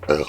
Ugh.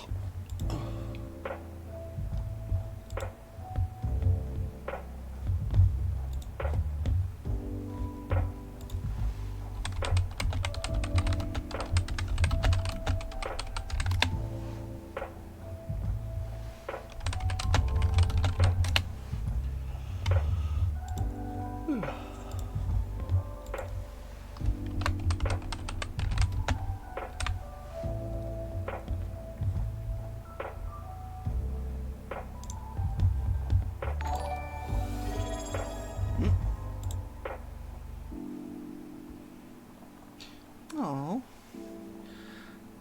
Oh,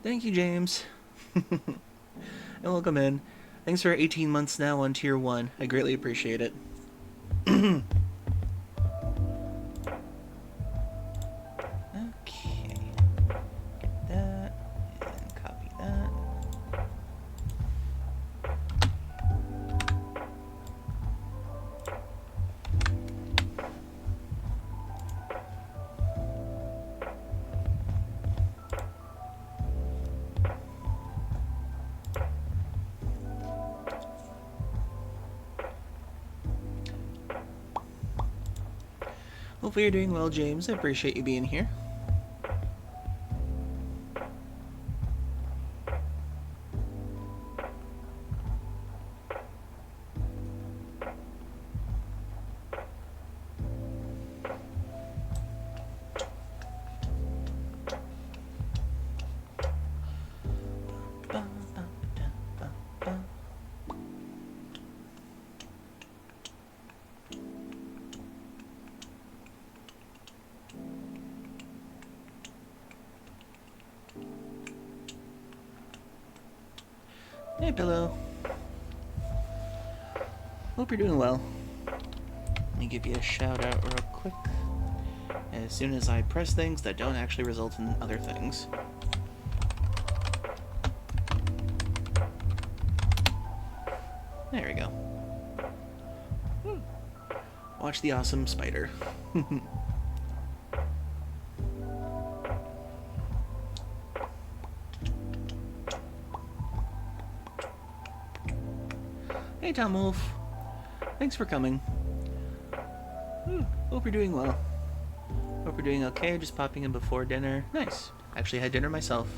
thank you, James. And welcome in. Thanks for 18 months now on Tier 1. I greatly appreciate it. Okay. Get that. And copy that. Hopefully you're doing well, James. I appreciate you being here. Hey, Pillow. Hope you're doing well. Let me give you a shout out real quick. As soon as I press things that don't actually result in other things. There we go. Watch the awesome spider. Hey, Tom Wolf. Thanks for coming. Hope you're doing well. Hope you're doing okay, just popping in before dinner. Nice. Actually had dinner myself.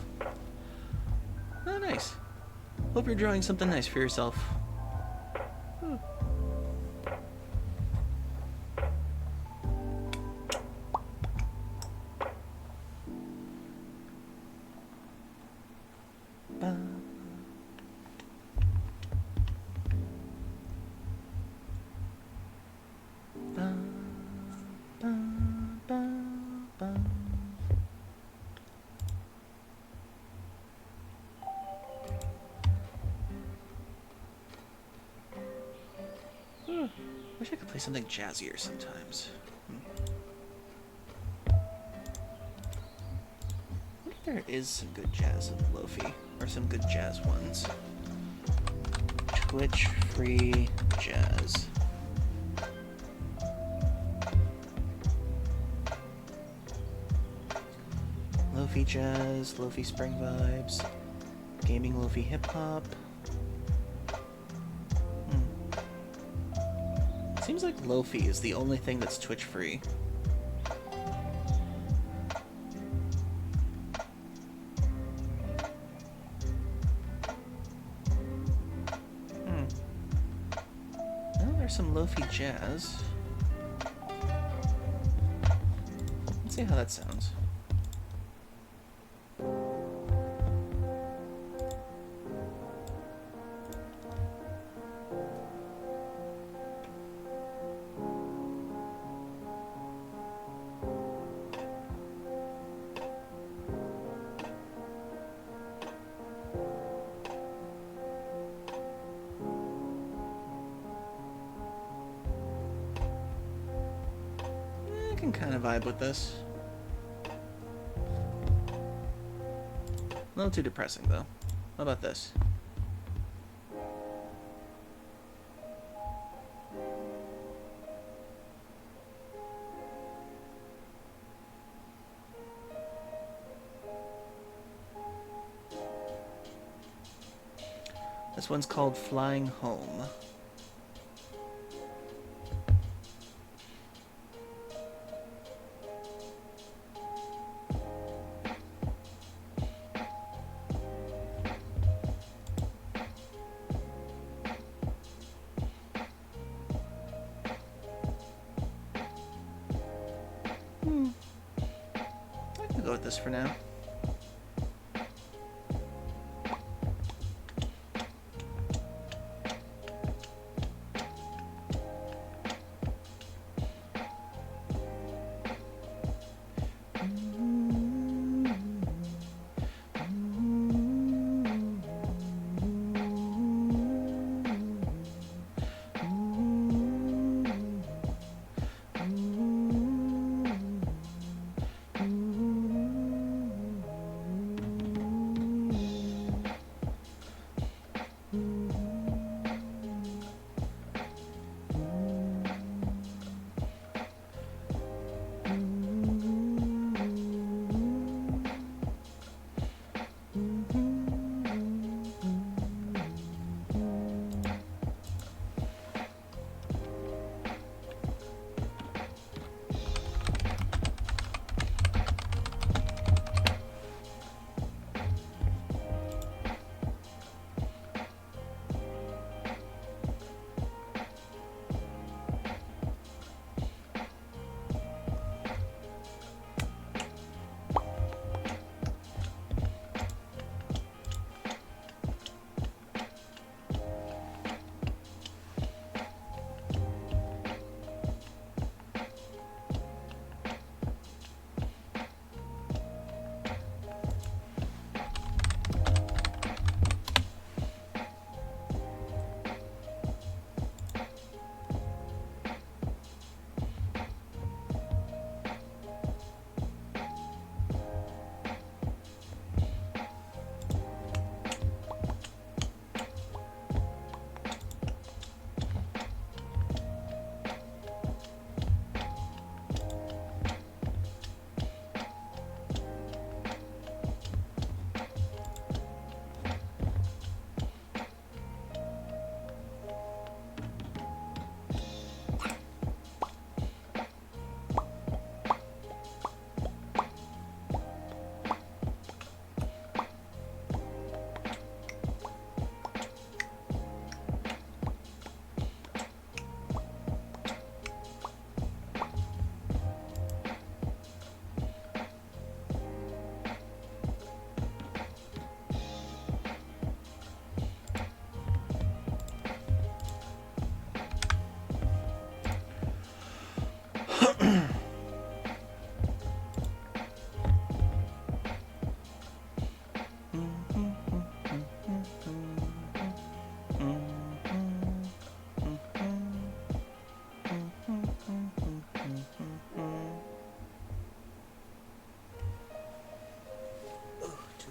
Oh, nice. Hope you're drawing something nice for yourself. Wish I could play something jazzier sometimes. I think there is some good jazz in Lo-fi, or some good jazz ones. Twitch free jazz. Lo-fi jazz, Lo-fi spring vibes, gaming Lo-fi hip hop. Seems like Lo-fi is the only thing that's Twitch free. Well, there's some Lo-fi jazz. Let's see how that sounds. I can kind of vibe with this. A little too depressing, though. How about this? This one's called Flying Home. I can go with this for now.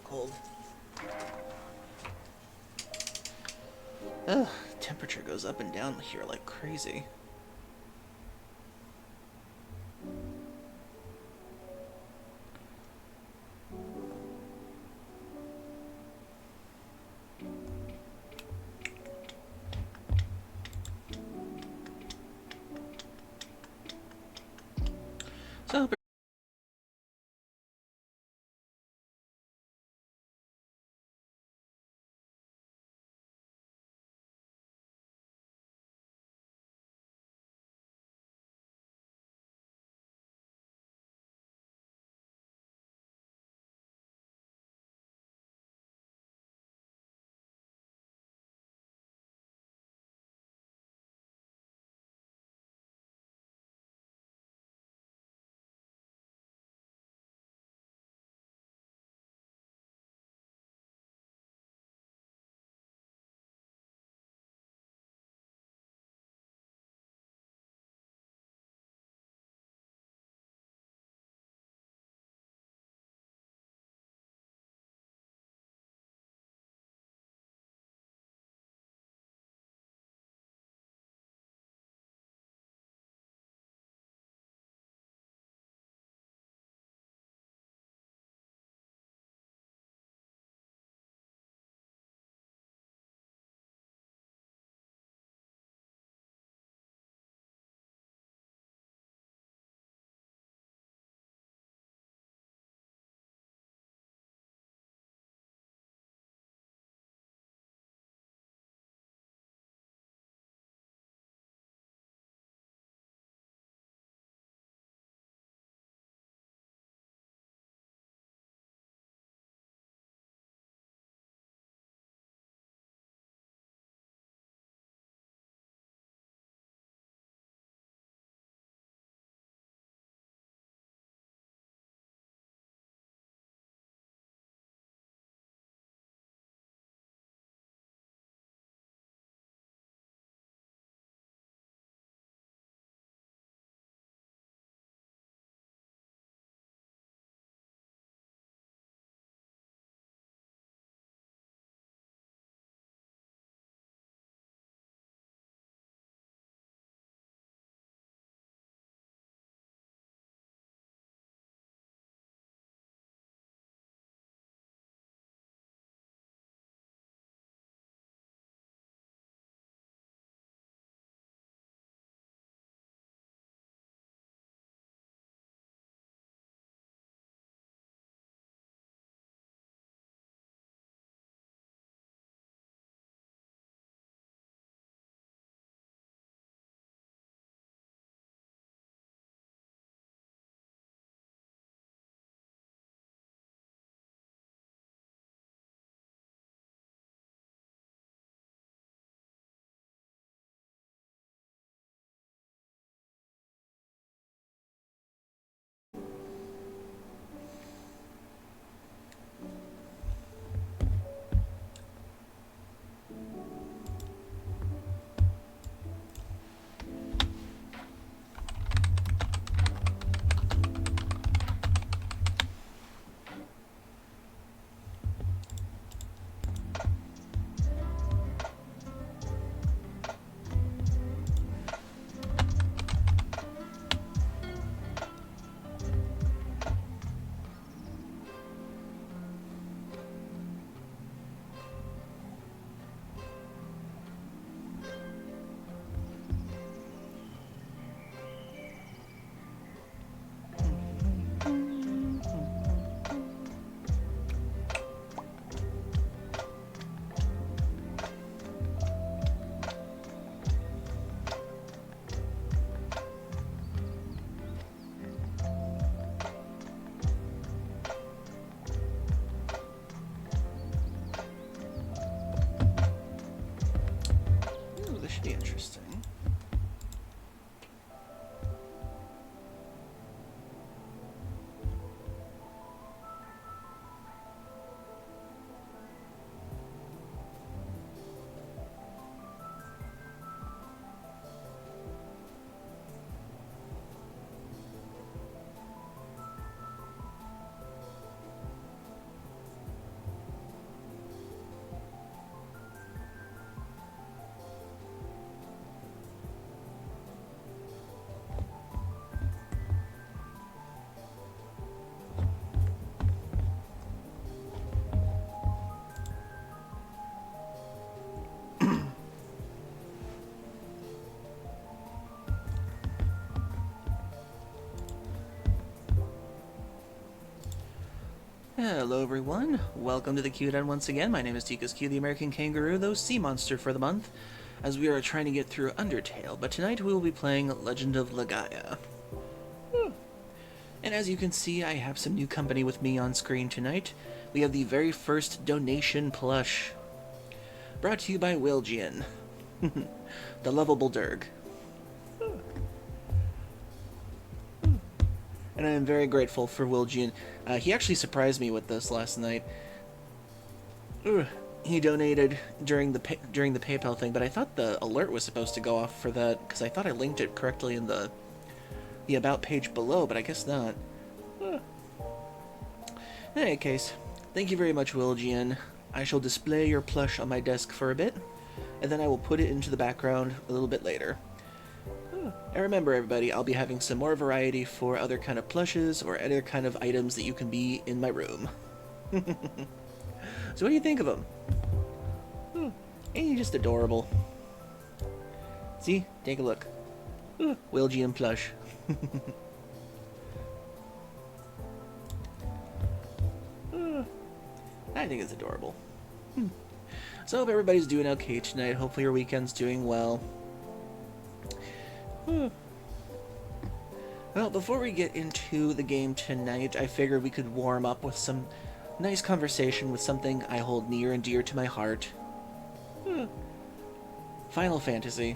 Cold. Ugh, temperature goes up and down here like crazy. So Hello everyone, welcome to the Q-Den once again. My name is Tika's Q, the American Kangaroo, the sea monster for the month, as we are trying to get through Undertale, but tonight we will be playing Legend of Legaia. And as you can see, I have some new company with me on screen tonight. We have the very first donation plush, brought to you by Wilgian, the lovable Durg. And I am very grateful for Wilgian. He actually surprised me with this last night. He donated during the PayPal thing, but I thought the alert was supposed to go off for that, because I thought I linked it correctly in the About page below, but I guess not. In any case, thank you very much, Wilgian. I shall display your plush on my desk for a bit, and then I will put it into the background a little bit later. And remember, everybody, I'll be having some more variety for other kind of plushes or other kind of items that you can be in my room. So what do you think of them? Ain't he just adorable? See? Take a look. Wilgian plush. I think it's adorable. So I hope everybody's doing okay tonight. Hopefully your weekend's doing well. Well, before we get into the game tonight, I figured we could warm up with some nice conversation with something I hold near and dear to my heart. Final Fantasy.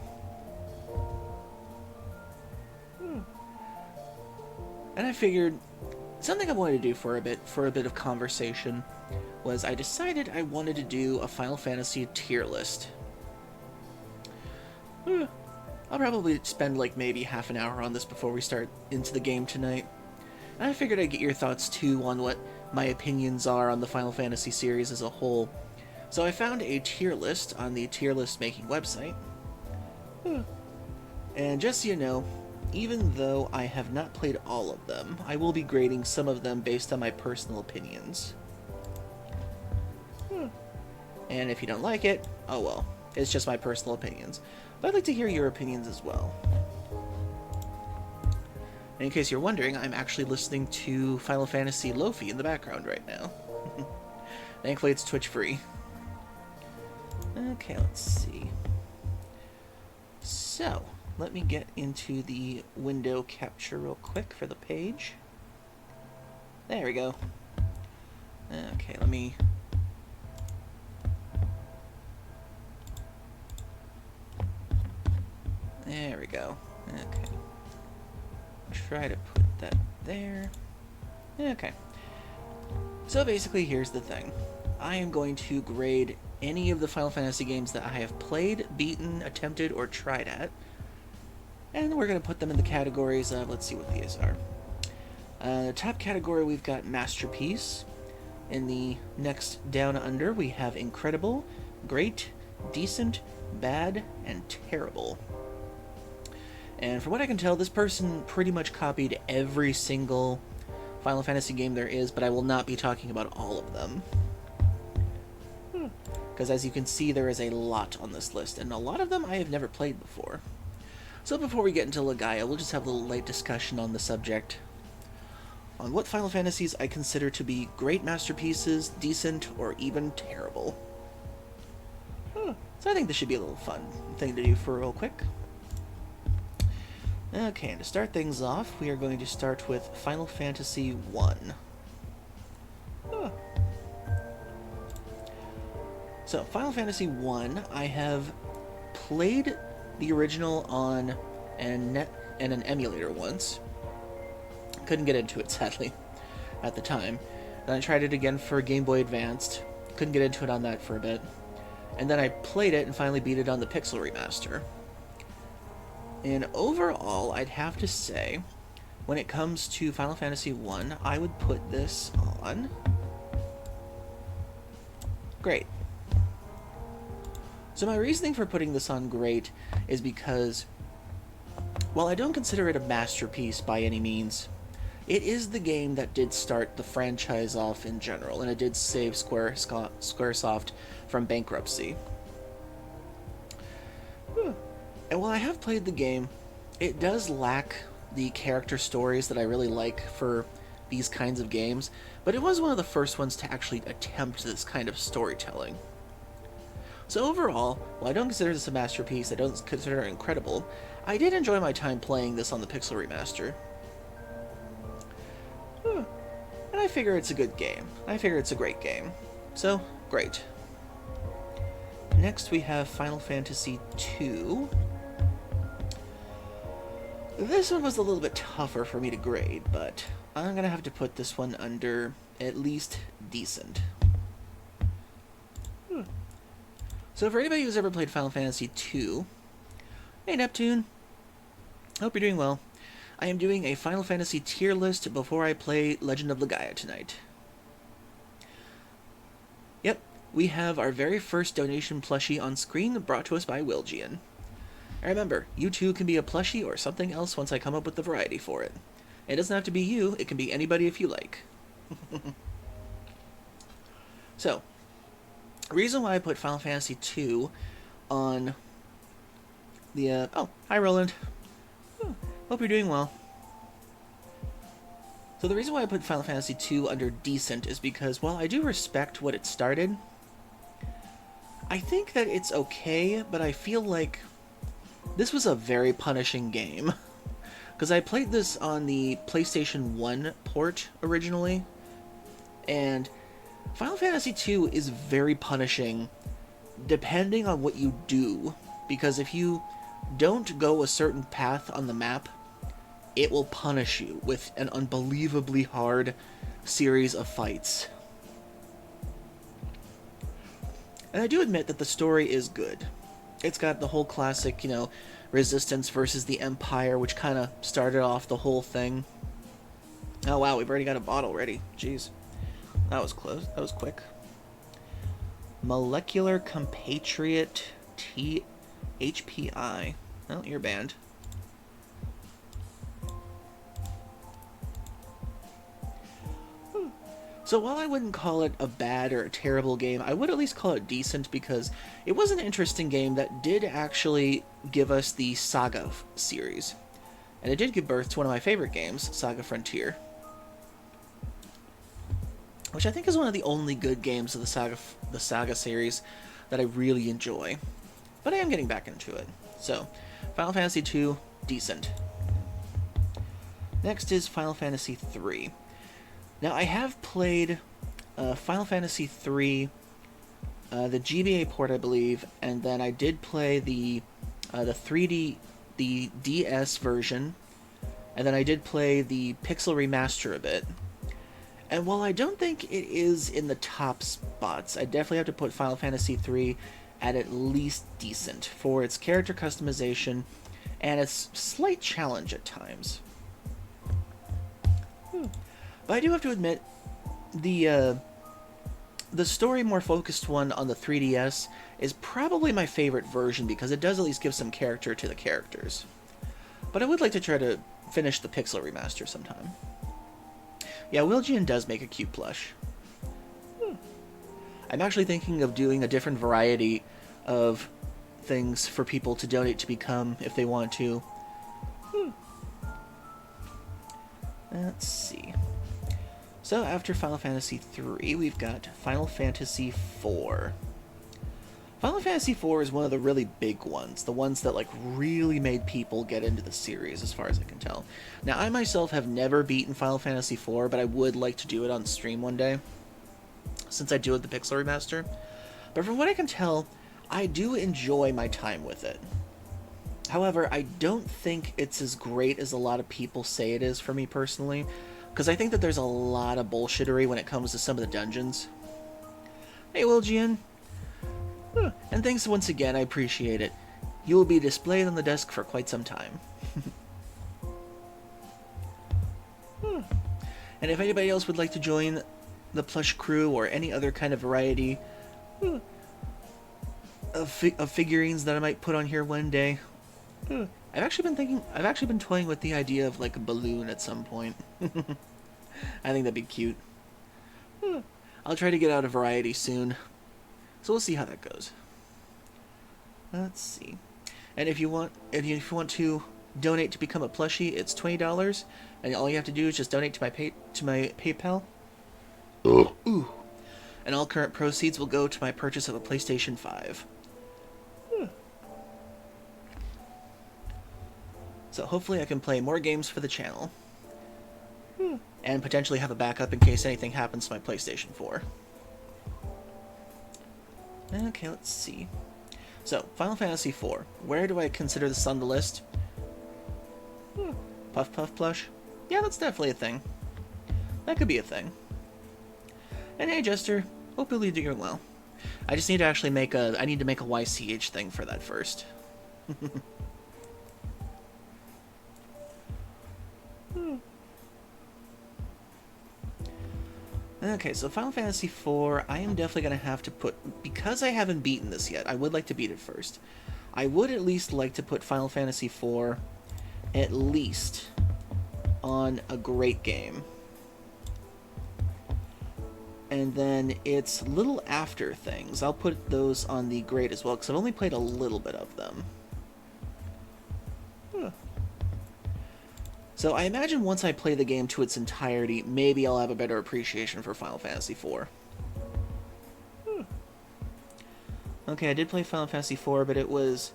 And I figured something I wanted to do for a bit of conversation was I decided I wanted to do a Final Fantasy tier list. I'll probably spend like maybe half an hour on this before we start into the game tonight. And I figured I'd get your thoughts too on what my opinions are on the Final Fantasy series as a whole. So I found a tier list on the tier list making website. And just so you know, even though I have not played all of them, I will be grading some of them based on my personal opinions. And if you don't like it, oh well, it's just my personal opinions. But I'd like to hear your opinions as well. And in case you're wondering, I'm actually listening to Final Fantasy Lo-Fi in the background right now. Thankfully it's Twitch free. Okay, let's see. So, let me get into the window capture real quick for the page. There we go. Okay, let me... There we go. Okay. Try to put that there. Okay. So basically, here's the thing. I am going to grade any of the Final Fantasy games that I have played, beaten, attempted, or tried at. And we're going to put them in the categories of, let's see what these are. The top category, we've got Masterpiece. In the next down under, we have Incredible, Great, Decent, Bad, and Terrible. And from what I can tell, this person pretty much copied every single Final Fantasy game there is, but I will not be talking about all of them. Because as you can see, there is a lot on this list, and a lot of them I have never played before. So before we get into Legaia, we'll just have a little light discussion on the subject. On what Final Fantasies I consider to be great masterpieces, decent, or even terrible. So I think this should be a little fun thing to do for real quick. Okay, and to start things off, we are going to start with Final Fantasy 1. So, Final Fantasy 1, I have played the original on an emulator once. Couldn't get into it, sadly, at the time. Then I tried it again for Game Boy Advanced. Couldn't get into it on that for a bit. And then I played it and finally beat it on the Pixel Remaster. And overall, I'd have to say, when it comes to Final Fantasy 1, I would put this on... Great. So my reasoning for putting this on Great is because, while I don't consider it a masterpiece by any means, it is the game that did start the franchise off in general, and it did save Squaresoft from bankruptcy. And while I have played the game, it does lack the character stories that I really like for these kinds of games, but it was one of the first ones to actually attempt this kind of storytelling. So overall, while I don't consider this a masterpiece, I don't consider it incredible, I did enjoy my time playing this on the Pixel Remaster. And I figure it's a good game. I figure it's a great game. So, great. Next we have Final Fantasy II. This one was a little bit tougher for me to grade, but I'm gonna have to put this one under at least decent. So for anybody who's ever played Final Fantasy II, hey Neptune, hope you're doing well. I am doing a Final Fantasy tier list before I play Legend of Legaia tonight. Yep, we have our very first donation plushie on screen brought to us by Wilgian. And remember, you too can be a plushie or something else once I come up with the variety for it. It doesn't have to be you, it can be anybody if you like. So, the reason why I put Final Fantasy II on the, oh, hi Roland. Hope you're doing well. So the reason why I put Final Fantasy II under decent is because, while I do respect what it started, I think that it's okay, but I feel like this was a very punishing game. Because I played this on the PlayStation 1 port originally, and Final Fantasy II is very punishing depending on what you do, because if you don't go a certain path on the map, it will punish you with an unbelievably hard series of fights. And I do admit that the story is good. It's got the whole classic, Resistance versus the Empire, which kind of started off the whole thing. Oh wow, we've already got a bottle ready. Jeez. That was close. That was quick. Molecular Compatriot HPI. Well, you're banned. So while I wouldn't call it a bad or a terrible game, I would at least call it decent, because it was an interesting game that did actually give us the Saga series. And it did give birth to one of my favorite games, Saga Frontier, which I think is one of the only good games of the Saga series that I really enjoy. But I am getting back into it. So, Final Fantasy II, decent. Next is Final Fantasy III. Now, I have played Final Fantasy III, the GBA port, I believe, and then I did play the 3D, the DS version, and then I did play the Pixel Remaster of it. And while I don't think it is in the top spots, I definitely have to put Final Fantasy III at least decent for its character customization and its slight challenge at times. But I do have to admit, the story more focused one on the 3DS is probably my favorite version, because it does at least give some character to the characters. But I would like to try to finish the Pixel Remaster sometime. Yeah, Wilgian does make a cute plush. I'm actually thinking of doing a different variety of things for people to donate to become if they want to. Let's see. So after Final Fantasy III, we've got Final Fantasy IV. Final Fantasy IV is one of the really big ones, the ones that really made people get into the series, as far as I can tell. Now, I myself have never beaten Final Fantasy IV, but I would like to do it on stream one day, since I do have the Pixel Remaster. But from what I can tell, I do enjoy my time with it. However, I don't think it's as great as a lot of people say it is for me personally, because I think that there's a lot of bullshittery when it comes to some of the dungeons. Hey, Wilgian. And thanks once again, I appreciate it. You will be displayed on the desk for quite some time. And if anybody else would like to join the plush crew or any other kind of variety of figurines that I might put on here one day, I've actually been toying with the idea of a balloon at some point. I think that'd be cute. I'll try to get out a variety soon, so we'll see how that goes. Let's see. And if you want to donate to become a plushie. It's $20, and all you have to do is just donate to my PayPal. Ooh. And all current proceeds will go to my purchase of a PlayStation 5. So hopefully I can play more games for the channel. And potentially have a backup in case anything happens to my PlayStation 4. Okay, let's see. So, Final Fantasy IV. Where do I consider this on the list? Puff Puff Plush? Yeah, that's definitely a thing. That could be a thing. And hey, Jester. Hope you're doing well. I just need to actually make a... I need to make a YCH thing for that first. Okay, so Final Fantasy IV, I am definitely going to have to put... Because I haven't beaten this yet, I would like to beat it first. I would at least like to put Final Fantasy IV at least on a great game. And then its little after things, I'll put those on the great as well, because I've only played a little bit of them. So I imagine once I play the game to its entirety, maybe I'll have a better appreciation for Final Fantasy IV. Okay, I did play Final Fantasy IV, but it was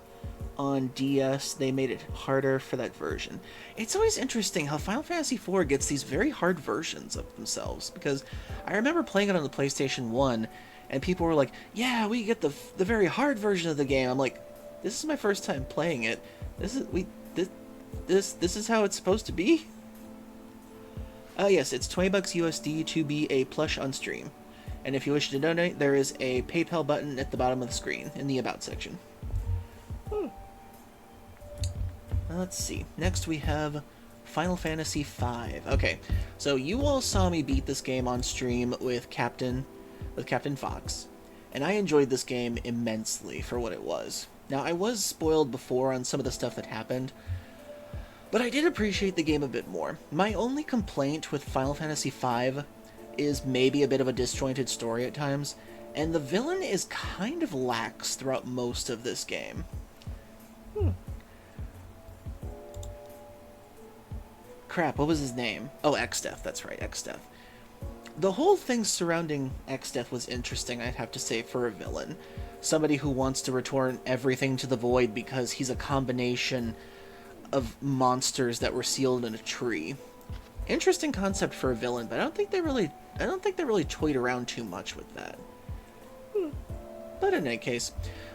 on DS. They made it harder for that version. It's always interesting how Final Fantasy IV gets these very hard versions of themselves, because I remember playing it on the PlayStation 1, and people were like, yeah, we get the very hard version of the game. I'm like, this is my first time playing it. This is how it's supposed to be? Oh yes, it's $20 USD to be a plush on stream. And if you wish to donate, there is a PayPal button at the bottom of the screen, in the About section. Let's see. Next we have Final Fantasy V. Okay, so you all saw me beat this game on stream with Captain Fox. And I enjoyed this game immensely for what it was. Now, I was spoiled before on some of the stuff that happened, but I did appreciate the game a bit more. My only complaint with Final Fantasy V is maybe a bit of a disjointed story at times, and the villain is kind of lax throughout most of this game. Crap, what was his name? Oh, Exdeath, that's right, Exdeath. The whole thing surrounding Exdeath was interesting, I'd have to say, for a villain. Somebody who wants to return everything to the void because he's a combination of monsters that were sealed in a tree. Interesting concept for a villain, but I don't think they really toyed around too much with that. But in any case,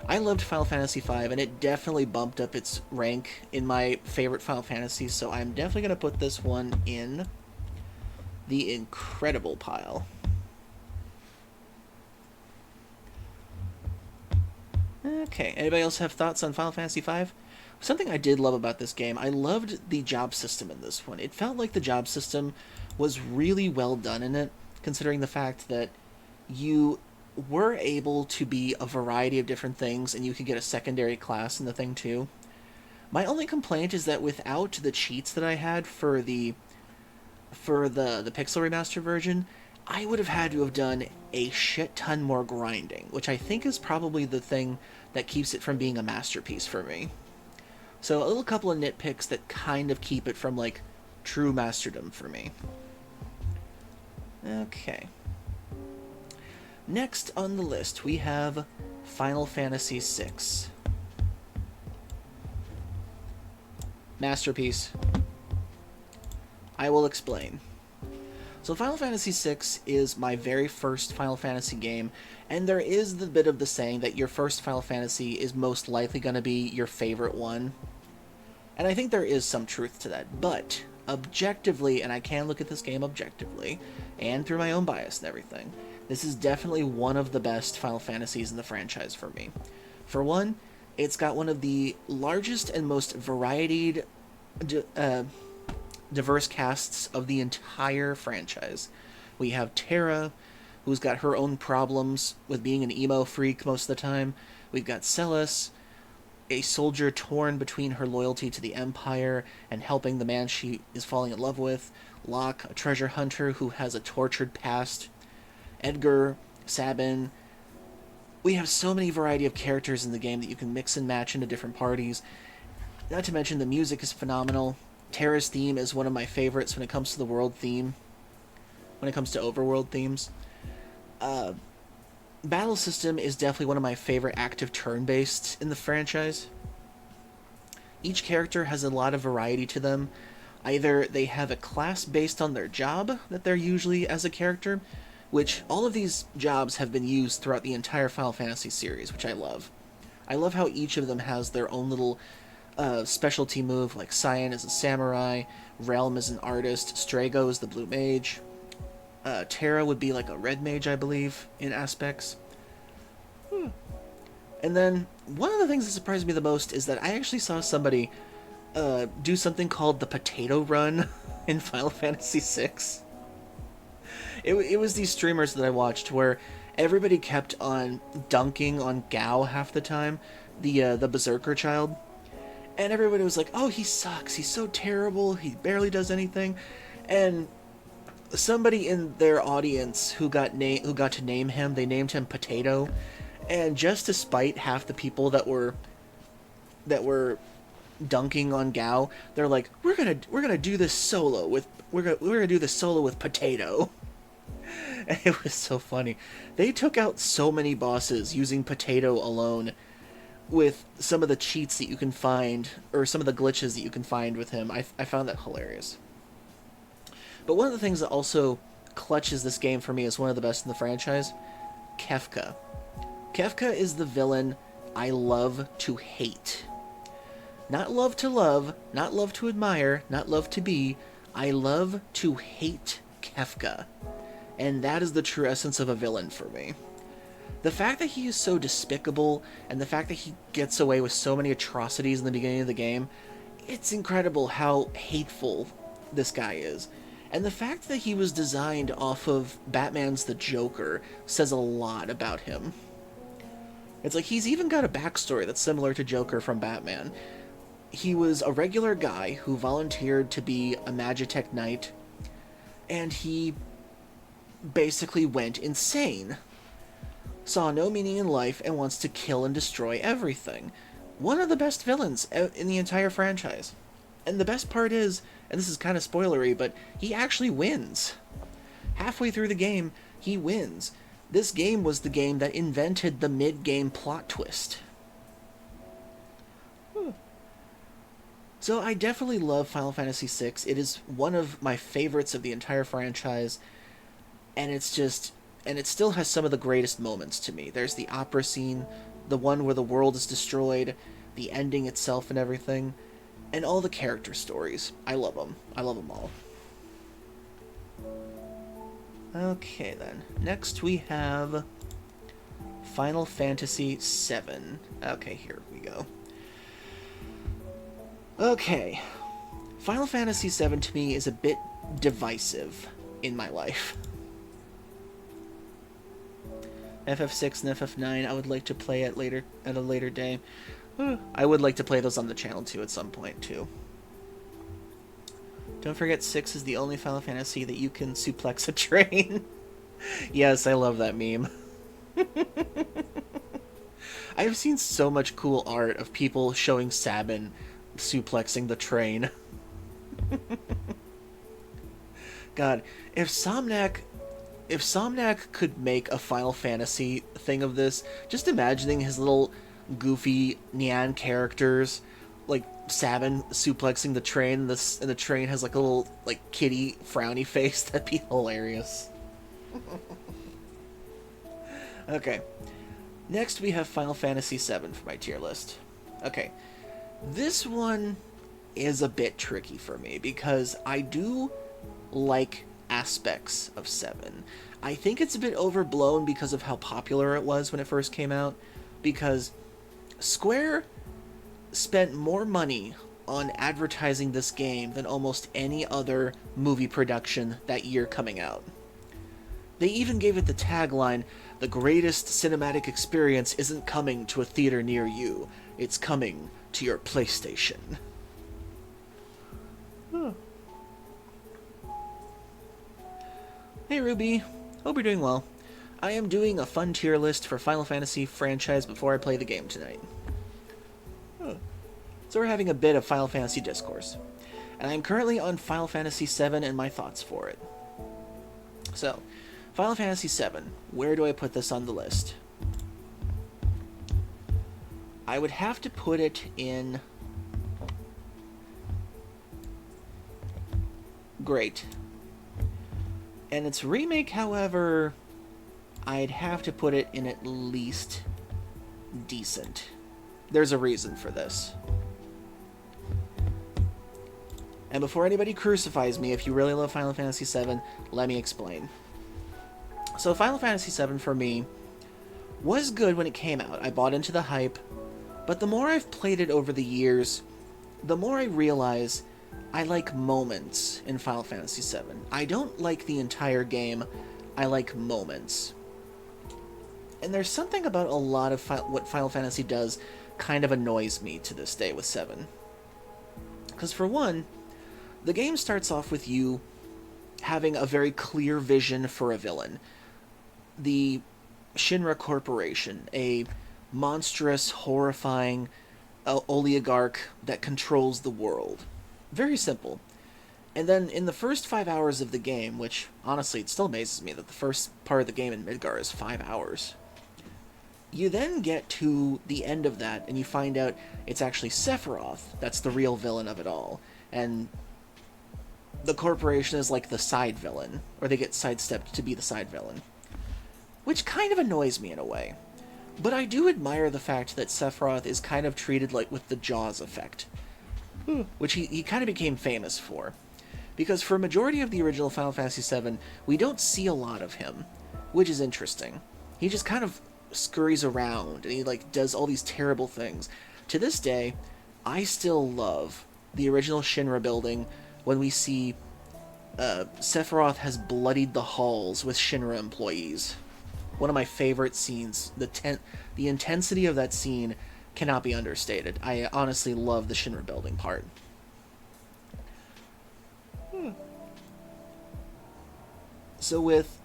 I loved Final Fantasy V, and it definitely bumped up its rank in my favorite Final Fantasy, so I'm definitely going to put this one in the incredible pile. Okay, anybody else have thoughts on Final Fantasy V? Something I did love about this game, I loved the job system in this one. It felt like the job system was really well done in it, considering the fact that you were able to be a variety of different things, and you could get a secondary class in the thing too. My only complaint is that without the cheats that I had for the Pixel Remaster version, I would have had to have done a shit ton more grinding, which I think is probably the thing that keeps it from being a masterpiece for me. So a little couple of nitpicks that kind of keep it from, like, true masterdom for me. Okay. Next on the list, we have Final Fantasy VI. Masterpiece. I will explain. So Final Fantasy VI is my very first Final Fantasy game, and there is the bit of the saying that your first Final Fantasy is most likely going to be your favorite one. And I think there is some truth to that, but objectively, and I can look at this game objectively, and through my own bias and everything, this is definitely one of the best Final Fantasies in the franchise for me. For one, it's got one of the largest and most varied, diverse casts of the entire franchise. We have Terra, who's got her own problems with being an emo freak most of the time. We've got Celes, a soldier torn between her loyalty to the Empire and helping the man she is falling in love with. Locke, a treasure hunter who has a tortured past. Edgar, Sabin. We have so many variety of characters in the game that you can mix and match into different parties. Not to mention the music is phenomenal. Terra's theme is one of my favorites when it comes to the world theme. When it comes to overworld themes. Uh, Battle system is definitely one of my favorite active turn-based in the franchise. Each character has a lot of variety to them. Either they have a class based on their job that they're usually as a character, which all of these jobs have been used throughout the entire Final Fantasy series, which I love. I love how each of them has their own little specialty move, like Cyan is a samurai, Realm is an artist, Strago is the blue mage, Terra would be like a red mage, I believe, in aspects. And then, one of the things that surprised me the most is that I actually saw somebody do something called the potato run in Final Fantasy VI. It was these streamers that I watched where everybody kept on dunking on Gao half the time, the Berserker child. And everybody was like, oh, he sucks, he's so terrible, he barely does anything. And somebody in their audience who got to name him, they named him Potato. And just to spite half the people that were dunking on Gao, they're like, we're gonna do this solo with we're gonna do this solo with Potato. And it was so funny. They took out so many bosses using Potato alone, with some of the cheats that you can find, or some of the glitches that you can find with him. I found that hilarious. But one of the things that also clutches this game for me as one of the best in the franchise, Kefka. Kefka is the villain I love to hate. Not love to love, not love to admire, not love to be. I love to hate Kefka. And that is the true essence of a villain for me. The fact that he is so despicable, and the fact that he gets away with so many atrocities in the beginning of the game, it's incredible how hateful this guy is. And the fact that he was designed off of Batman's The Joker says a lot about him. It's like he's even got a backstory that's similar to Joker from Batman. He was a regular guy who volunteered to be a Magitech Knight, and he basically went insane. Saw no meaning in life and wants to kill and destroy everything. One of the best villains in the entire franchise. And the best part is, and this is kind of spoilery, but he actually wins. Halfway through the game, he wins. This game was the game that invented the mid-game plot twist. So I definitely love Final Fantasy VI. It is one of my favorites of the entire franchise, and it still has some of the greatest moments to me. There's the opera scene, the one where the world is destroyed, the ending itself and everything, and all the character stories. I love them. I love them all. Okay, then. Next we have Final Fantasy VII. Okay, here we go. Okay. Final Fantasy VII to me is a bit divisive in my life. FF6 and FF9, I would like to play at a later day. I would like to play those on the channel too at some point too. Don't forget 6 is the only Final Fantasy that you can suplex a train. Yes, I love that meme. I've seen so much cool art of people showing Sabin suplexing the train. God, if Somnac could make a Final Fantasy thing of this, just imagining his little goofy Nyan characters, like Sabin suplexing the train, and the train has like a little like kitty frowny face, that'd be hilarious. Okay. Next we have Final Fantasy VII for my tier list. Okay. This one is a bit tricky for me because I do like aspects of 7. I think it's a bit overblown because of how popular it was when it first came out, because Square spent more money on advertising this game than almost any other movie production that year coming out. They even gave it the tagline, "The greatest cinematic experience isn't coming to a theater near you, it's coming to your PlayStation." Hey Ruby, hope you're doing well. I am doing a fun tier list for Final Fantasy franchise before I play the game tonight. So we're having a bit of Final Fantasy discourse. And I'm currently on Final Fantasy VII and my thoughts for it. So, Final Fantasy VII, where do I put this on the list? I would have to put it in... Great. And its remake, however, I'd have to put it in at least decent. There's a reason for this. And before anybody crucifies me, if you really love Final Fantasy VII, let me explain. So Final Fantasy VII, for me, was good when it came out. I bought into the hype, but the more I've played it over the years, the more I realize I like moments in Final Fantasy VII. I don't like the entire game, I like moments. And there's something about a lot of what Final Fantasy does kind of annoys me to this day with 7. Because for one, the game starts off with you having a very clear vision for a villain. The Shinra Corporation, a monstrous, horrifying oligarch that controls the world. Very simple. And then in the first 5 hours of the game, which honestly it still amazes me that the first part of the game in Midgar is 5 hours, you then get to the end of that and you find out it's actually Sephiroth that's the real villain of it all. And the corporation is like the side villain, or they get sidestepped to be the side villain. Which kind of annoys me in a way. But I do admire the fact that Sephiroth is kind of treated like with the Jaws effect. Which he kind of became famous for. Because for a majority of the original Final Fantasy VII, we don't see a lot of him. Which is interesting. He just kind of scurries around, and he like does all these terrible things. To this day, I still love the original Shinra building when we see Sephiroth has bloodied the halls with Shinra employees. One of my favorite scenes. The intensity of that scene cannot be understated. I honestly love the Shinra building part. So with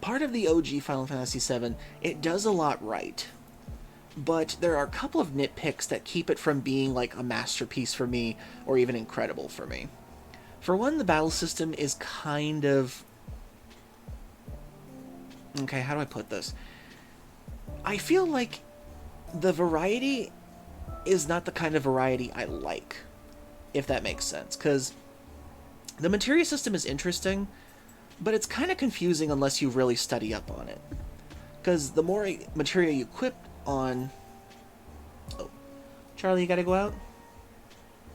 part of the OG Final Fantasy VII, it does a lot right. But there are a couple of nitpicks that keep it from being like a masterpiece for me, or even incredible for me. For one, the battle system is kind of... Okay, how do I put this? I feel like the variety is not the kind of variety I like, if that makes sense. Because the materia system is interesting, but it's kind of confusing unless you really study up on it. Because the more materia you equip on... Oh, Charlie, you gotta go out?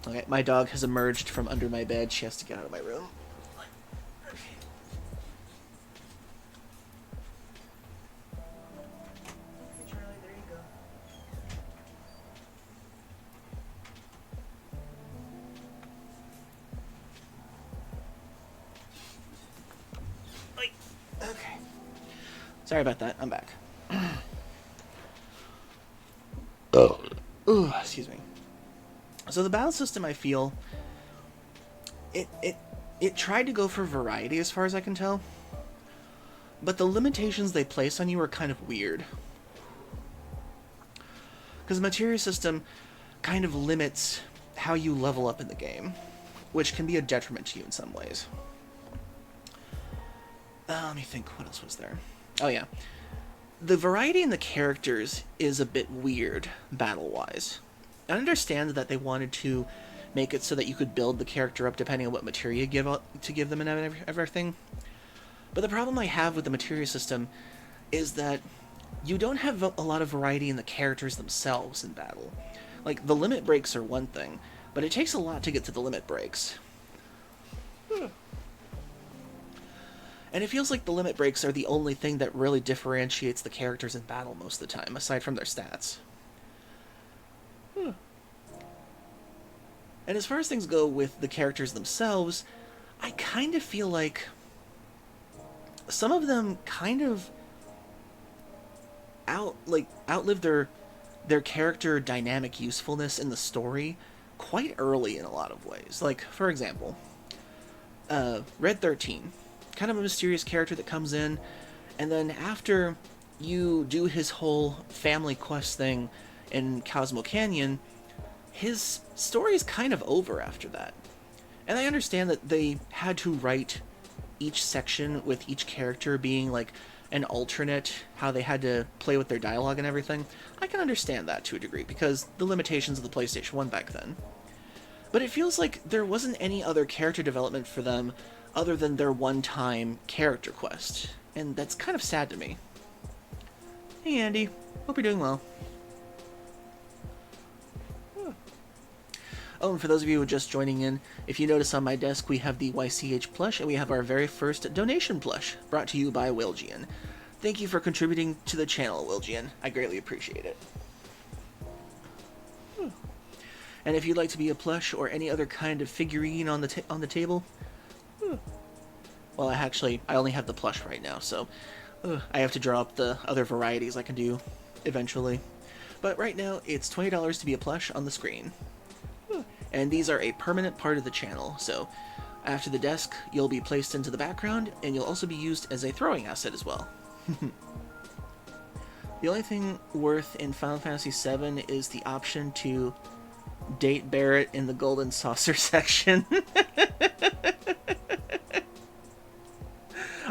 Okay, my dog has emerged from under my bed. She has to get out of my room. Okay. Okay, Charlie, there you go. Okay. Sorry about that. I'm back. Oh. Ooh, excuse me. So the battle system, I feel, it tried to go for variety as far as I can tell, but the limitations they place on you are kind of weird. Because the materia system kind of limits how you level up in the game, which can be a detriment to you in some ways. Let me think, what else was there? Oh yeah. The variety in the characters is a bit weird, battle-wise. I understand that they wanted to make it so that you could build the character up depending on what materia to give them and everything. But the problem I have with the materia system is that you don't have a lot of variety in the characters themselves in battle. Like, the limit breaks are one thing, but it takes a lot to get to the limit breaks. And it feels like the limit breaks are the only thing that really differentiates the characters in battle most of the time, aside from their stats. And as far as things go with the characters themselves, I kind of feel like some of them kind of outlive their character dynamic usefulness in the story quite early in a lot of ways. Like, for example, Red 13. Kind of a mysterious character that comes in, and then after you do his whole family quest thing in Cosmo Canyon, his story is kind of over after that. And I understand that they had to write each section with each character being like an alternate, how they had to play with their dialogue and everything. I can understand that to a degree because the limitations of the PlayStation 1 back then. But it feels like there wasn't any other character development for them other than their one-time character quest. And that's kind of sad to me. Hey Andy, hope you're doing well. Oh, and for those of you who are just joining in, if you notice on my desk, we have the YCH plush, and we have our very first donation plush, brought to you by Wilgian. Thank you for contributing to the channel, Wilgian. I greatly appreciate it. And if you'd like to be a plush or any other kind of figurine on the table, well, I only have the plush right now, so I have to draw up the other varieties I can do eventually. But right now, it's $20 to be a plush on the screen. And these are a permanent part of the channel, so after the desk, you'll be placed into the background, and you'll also be used as a throwing asset as well. The only thing worth in Final Fantasy VII is the option to date Barrett in the Golden Saucer section.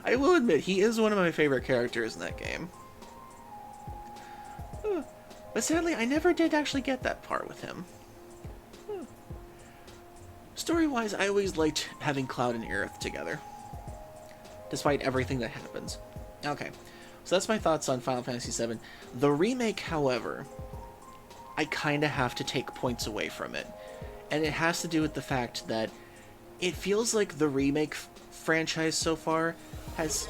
I will admit, he is one of my favorite characters in that game. But sadly, I never did actually get that part with him. Story-wise, I always liked having Cloud and Aerith together, despite everything that happens. Okay, so that's my thoughts on Final Fantasy VII. The remake, however, I kind of have to take points away from it, and it has to do with the fact that it feels like the remake franchise so far has...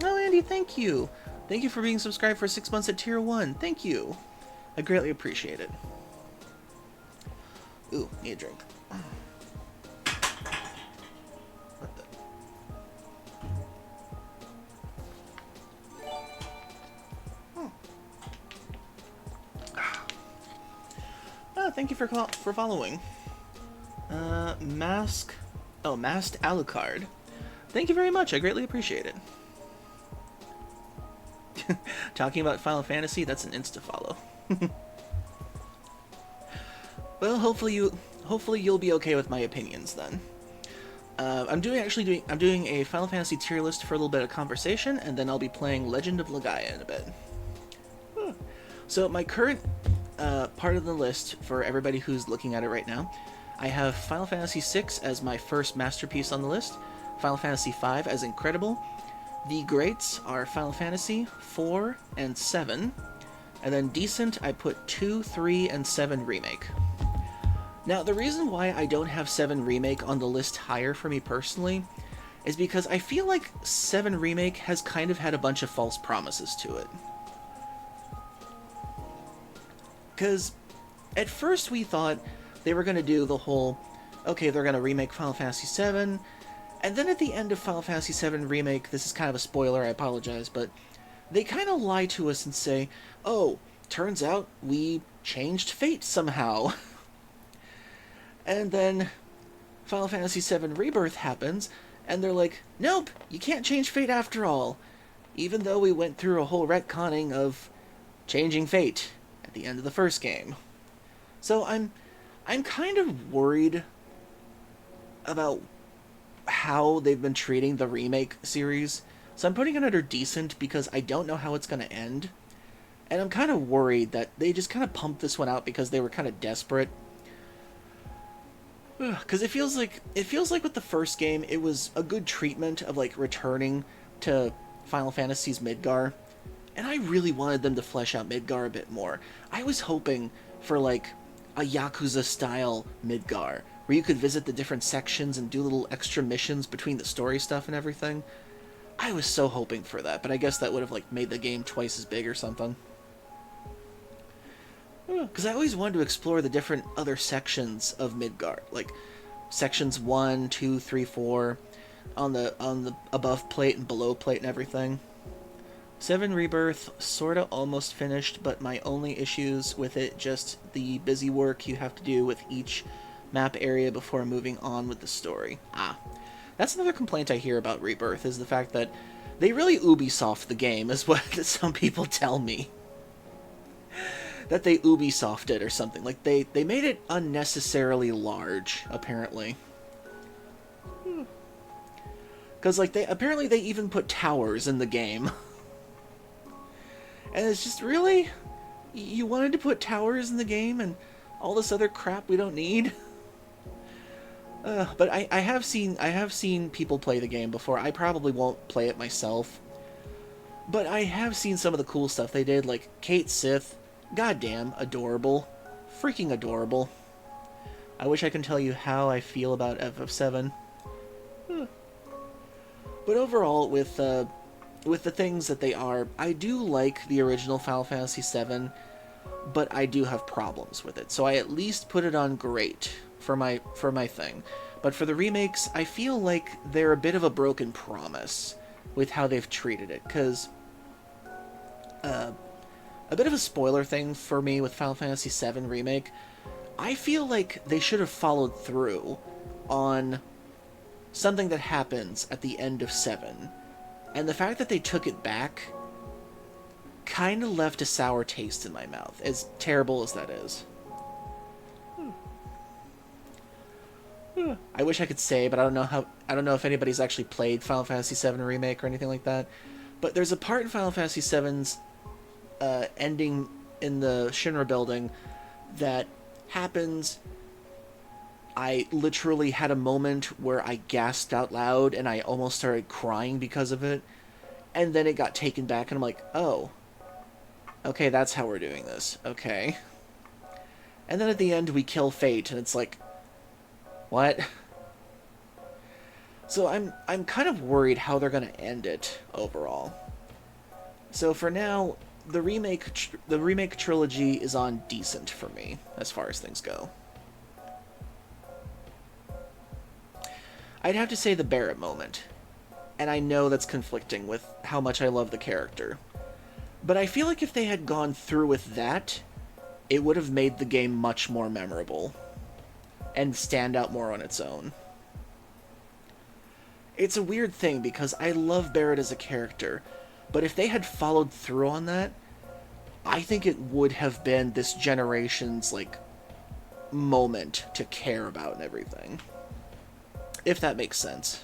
Oh, Andy, thank you! Thank you for being subscribed for 6 months at Tier 1. Thank you! I greatly appreciate it. Ooh, need a drink. What the? Oh, thank you for following. Masked Alucard. Thank you very much. I greatly appreciate it. Talking about Final Fantasy, that's an insta-follow. Well, hopefully you'll be okay with my opinions then. I'm doing a Final Fantasy tier list for a little bit of conversation, and then I'll be playing Legend of Legaia in a bit. So my current part of the list for everybody who's looking at it right now, I have Final Fantasy VI as my first masterpiece on the list, Final Fantasy V as incredible. The greats are Final Fantasy 4 and 7, and then decent I put 2, 3, and 7 remake. Now, the reason why I don't have 7 Remake on the list higher for me personally is because I feel like 7 Remake has kind of had a bunch of false promises to it. Because at first we thought they were going to do the whole, okay, they're going to remake Final Fantasy VII, and then at the end of Final Fantasy VII Remake, this is kind of a spoiler, I apologize, but they kind of lie to us and say, oh, turns out we changed fate somehow. And then Final Fantasy VII Rebirth happens, and they're like, nope, you can't change fate after all. Even though we went through a whole retconning of changing fate at the end of the first game. So I'm kind of worried about how they've been treating the remake series. So I'm putting it under decent because I don't know how it's going to end. And I'm kind of worried that they just kind of pumped this one out because they were kind of desperate. Because it feels like with the first game, it was a good treatment of like returning to Final Fantasy's Midgar, and I really wanted them to flesh out Midgar a bit more. I was hoping for like a Yakuza style Midgar, where you could visit the different sections and do little extra missions between the story stuff and everything. I was so hoping for that, but I guess that would have like made the game twice as big or something. Because I always wanted to explore the different other sections of Midgard, like sections 1, 2, 3, 4, on the above plate and below plate and everything. 7 Rebirth, sorta almost finished, but my only issues with it, just the busy work you have to do with each map area before moving on with the story. That's another complaint I hear about Rebirth, is the fact that they really Ubisoft the game, is what some people tell me. that they Ubisofted or something. Like, they made it unnecessarily large, apparently. Because, like, apparently they even put towers in the game. And it's just, really? You wanted to put towers in the game and all this other crap we don't need? But I have seen people play the game before. I probably won't play it myself. But I have seen some of the cool stuff they did, like Kate Sith. Goddamn, adorable. Freaking adorable. I wish I could tell you how I feel about FF7. But overall, with the things that they are, I do like the original Final Fantasy VII, but I do have problems with it. So I at least put it on great for my thing. But for the remakes, I feel like they're a bit of a broken promise with how they've treated it, because a bit of a spoiler thing for me with Final Fantasy VII Remake, I feel like they should have followed through on something that happens at the end of 7. And the fact that they took it back kind of left a sour taste in my mouth, as terrible as that is. I wish I could say, but I don't know if anybody's actually played Final Fantasy VII Remake or anything like that. But there's a part in Final Fantasy VII's ending in the Shinra building that happens. I literally had a moment where I gasped out loud and I almost started crying because of it. And then it got taken back and I'm like, oh, okay, that's how we're doing this. Okay. And then at the end we kill Fate and it's like, what? So I'm kind of worried how they're going to end it overall. So for now, the remake trilogy is on decent for me as far as things go. I'd have to say the Barrett moment, and I know that's conflicting with how much I love the character. But I feel like if they had gone through with that, it would have made the game much more memorable and stand out more on its own. It's a weird thing because I love Barrett as a character, but if they had followed through on that, I think it would have been this generation's, like, moment to care about and everything. If that makes sense.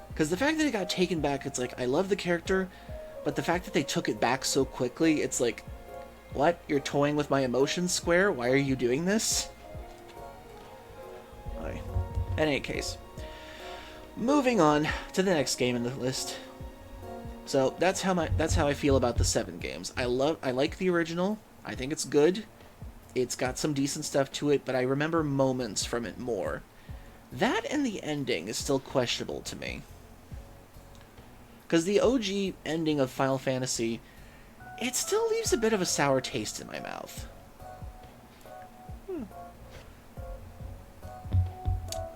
Because the fact that it got taken back, it's like, I love the character, but the fact that they took it back so quickly, it's like, what? You're toying with my emotions, Square? Why are you doing this? Alright. In any case. Moving on to the next game in the list. So, that's how I feel about the 7 games. I like the original. I think it's good. It's got some decent stuff to it, but I remember moments from it more. That and the ending is still questionable to me. Because the OG ending of Final Fantasy, it still leaves a bit of a sour taste in my mouth.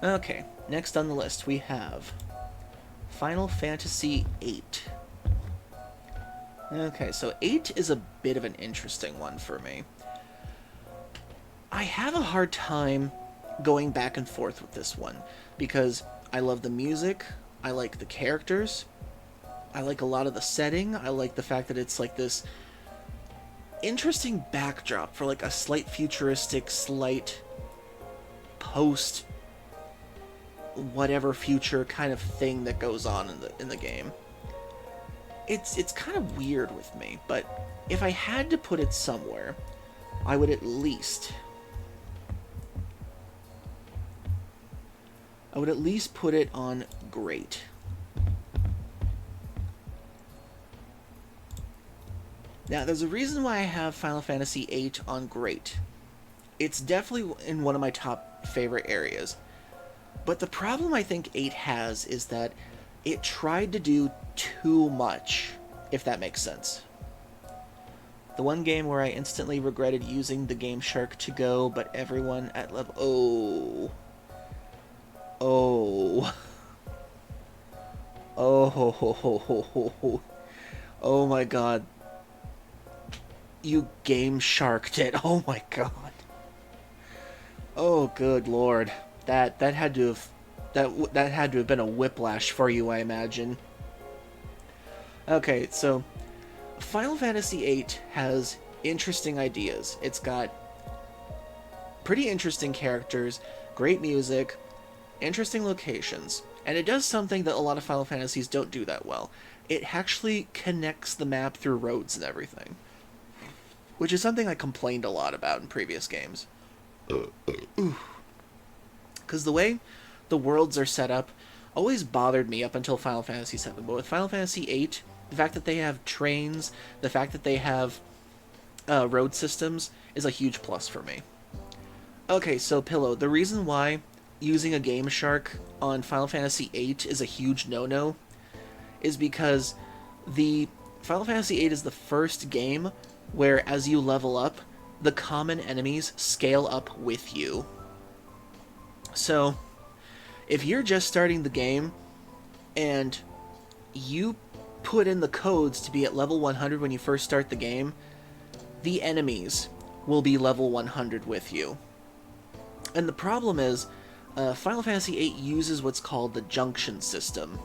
Okay, next on the list we have Final Fantasy VIII. Okay, so 8 is a bit of an interesting one for me. I have a hard time going back and forth with this one, because I love the music, I like the characters, I like a lot of the setting, I like the fact that it's like this interesting backdrop for like a slight futuristic, slight post whatever future kind of thing that goes on in the game. It's kind of weird with me, but if I had to put it somewhere, I would at least put it on great. Now, there's a reason why I have Final Fantasy VIII on great. It's definitely in one of my top favorite areas. But the problem I think 8 has is that it tried to do too much, if that makes sense. The one game where I instantly regretted using the Game Shark to go, but everyone at level... Oh my god. You Game Sharked it. Oh my god. Oh good lord. That had to have been a whiplash for you, I imagine. Okay, so Final Fantasy VIII has interesting ideas. It's got pretty interesting characters, great music, interesting locations, and it does something that a lot of Final Fantasies don't do that well. It actually connects the map through roads and everything, which is something I complained a lot about in previous games. Because the way the worlds are set up always bothered me up until Final Fantasy VII. But with Final Fantasy VIII, the fact that they have trains, the fact that they have road systems is a huge plus for me. Okay, so Pillow, the reason why using a Game Shark on Final Fantasy VIII is a huge no-no is because the Final Fantasy VIII is the first game where as you level up, the common enemies scale up with you. So, if you're just starting the game and you put in the codes to be at level 100 when you first start the game, the enemies will be level 100 with you. And the problem is, Final Fantasy VIII uses what's called the junction system.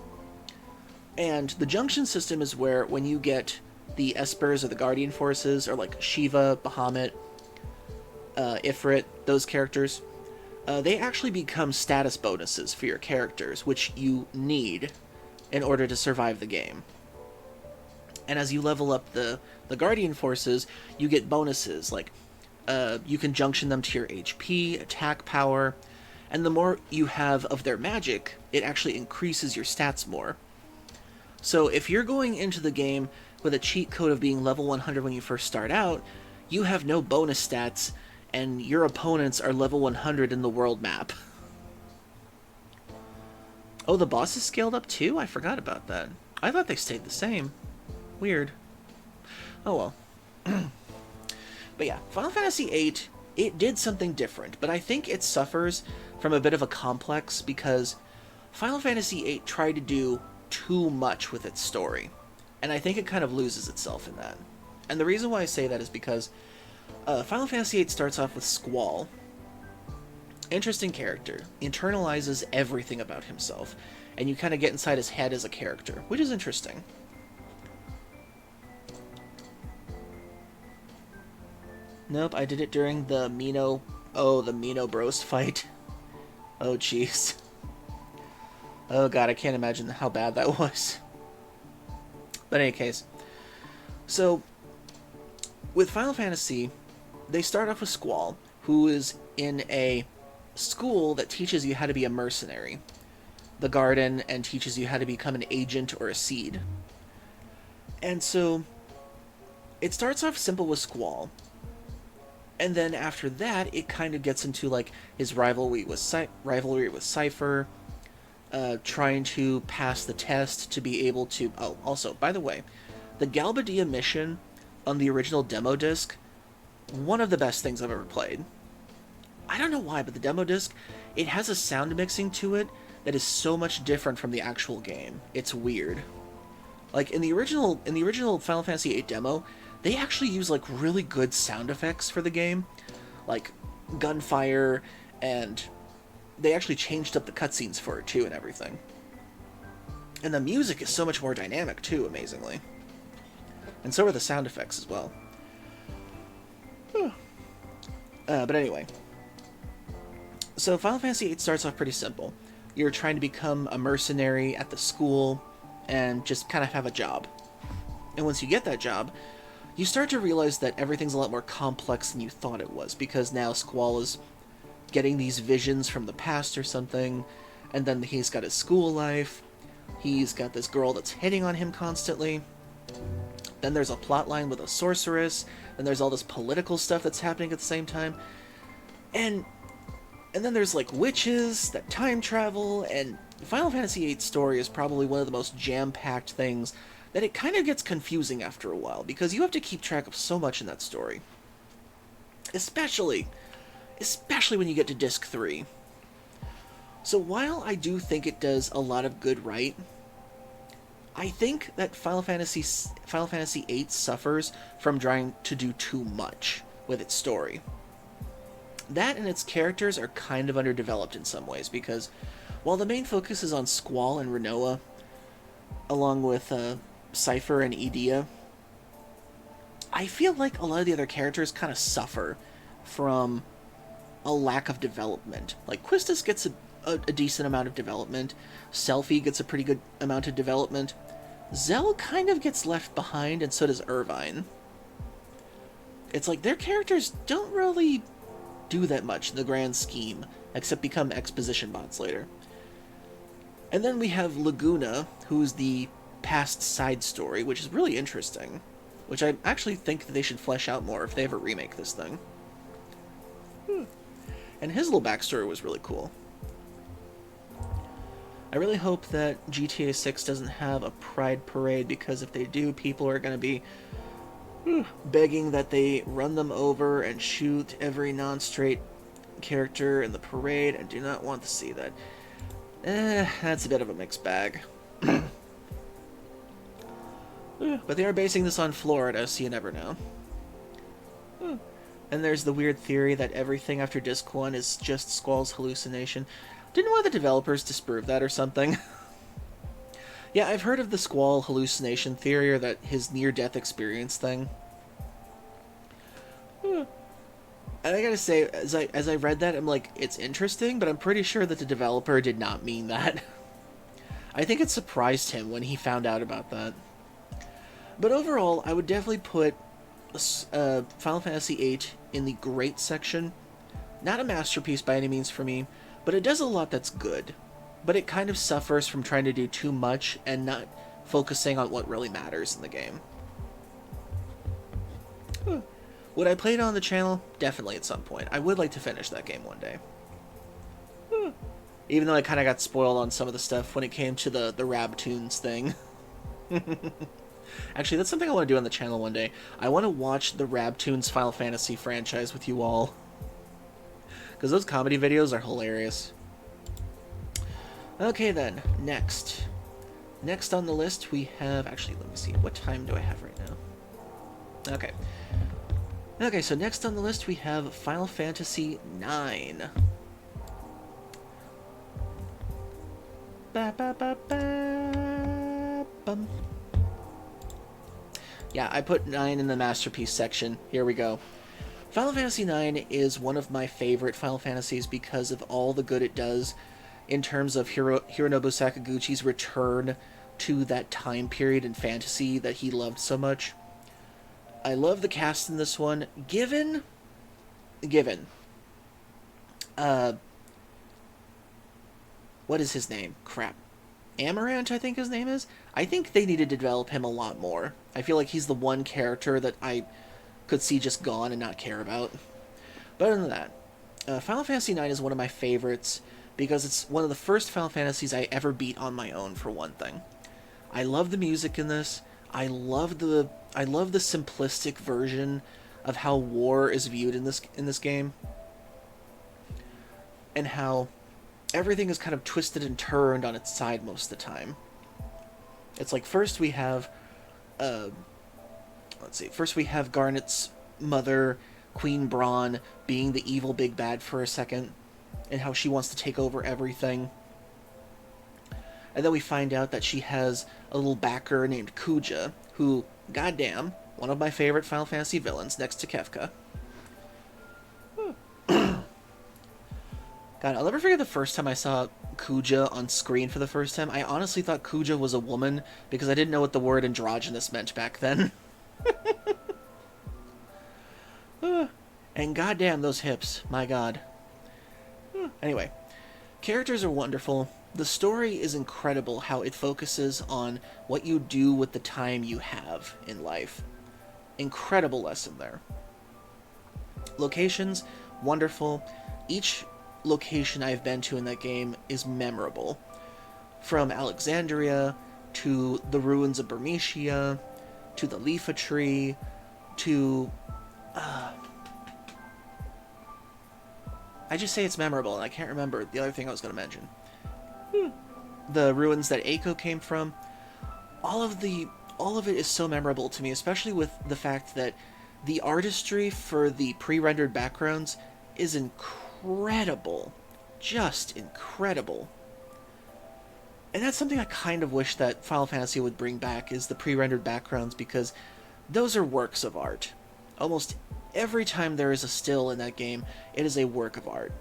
And the junction system is where when you get the Espers or the Guardian Forces, or like Shiva, Bahamut, Ifrit, those characters, they actually become status bonuses for your characters, which you need in order to survive the game. And as you level up the Guardian Forces, you get bonuses, like you can junction them to your HP, attack power, and the more you have of their magic, it actually increases your stats more. So if you're going into the game with a cheat code of being level 100 when you first start out, you have no bonus stats, and your opponents are level 100 in the world map. Oh, the bosses scaled up too? I forgot about that. I thought they stayed the same. Weird. Oh well. But yeah, Final Fantasy VIII, it did something different, but I think it suffers from a bit of a complex because Final Fantasy VIII tried to do too much with its story, and I think it kind of loses itself in that. And the reason why I say that is because Final Fantasy VIII starts off with Squall. Interesting character, internalizes everything about himself, and you kind of get inside his head as a character, which is interesting. Nope, I did it during the Mino... Oh, the Mino Bros fight. Oh, jeez. Oh god, I can't imagine how bad that was. But in any case. So, with Final Fantasy, they start off with Squall, who is in a school that teaches you how to be a mercenary. The Garden, and teaches you how to become an agent or a seed. And so, it starts off simple with Squall. And then after that, it kind of gets into like his rivalry with Cypher, trying to pass the test to be able to... Oh, also, by the way, the Galbadia mission on the original demo disc, one of the best things I've ever played. I don't know why, but the demo disc, it has a sound mixing to it that is so much different from the actual game. It's weird. Like in the original Final Fantasy VIII demo, they actually use like really good sound effects for the game, like gunfire, and they actually changed up the cutscenes for it too and everything. And the music is so much more dynamic too, amazingly. And so are the sound effects as well. But anyway. So Final Fantasy VIII starts off pretty simple. You're trying to become a mercenary at the school and just kind of have a job. And once you get that job, you start to realize that everything's a lot more complex than you thought it was, because now Squall is getting these visions from the past or something, and then he's got his school life, he's got this girl that's hitting on him constantly, then there's a plot line with a sorceress, and there's all this political stuff that's happening at the same time, and then there's like witches that time travel, and Final Fantasy VIII's story is probably one of the most jam-packed things that it kind of gets confusing after a while, because you have to keep track of so much in that story. Especially when you get to Disc 3. So while I do think it does a lot of good right, I think that Final Fantasy VIII suffers from trying to do too much with its story. That and its characters are kind of underdeveloped in some ways, because while the main focus is on Squall and Rinoa, along with Cypher and Edea, I feel like a lot of the other characters kind of suffer from a lack of development. Like, Quistis gets a decent amount of development. Selphie gets a pretty good amount of development. Zell kind of gets left behind, and so does Irvine. It's like their characters don't really do that much in the grand scheme, except become exposition bots later. And then we have Laguna, who's the past side story, which is really interesting. Which I actually think that they should flesh out more if they ever remake this thing. And his little backstory was really cool. I really hope that GTA 6 doesn't have a pride parade, because if they do, people are going to be begging that they run them over and shoot every non-straight character in the parade. I do not want to see that. That's a bit of a mixed bag. But they are basing this on Florida, so you never know. And there's the weird theory that everything after Disc 1 is just Squall's hallucination. Didn't one of the developers disprove that or something? Yeah, I've heard of the Squall hallucination theory, or that his near-death experience thing. And I gotta say, as I read that, I'm like, it's interesting, but I'm pretty sure that the developer did not mean that. I think it surprised him when he found out about that. But overall, I would definitely put Final Fantasy VIII in the great section. Not a masterpiece by any means for me, but it does a lot that's good. But it kind of suffers from trying to do too much and not focusing on what really matters in the game. Would I play it on the channel? Definitely at some point. I would like to finish that game one day. Even though I kind of got spoiled on some of the stuff when it came to the Rabtoons thing. Actually, that's something I want to do on the channel one day. I want to watch the Rabtoons Final Fantasy franchise with you all. Because those comedy videos are hilarious. Okay then, next. Next on the list we have... Actually, let me see. What time do I have right now? Okay. Okay, so next on the list we have Final Fantasy IX. Ba ba ba ba bum. Yeah, I put 9 in the masterpiece section. Here we go. Final Fantasy IX is one of my favorite Final Fantasies because of all the good it does in terms of Hironobu Sakaguchi's return to that time period in fantasy that he loved so much. I love the cast in this one. Given, what is his name? Crap. Amarant, I think his name is? I think they needed to develop him a lot more. I feel like he's the one character that I could see just gone and not care about. But other than that, Final Fantasy IX is one of my favorites because it's one of the first Final Fantasies I ever beat on my own, for one thing. I love the music in this. I love the simplistic version of how war is viewed in this game. And how everything is kind of twisted and turned on its side most of the time. It's like first we have first we have Garnet's mother, Queen Braun, being the evil big bad for a second, and how she wants to take over everything. And then we find out that she has a little backer named Kuja, who, goddamn, one of my favorite Final Fantasy villains next to Kefka. God, I'll never forget the first time I saw Kuja on screen for the first time. I honestly thought Kuja was a woman because I didn't know what the word androgynous meant back then. And goddamn those hips, my god. Anyway, characters are wonderful. The story is incredible how it focuses on what you do with the time you have in life. Incredible lesson there. Locations, wonderful. Each location I've been to in that game is memorable. From Alexandria, to the ruins of Bermesia, to the Leafa Tree, to... I just say it's memorable, and I can't remember the other thing I was going to mention. The ruins that Eiko came from. All of it is so memorable to me, especially with the fact that the artistry for the pre-rendered backgrounds is incredible. Just incredible. And that's something I kind of wish that Final Fantasy would bring back, is the pre-rendered backgrounds, because those are works of art. Almost every time there is a still in that game, it is a work of art.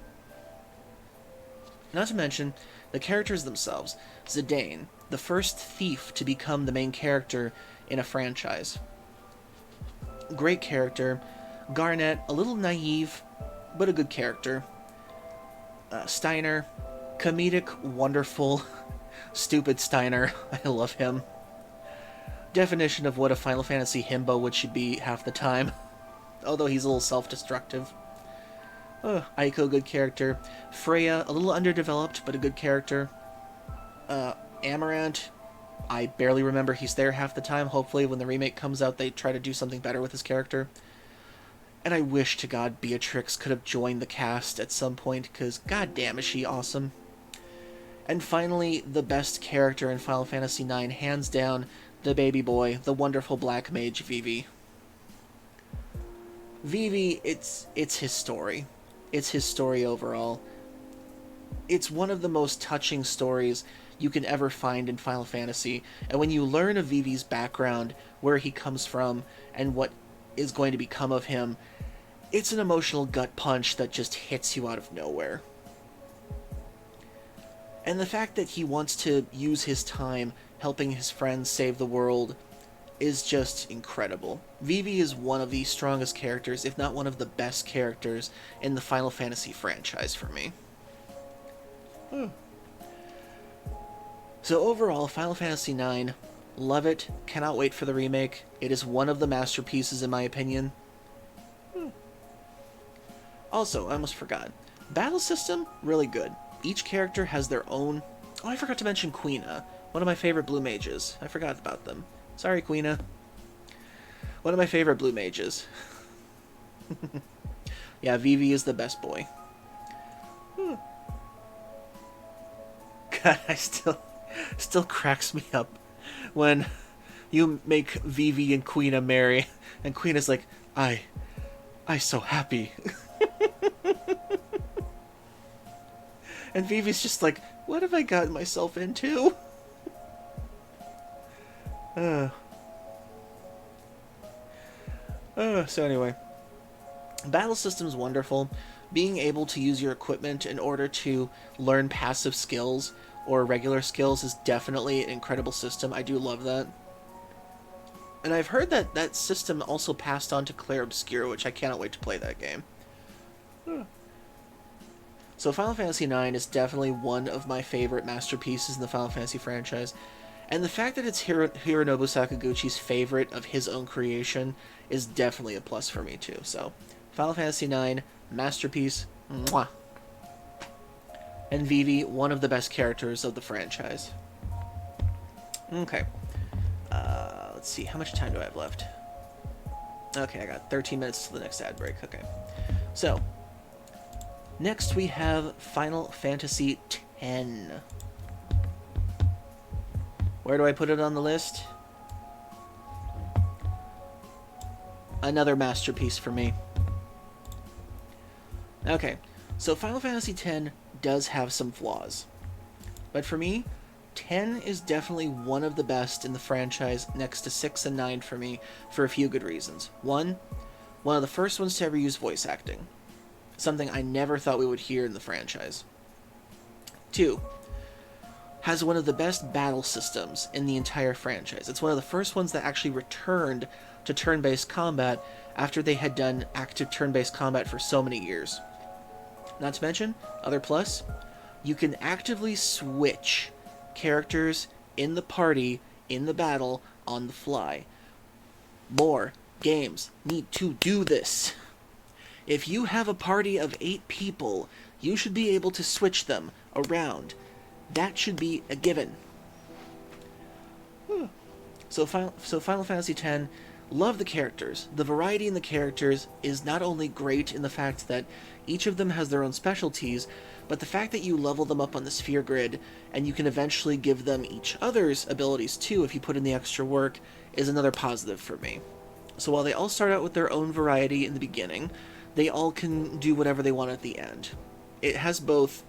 Not to mention, the characters themselves. Zidane, the first thief to become the main character in a franchise. Great character. Garnet, a little naive, but a good character. Steiner, comedic, wonderful, stupid Steiner. I love him. Definition of what a Final Fantasy himbo should be half the time. Although he's a little self-destructive. Aiko, good character. Freya, a little underdeveloped, but a good character. Amarant, I barely remember he's there half the time. Hopefully when the remake comes out, they try to do something better with his character. And I wish to God Beatrix could have joined the cast at some point, because goddamn is she awesome. And finally, the best character in Final Fantasy IX, hands down, the baby boy, the wonderful black mage Vivi. Vivi, it's his story. It's his story overall. It's one of the most touching stories you can ever find in Final Fantasy, and when you learn of Vivi's background, where he comes from, and what is going to become of him, it's an emotional gut punch that just hits you out of nowhere. And the fact that he wants to use his time helping his friends save the world is just incredible. Vivi is one of the strongest characters, if not one of the best characters, in the Final Fantasy franchise for me. So overall, Final Fantasy IX, love it, cannot wait for the remake. It is one of the masterpieces in my opinion. Also, I almost forgot. Battle system, really good. Each character has their own... Oh, I forgot to mention Quina, one of my favorite blue mages. I forgot about them. Sorry, Quina. One of my favorite blue mages. Yeah, Vivi is the best boy. God, I still cracks me up when you make Vivi and Quina marry, and Quina's like, I so happy. And Vivi's just like, what have I gotten myself into? So anyway, battle system's wonderful. Being able to use your equipment in order to learn passive skills or regular skills is definitely an incredible system. I do love that. And I've heard that that system also passed on to Claire Obscure, which I cannot wait to play that game. So Final Fantasy IX is definitely one of my favorite masterpieces in the Final Fantasy franchise. And the fact that it's Hironobu Sakaguchi's favorite of his own creation is definitely a plus for me too. So, Final Fantasy IX, masterpiece, mwah. And Vivi, one of the best characters of the franchise. Okay. Let's see, how much time do I have left? Okay, I got 13 minutes to the next ad break. Okay. So, next we have Final Fantasy X. Where do I put it on the list? Another masterpiece for me. Okay, so Final Fantasy X does have some flaws. But for me, 10 is definitely one of the best in the franchise, next to 6 and 9 for me, for a few good reasons. One of the first ones to ever use voice acting. Something I never thought we would hear in the franchise. 2, has one of the best battle systems in the entire franchise. It's one of the first ones that actually returned to turn-based combat after they had done active turn-based combat for so many years. Not to mention, other plus, you can actively switch characters in the party, in the battle, on the fly. More games need to do this. If you have a party of 8 people, you should be able to switch them around. That should be a given. So Final Fantasy X, love the characters. The variety in the characters is not only great in the fact that each of them has their own specialties, but the fact that you level them up on the sphere grid, and you can eventually give them each other's abilities too if you put in the extra work, is another positive for me. So while they all start out with their own variety in the beginning, they all can do whatever they want at the end. It has both...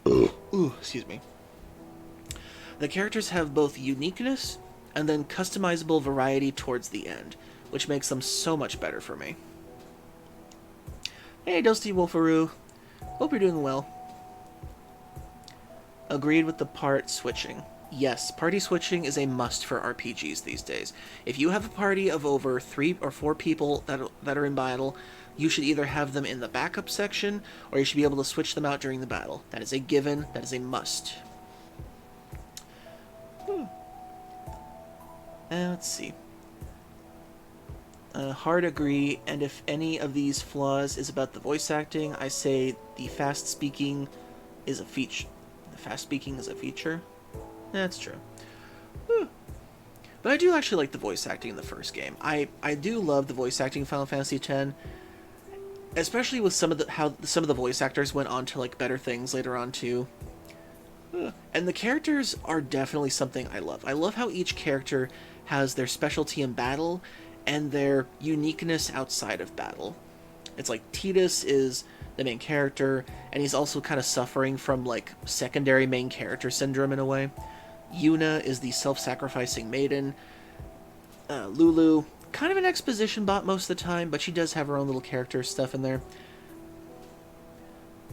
Ooh, excuse me. The characters have both uniqueness and then customizable variety towards the end, which makes them so much better for me. Hey, Dusty Wolfaroo. Hope you're doing well. Agreed with the part switching. Yes, party switching is a must for RPGs these days. If you have a party of over 3 or 4 people that are in battle, you should either have them in the backup section, or you should be able to switch them out during the battle. That is a given, that is a must. Let's see. Hard agree, and if any of these flaws is about the voice acting, I say the fast speaking is a feature. The fast speaking is a feature? That's true. But I do actually like the voice acting in the first game. I do love the voice acting in Final Fantasy X, especially with how some of the voice actors went on to like better things later on too. And the characters are definitely something I love. I love how each character has their specialty in battle and their uniqueness outside of battle. It's like Tidus is the main character, and he's also kind of suffering from like secondary main character syndrome in a way. Yuna is the self-sacrificing maiden. Lulu, kind of an exposition bot most of the time, but she does have her own little character stuff in there.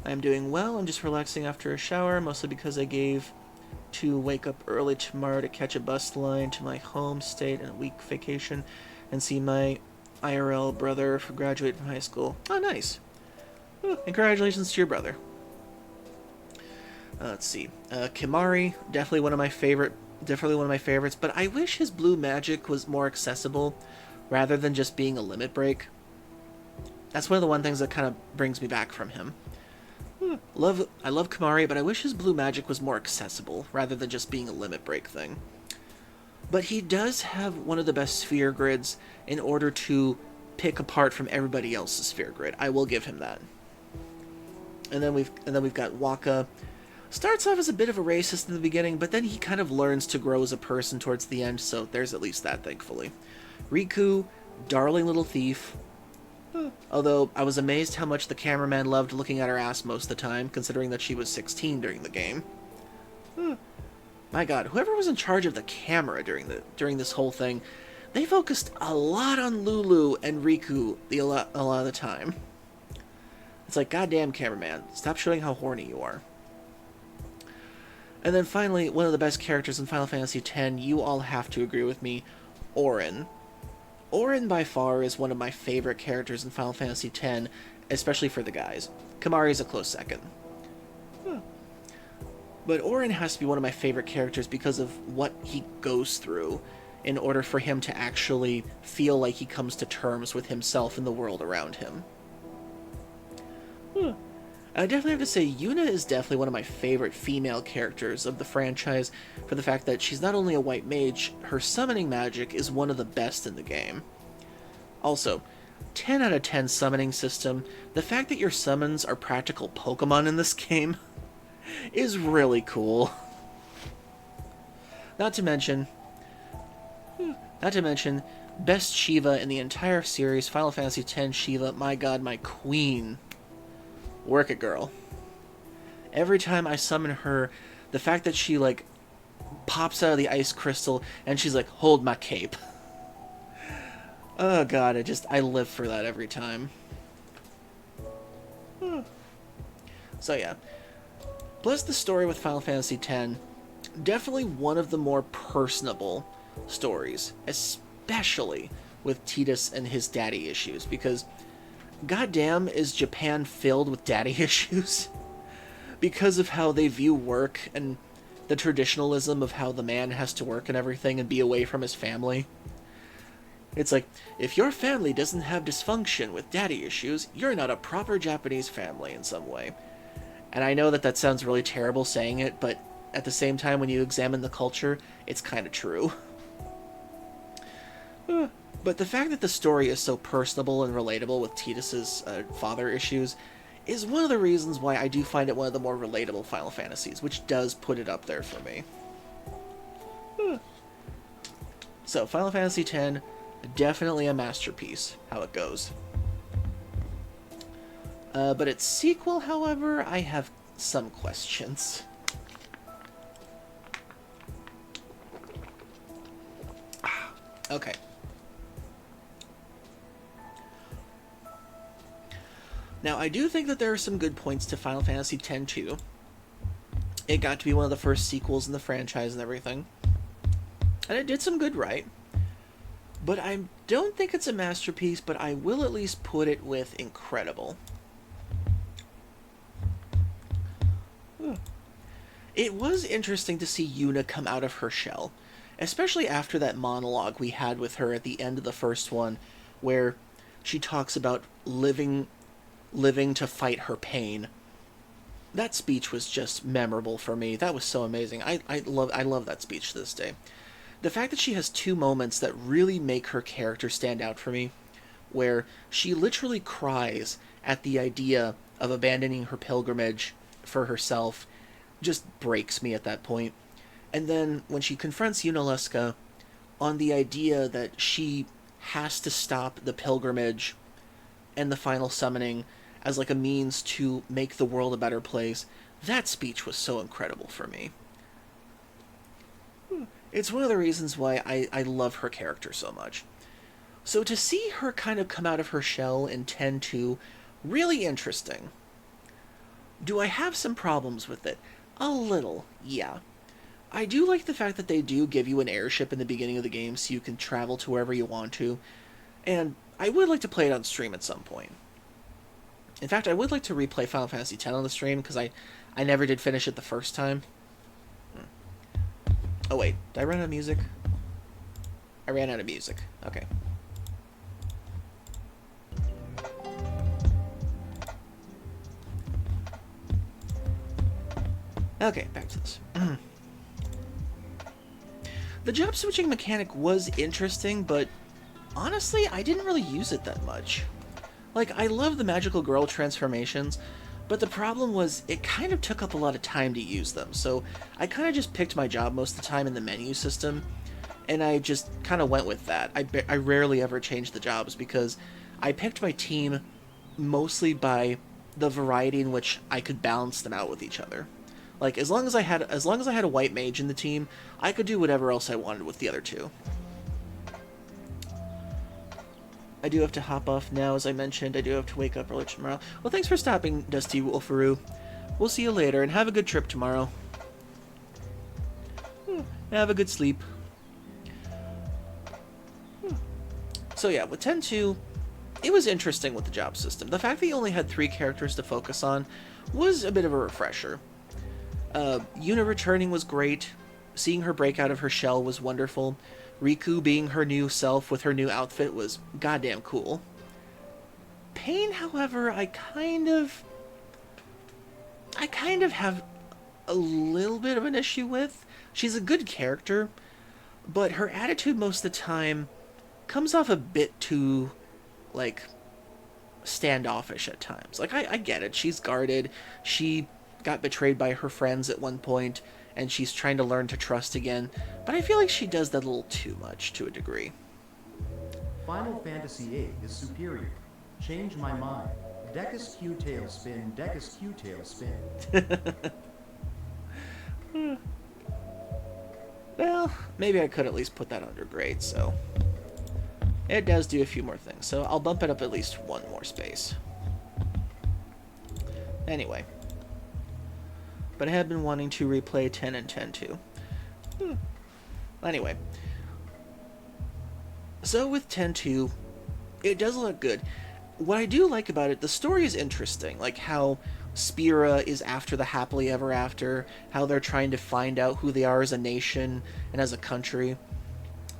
I'm doing well. I'm just relaxing after a shower, mostly because I gave to wake up early tomorrow to catch a bus line to my home state and a week vacation and see my IRL brother graduate from high school. Oh, nice. Congratulations to your brother. Let's see. Kimari, definitely one of my favorites, but I wish his blue magic was more accessible rather than just being a limit break. That's one of the things that kind of brings me back from him. I love Kimari, but I wish his blue magic was more accessible rather than just being a limit break thing. But he does have one of the best sphere grids in order to pick apart from everybody else's sphere grid. I will give him that. And then we've got Waka. Starts off as a bit of a racist in the beginning, but then he kind of learns to grow as a person towards the end, so there's at least that, thankfully. Riku, darling little thief. Although, I was amazed how much the cameraman loved looking at her ass most of the time, considering that she was 16 during the game. My god, whoever was in charge of the camera during this whole thing, they focused a lot on Lulu and Riku a lot of the time. It's like, goddamn cameraman, stop showing how horny you are. And then finally, one of the best characters in Final Fantasy X, you all have to agree with me, Auron. Auron by far is one of my favorite characters in Final Fantasy X, especially for the guys. Kimari is a close second. But Auron has to be one of my favorite characters because of what he goes through in order for him to actually feel like he comes to terms with himself and the world around him. I definitely have to say, Yuna is definitely one of my favorite female characters of the franchise for the fact that she's not only a white mage, her summoning magic is one of the best in the game. Also, 10 out of 10 summoning system, the fact that your summons are practical Pokemon in this game is really cool. Not to mention, best Shiva in the entire series, Final Fantasy X Shiva, my god, my queen. Work it, girl. Every time I summon her, the fact that she, like, pops out of the ice crystal and she's like, hold my cape. Oh god, I live for that every time. So yeah. Plus the story with Final Fantasy X, definitely one of the more personable stories, especially with Tidus and his daddy issues, because goddamn is Japan filled with daddy issues because of how they view work and the traditionalism of how the man has to work and everything and be away from his family. It's like, if your family doesn't have dysfunction with daddy issues, you're not a proper Japanese family in some way. And I know that sounds really terrible saying it, but at the same time, when you examine the culture, it's kind of true. But the fact that the story is so personable and relatable with Tidus's father issues is one of the reasons why I do find it one of the more relatable Final Fantasies, which does put it up there for me. So, Final Fantasy X, definitely a masterpiece, how it goes. But its sequel, however, I have some questions. Okay. Now, I do think that there are some good points to Final Fantasy X too. It got to be one of the first sequels in the franchise and everything. And it did some good right. But I don't think it's a masterpiece, but I will at least put it with incredible. It was interesting to see Yuna come out of her shell, especially after that monologue we had with her at the end of the first one, where she talks about living to fight her pain. That speech was just memorable for me. That was so amazing. I love that speech to this day. The fact that she has two moments that really make her character stand out for me, where she literally cries at the idea of abandoning her pilgrimage for herself, just breaks me at that point. And then when she confronts Yunalesca on the idea that she has to stop the pilgrimage and the final summoning as like a means to make the world a better place, that speech was so incredible for me. It's one of the reasons why I love her character so much. So to see her kind of come out of her shell in 10-2, really interesting. Do I have some problems with it? A little, yeah. I do like the fact that they do give you an airship in the beginning of the game so you can travel to wherever you want to, and I would like to play it on stream at some point. In fact, I would like to replay Final Fantasy X on the stream, because I never did finish it the first time. Oh wait, did I run out of music? I ran out of music. Okay. Okay, back to this. The job switching mechanic was interesting, but honestly, I didn't really use it that much. Like, I love the magical girl transformations, but the problem was it kind of took up a lot of time to use them, so I kind of just picked my job most of the time in the menu system, and I just kind of went with that. I rarely ever changed the jobs because I picked my team mostly by the variety in which I could balance them out with each other. Like, as long as I had a white mage in the team, I could do whatever else I wanted with the other two. I do have to hop off now, as I mentioned. I do have to wake up early tomorrow. Well, thanks for stopping, Dusty Wolfaroo. We'll see you later, and have a good trip tomorrow. Have a good sleep. So yeah, with 10-2, it was interesting with the job system. The fact that you only had 3 characters to focus on was a bit of a refresher. Yuna returning was great. Seeing her break out of her shell was wonderful. Riku being her new self with her new outfit was goddamn cool. Pain, however, I kind of have a little bit of an issue with. She's a good character, but her attitude most of the time comes off a bit too, like, standoffish at times. Like, I get it. She's guarded. She got betrayed by her friends at one point, and she's trying to learn to trust again, but I feel like she does that a little too much to a degree. Final Fantasy VIII is superior. Change my mind. Decus Q tailspin, Decus Q tailspin. Well, maybe I could at least put that under grade, so... It does do a few more things, so I'll bump it up at least one more space. Anyway. But I have been wanting to replay 10 and 10-2. Anyway. So with 10-2, it does look good. What I do like about it, the story is interesting. Like how Spira is after the happily ever after, how they're trying to find out who they are as a nation and as a country.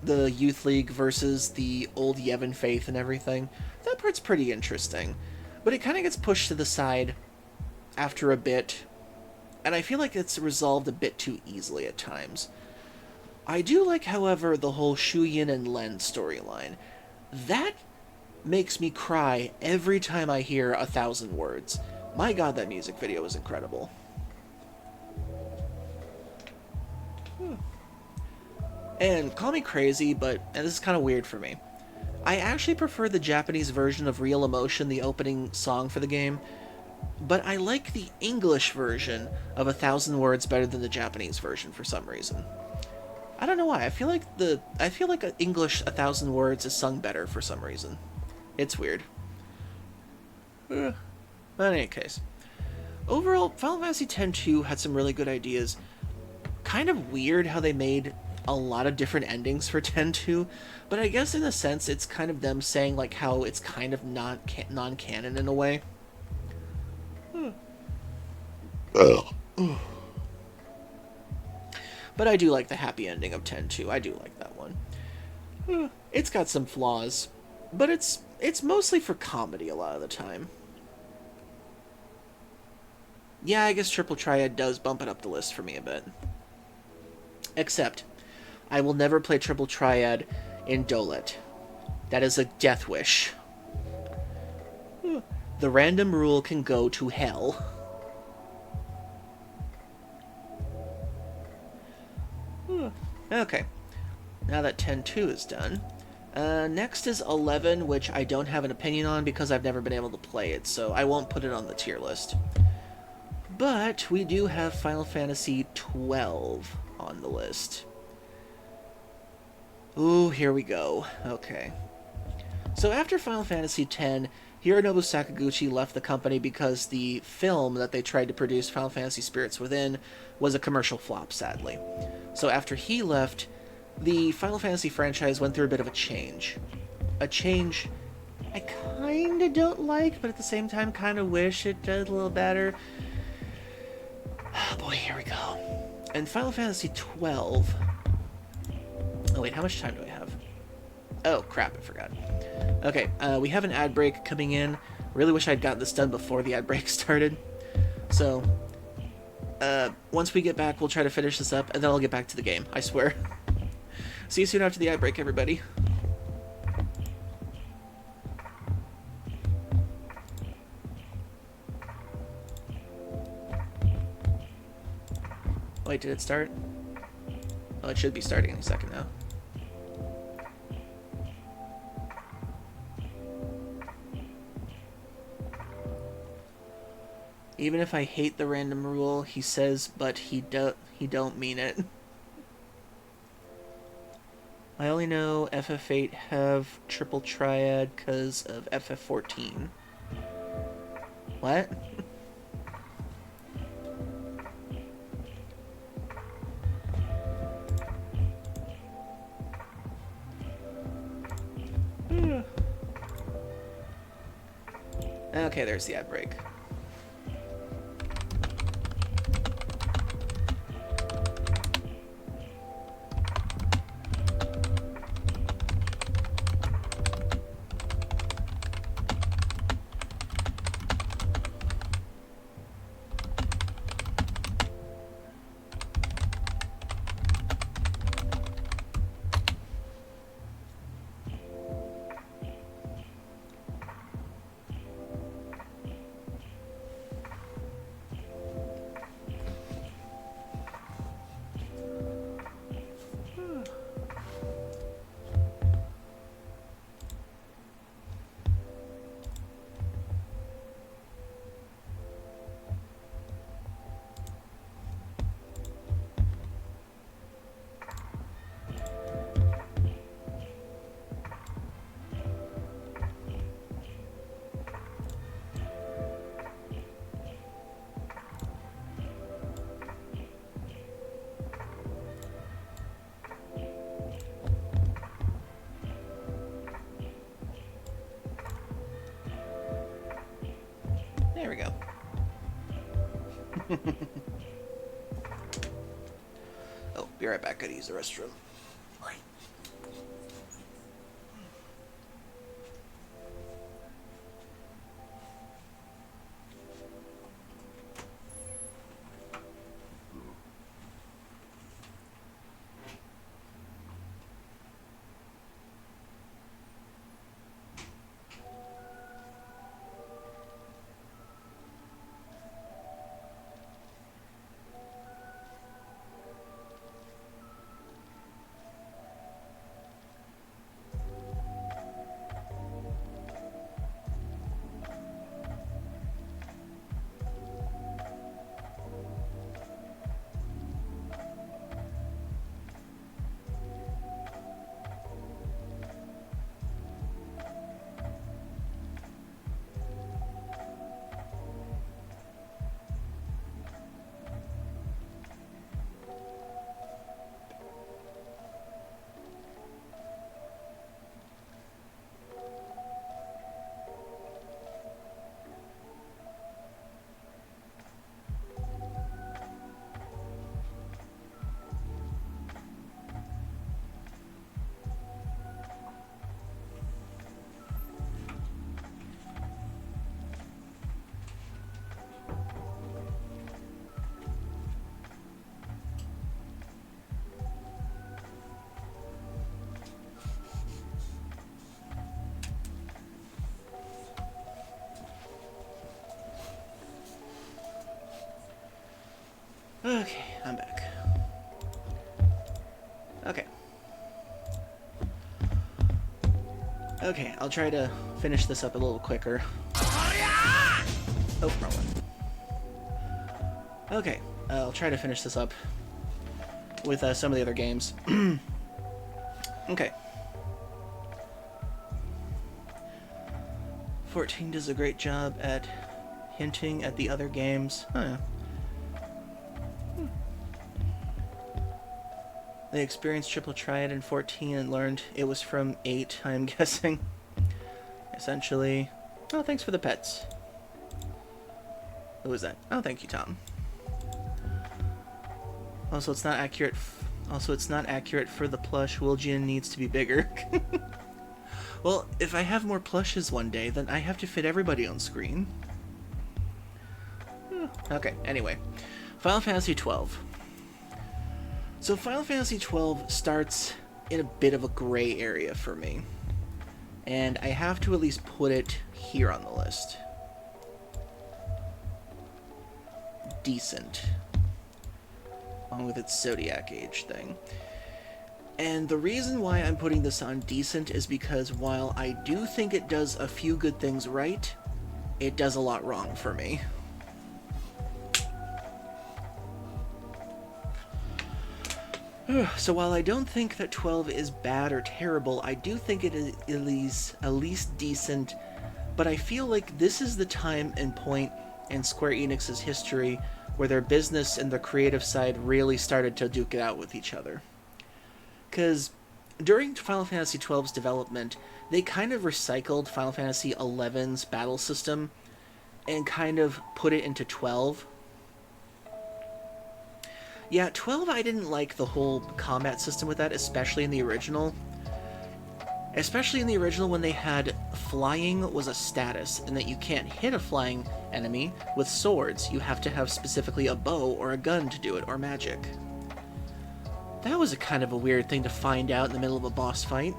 The Youth League versus the old Yevon faith and everything. That part's pretty interesting. But it kind of gets pushed to the side after a bit, and I feel like it's resolved a bit too easily at times. I do like, however, the whole Shuyin and Len storyline. That makes me cry every time I hear 1,000 Words. My god, that music video is incredible. And call me crazy, and this is kind of weird for me, I actually prefer the Japanese version of Real Emotion, the opening song for the game, but I like the English version of 1,000 Words better than the Japanese version for some reason. I don't know why. I feel like English 1,000 words is sung better for some reason. It's weird. But in any case, overall, Final Fantasy X-2 had some really good ideas. Kind of weird how they made a lot of different endings for 10-2, but I guess in a sense it's kind of them saying like how it's kind of not non-canon in a way. But I do like the happy ending of 10-2. I do like that one. It's got some flaws, but it's mostly for comedy a lot of the time. Yeah, I guess Triple Triad does bump it up the list for me a bit. Except, I will never play Triple Triad in Dolet. That is a death wish. The random rule can go to hell. Okay, now that 10-2 is done. Next is 11, which I don't have an opinion on because I've never been able to play it, so I won't put it on the tier list. But we do have Final Fantasy 12 on the list. Ooh, here we go. Okay. So after Final Fantasy X, Hironobu Sakaguchi left the company because the film that they tried to produce, Final Fantasy Spirits Within, was a commercial flop, sadly. So after he left, the Final Fantasy franchise went through a bit of a change. A change I kinda don't like, but at the same time kinda wish it did a little better. Oh boy, here we go. And Final Fantasy 12... Oh wait, how much time do I have? Oh crap, I forgot. Okay, we have an ad break coming in. Really wish I'd gotten this done before the ad break started. So, once we get back, we'll try to finish this up, and then I'll get back to the game, I swear. See you soon after the ad break, everybody. Wait, did it start? Oh, it should be starting any second now. Even if I hate the random rule, he says, but he don't mean it. I only know FF8 have triple triad because of FF14. What? Okay, there's the ad break. There we go. Oh, be right back. Gotta use the restroom. Okay. Okay, I'll try to finish this up a little quicker. Oh, wrong one. Okay, I'll try to finish this up with some of the other games. Okay. 14 does a great job at hinting at the other games. Huh. They experienced Triple Triad in 14 and learned it was from 8, I'm guessing. Essentially. Oh, thanks for the pets. Who was that? Oh, thank you, Tom. Also, it's not accurate. It's not accurate for the plush. Wilgian needs to be bigger. Well, if I have more plushes one day, then I have to fit everybody on screen. Okay, anyway. Final Fantasy XII. So Final Fantasy XII starts in a bit of a gray area for me. And I have to at least put it here on the list. Decent. Along with its Zodiac Age thing. And the reason why I'm putting this on decent is because while I do think it does a few good things right, it does a lot wrong for me. So while I don't think that 12 is bad or terrible, I do think it is at least decent, but I feel like this is the time and point in Square Enix's history where their business and their creative side really started to duke it out with each other. Because during Final Fantasy XII's development, they kind of recycled Final Fantasy XI's battle system and kind of put it into 12. Yeah, 12 I didn't like the whole combat system with that, especially in the original. Especially in the original when they had flying was a status, and that you can't hit a flying enemy with swords. You have to have specifically a bow or a gun to do it, or magic. That was a kind of a weird thing to find out in the middle of a boss fight.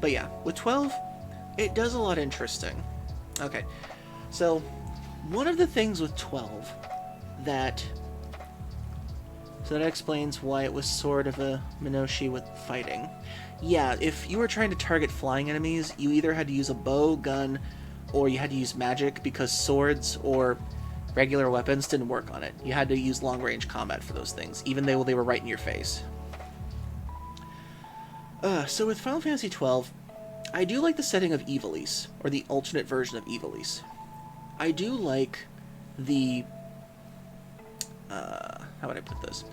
But yeah, with 12, it does a lot interesting. Okay, so one of the things with 12 that explains why it was sort of a Minoshi with fighting. Yeah, if you were trying to target flying enemies, you either had to use a bow, gun, or you had to use magic, because swords or regular weapons didn't work on it. You had to use long-range combat for those things, even though they were right in your face. So with Final Fantasy XII, I do like the setting of Ivalice, or the alternate version of Ivalice. I do like the... how would I put this?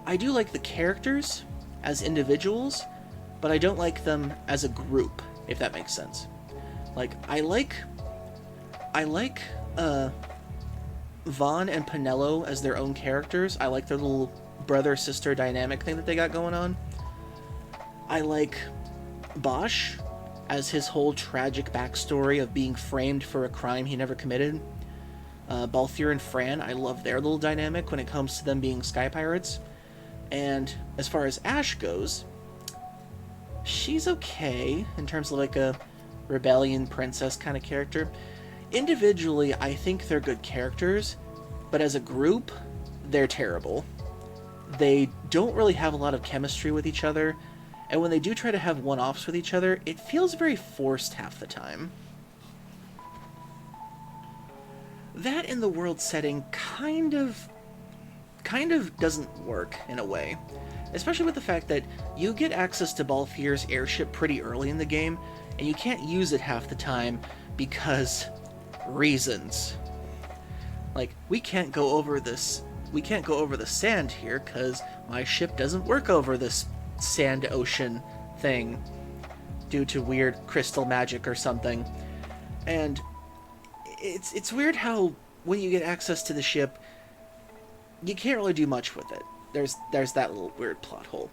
I do like the characters as individuals, but I don't like them as a group, if that makes sense. Like, I like Vaughn and Pinello as their own characters. I like their little brother-sister dynamic thing that they got going on. I like Bosch as his whole tragic backstory of being framed for a crime he never committed. Balthier and Fran, I love their little dynamic when it comes to them being sky pirates. And as far as Ash goes, she's okay in terms of like a rebellion princess kind of character. Individually, I think they're good characters, but as a group, they're terrible. They don't really have a lot of chemistry with each other, and when they do try to have one-offs with each other, it feels very forced half the time. That in the world setting kind of doesn't work in a way. Especially with the fact that you get access to Balthier's airship pretty early in the game, and you can't use it half the time because reasons. Like, we can't go over the sand here because my ship doesn't work over this sand ocean thing due to weird crystal magic or something. And it's weird how when you get access to the ship, you can't really do much with it. There's that little weird plot hole.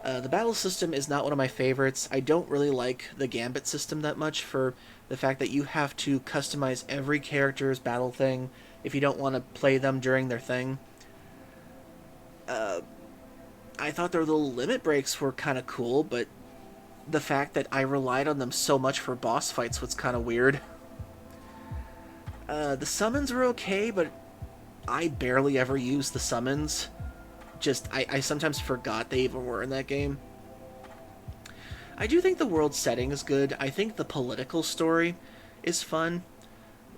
The battle system is not one of my favorites. I don't really like the Gambit system that much for the fact that you have to customize every character's battle thing if you don't want to play them during their thing. I thought their little limit breaks were kind of cool, but the fact that I relied on them so much for boss fights was kind of weird. The summons were okay, but I barely ever use the summons. just I sometimes forgot they even were in that game. I do think the world setting is good. I think the political story is fun.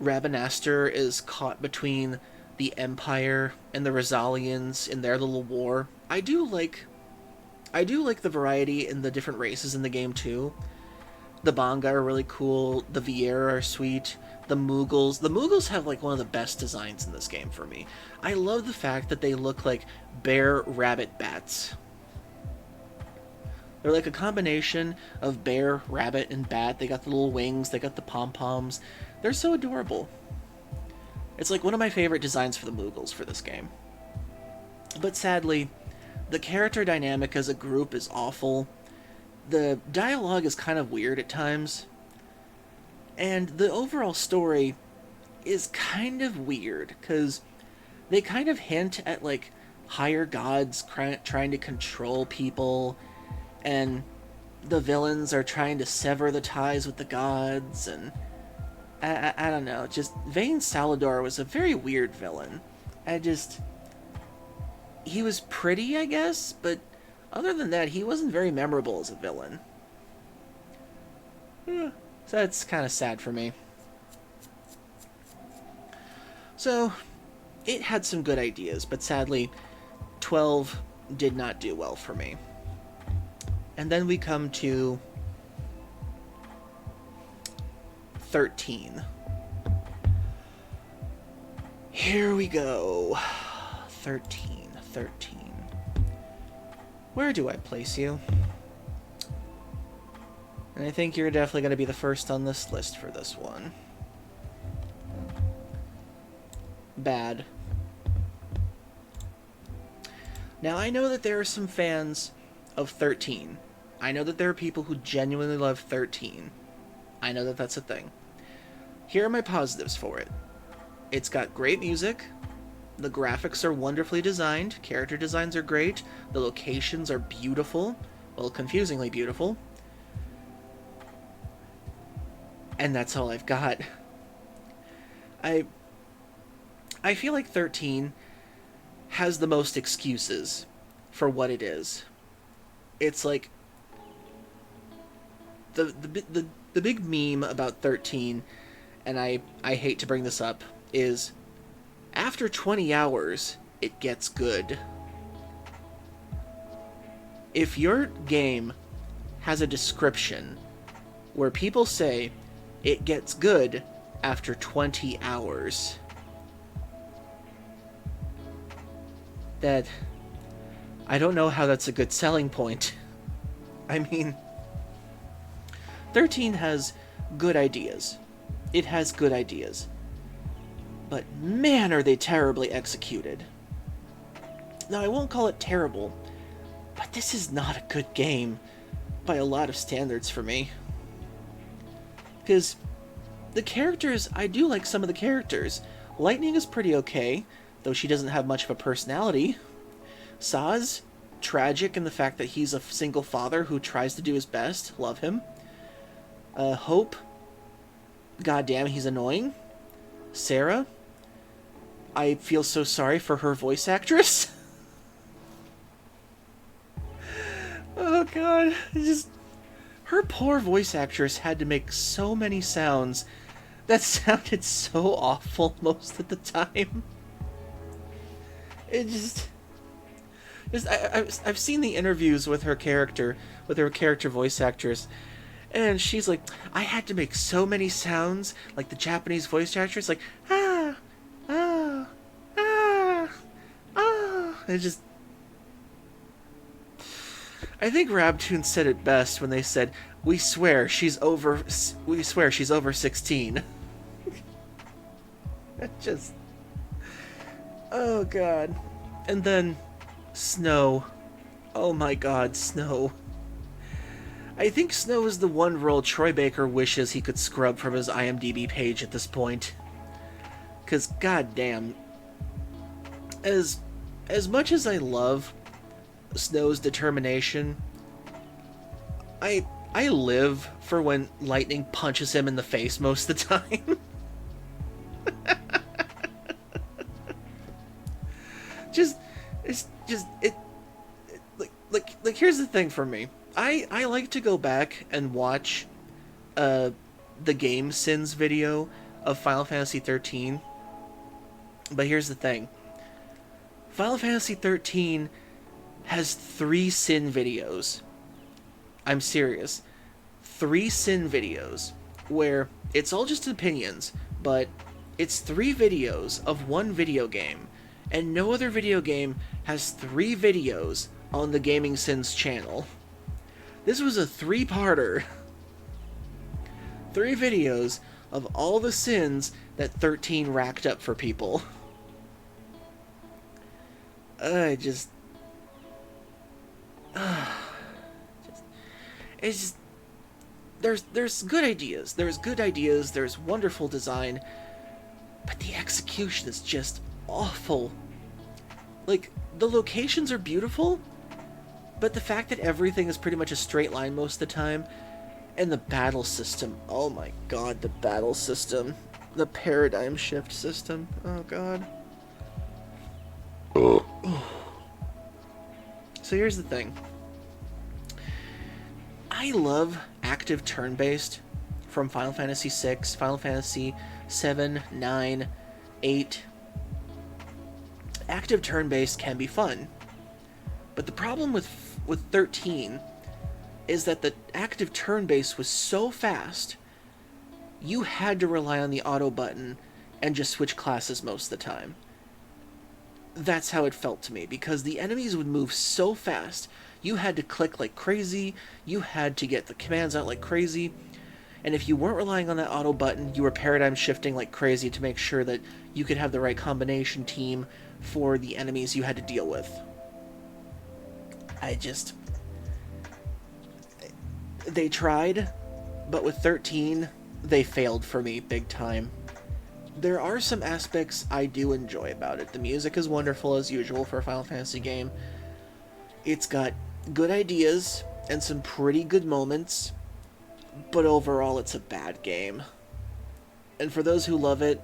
Rabanastre is caught between the Empire and the Rosalians in their little war. I do like the variety in the different races in the game too. The Bonga are really cool. The Viera are sweet. The Mughals have like one of the best designs in this game for me. I love the fact that they look like bear, rabbit, bats. They're like a combination of bear, rabbit, and bat. They got the little wings. They got the pom-poms. They're so adorable. It's like one of my favorite designs for the Mughals for this game. But sadly, the character dynamic as a group is awful. The dialogue is kind of weird at times. And the overall story is kind of weird, because they kind of hint at, like, higher gods trying to control people, and the villains are trying to sever the ties with the gods, and I don't know, just Vayne Salador was a very weird villain. He was pretty, I guess, but other than that, he wasn't very memorable as a villain. So that's kind of sad for me. So, it had some good ideas, but sadly, 12 did not do well for me. And then we come to 13. Here we go. 13. Where do I place you? And I think you're definitely going to be the first on this list for this one. Bad. Now, I know that there are some fans of 13. I know that there are people who genuinely love 13. I know that that's a thing. Here are my positives for it. It's got great music. The graphics are wonderfully designed. Character designs are great. The locations are beautiful. Well, confusingly beautiful. And that's all I've got. I feel like 13 has the most excuses for what it is. It's like the big meme about 13, and I hate to bring this up, is after 20 hours, it gets good. If your game has a description where people say it gets good after 20 hours, that I don't know how that's a good selling point. I mean, 13 has good ideas. It has good ideas. But man, are they terribly executed. Now, I won't call it terrible, but this is not a good game by a lot of standards for me. Because the characters, I do like some of the characters. Lightning is pretty okay, though she doesn't have much of a personality. Saz, tragic in the fact that he's a single father who tries to do his best. Love him. Hope, goddamn, he's annoying. Sarah, I feel so sorry for her voice actress. Oh god, her poor voice actress had to make so many sounds that sounded so awful most of the time. I've seen the interviews with her character voice actress, and she's like, I had to make so many sounds like the Japanese voice actress, like I think Rabtoon said it best when they said, we swear she's over 16. Oh god. And then Snow. Oh my god, Snow. I think Snow is the one role Troy Baker wishes he could scrub from his IMDb page at this point. Because goddamn, as much as I love Snow's determination, I live for when Lightning punches him in the face most of the time. It's just like here's the thing for me. I like to go back and watch the game Sins video of Final Fantasy 13. But here's the thing. Final Fantasy 13 has 3 Sin videos. I'm serious. 3 Sin videos where it's all just opinions, but it's 3 videos of one video game, and no other video game has 3 videos on the Gaming Sins channel. This was a 3-parter. 3 videos of all the sins that 13 racked up for people. It's just there's good ideas. There's wonderful design, but the execution is just awful. Like, the locations are beautiful, but the fact that everything is pretty much a straight line most of the time, and the battle system, oh my god, the battle system. The paradigm shift system, oh god. So here's the thing. I love active turn-based from Final Fantasy VI, Final Fantasy 7, 9, 8. Active turn-based can be fun. But the problem with 13 is that the active turn-based was so fast, you had to rely on the auto button and just switch classes most of the time. That's how it felt to me, because the enemies would move so fast, you had to click like crazy, you had to get the commands out like crazy, and if you weren't relying on that auto button, you were paradigm shifting like crazy to make sure that you could have the right combination team for the enemies you had to deal with. They tried, but with 13, they failed for me big time. There are some aspects I do enjoy about it. The music is wonderful as usual for a Final Fantasy game. It's got good ideas and some pretty good moments, but overall it's a bad game. And for those who love it,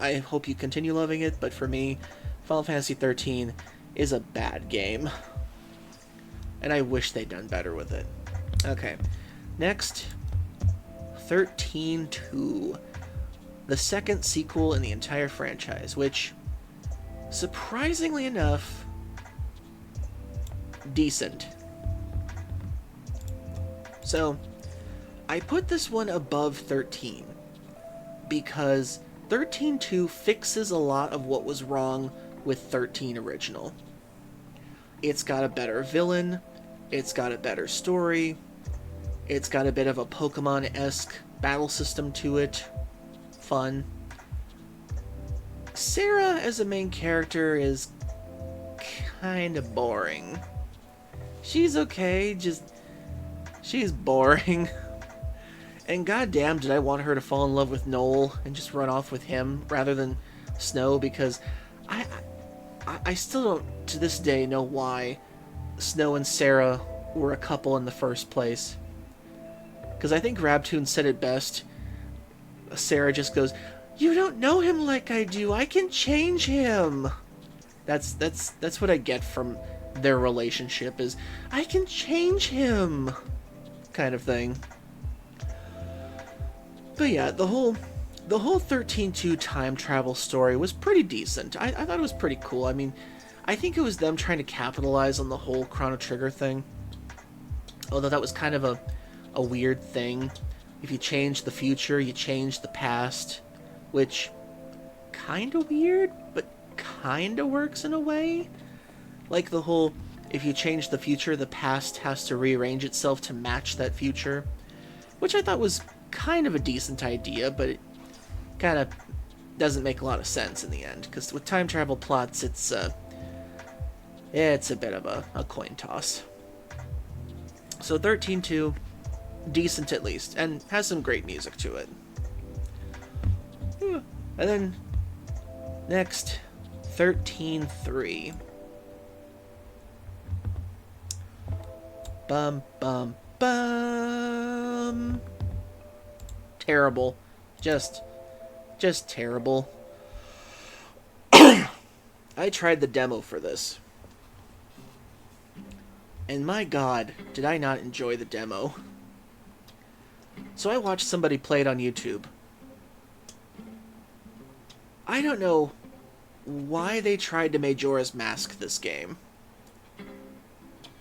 I hope you continue loving it, but for me, Final Fantasy 13 is a bad game. And I wish they'd done better with it. Okay, next, 13-2. The second sequel in the entire franchise, which, surprisingly enough, decent. So, I put this one above 13, because 13-2 fixes a lot of what was wrong with 13 original. It's got a better villain, it's got a better story, it's got a bit of a Pokemon-esque battle system to it. Fun. Sarah as a main character is kind of boring. She's okay, just she's boring. And goddamn, did I want her to fall in love with Noel and just run off with him rather than Snow, because I still don't to this day know why Snow and Sarah were a couple in the first place. Because I think Rabtoon said it best. Sarah just goes, "You don't know him like I do. I can change him." That's what I get from their relationship, is I can change him kind of thing. But yeah, the whole 13-2 time travel story was pretty decent. I thought it was pretty cool. I mean, I think it was them trying to capitalize on the whole Chrono Trigger thing. Although that was kind of a weird thing. If you change the future, you change the past, which kind of weird, but kind of works in a way. Like the whole, if you change the future, the past has to rearrange itself to match that future, which I thought was kind of a decent idea, but it kind of doesn't make a lot of sense in the end, because with time travel plots, it's a bit of a coin toss. So 13-2, decent at least, and has some great music to it. And then, next, 13-3. Bum, bum, bum. Terrible. Just terrible. I tried the demo for this. And my god, did I not enjoy the demo. So I watched somebody play it on YouTube. I don't know why they tried to Majora's Mask this game.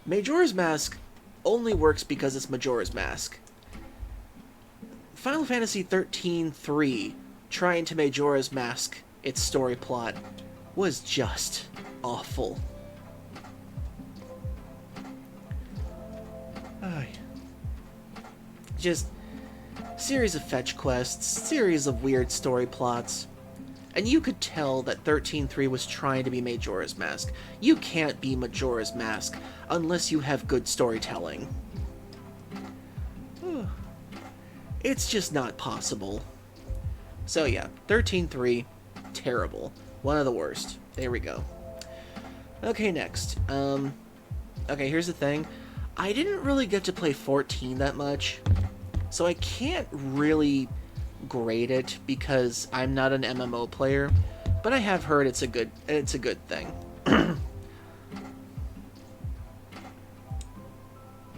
Majora's Mask only works because it's Majora's Mask. Final Fantasy XIII-3 trying to Majora's Mask its story plot was just awful. Just series of fetch quests, series of weird story plots. And you could tell that 13.3 was trying to be Majora's Mask. You can't be Majora's Mask unless you have good storytelling. It's just not possible. So yeah, 13.3, terrible. One of the worst. There we go. Okay, next. Okay, here's the thing. I didn't really get to play 14 that much, so I can't really grade it because I'm not an MMO player, but I have heard it's a good thing.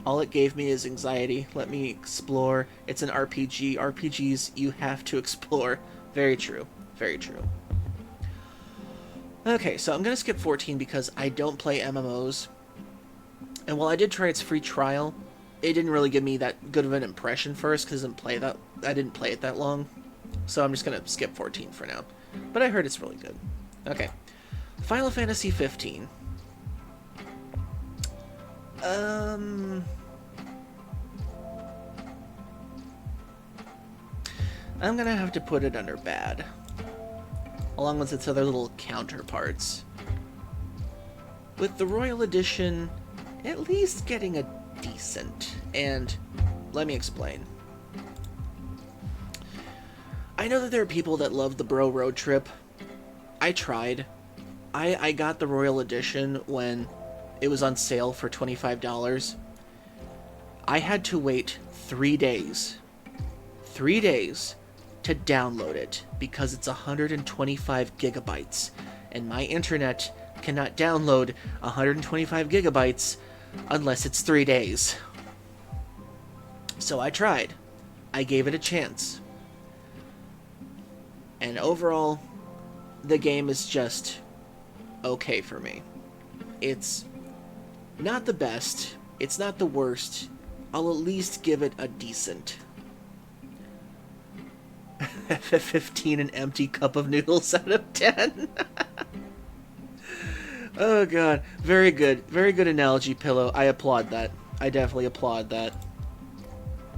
All it gave me is anxiety. Let me explore. It's an RPG. RPGs, you have to explore. Very true. Very true. Okay, so I'm going to skip 14 because I don't play MMOs. And while I did try its free trial, it didn't really give me that good of an impression first because I didn't play it that long. So I'm just going to skip 14 for now. But I heard it's really good. Okay. Final Fantasy 15. I'm gonna have to put it under bad, along with its other little counterparts. With the Royal Edition, at least getting a decent, and let me explain. I know that there are people that love the Bro Road Trip. I tried. I got the Royal Edition when it was on sale for $25. I had to wait 3 days. 3 days to download it because it's 125 gigabytes. And my internet cannot download 125 gigabytes unless it's 3 days. So I tried. I gave it a chance. And overall, the game is just okay for me. It's not the best. It's not the worst. I'll at least give it a decent. FF15 an empty cup of noodles out of 10. Oh god. Very good. Very good analogy, Pillow. I applaud that. I definitely applaud that.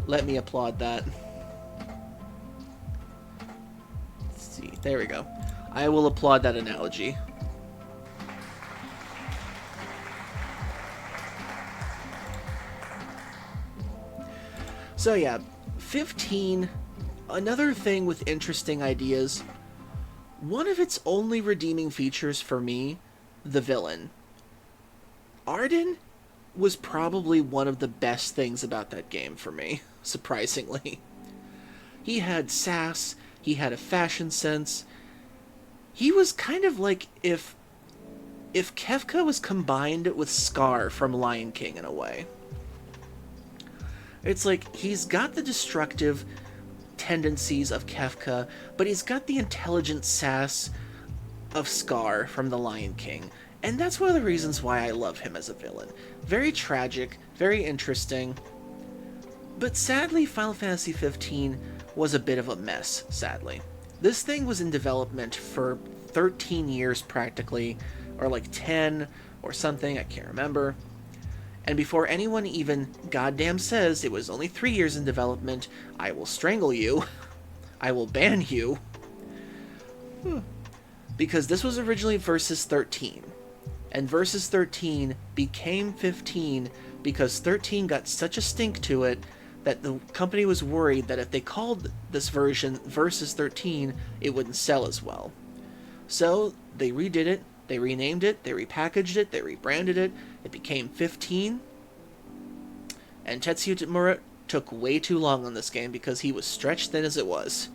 Let me applaud that. Let's see. There we go. I will applaud that analogy. So yeah, 15, another thing with interesting ideas. One of its only redeeming features for me, the villain. Arden was probably one of the best things about that game for me, surprisingly. He had sass, he had a fashion sense. He was kind of like if Kefka was combined with Scar from Lion King in a way. It's like, he's got the destructive tendencies of Kefka, but he's got the intelligent sass of Scar from The Lion King. And that's one of the reasons why I love him as a villain. Very tragic, very interesting. But sadly, Final Fantasy XV was a bit of a mess, sadly. This thing was in development for 13 years practically, or like 10 or something, I can't remember. And before anyone even goddamn says it was only 3 years in development, I will strangle you. I will ban you. Because this was originally Versus 13. And Versus 13 became 15 because 13 got such a stink to it that the company was worried that if they called this version Versus 13, it wouldn't sell as well. So they redid it. They renamed it, they repackaged it, they rebranded it, it became 15, and Tetsuya Nomura took way too long on this game because he was stretched thin as it was.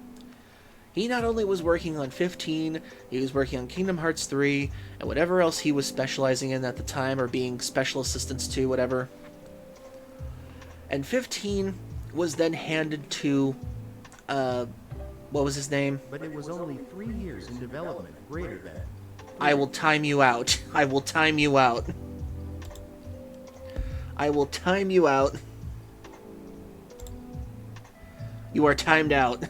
He not only was working on 15, he was working on Kingdom Hearts 3, and whatever else he was specializing in at the time, or being special assistants to, whatever. And 15 was then handed to, what was his name? But it was only 3 years in development greater than. I will time you out. I will time you out. I will time you out. You are timed out.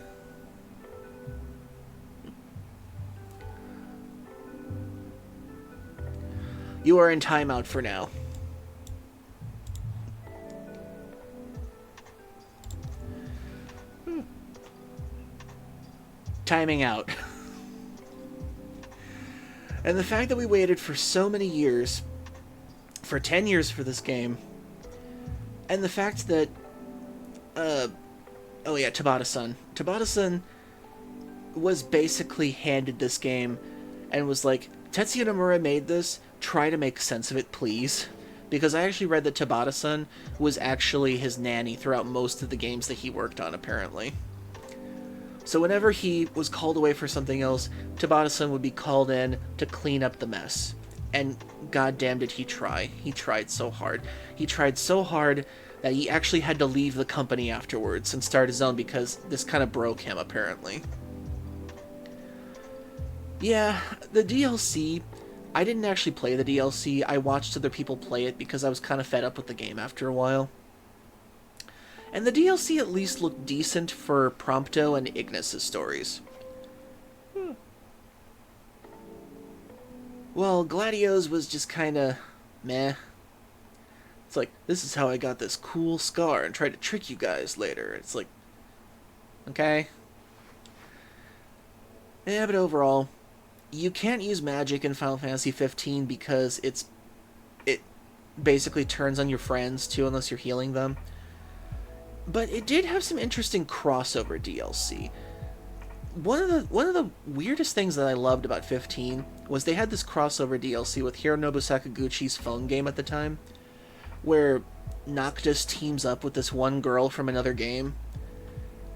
You are in timeout for now. Timing out. And the fact that we waited for so many years, for 10 years for this game, and the fact that, oh yeah, Tabata-san. Tabata-san was basically handed this game and was like, Tetsuya Nomura made this, try to make sense of it, please. Because I actually read that Tabata-san was actually his nanny throughout most of the games that he worked on, apparently. So whenever he was called away for something else, Tabata-san would be called in to clean up the mess. And goddamn did he try. He tried so hard. He tried so hard that he actually had to leave the company afterwards and start his own because this kind of broke him, apparently. Yeah, the DLC, I didn't actually play the DLC. I watched other people play it because I was kind of fed up with the game after a while. And the DLC at least looked decent for Prompto and Ignis' stories. Well, Gladio's was just kind of meh. It's like, this is how I got this cool scar and tried to trick you guys later. It's like, okay. Yeah, but overall, you can't use magic in Final Fantasy 15 because it basically turns on your friends too unless you're healing them. But it did have some interesting crossover DLC. One of the weirdest things that I loved about 15 was they had this crossover DLC with Hironobu Sakaguchi's phone game at the time, where Noctis teams up with this one girl from another game.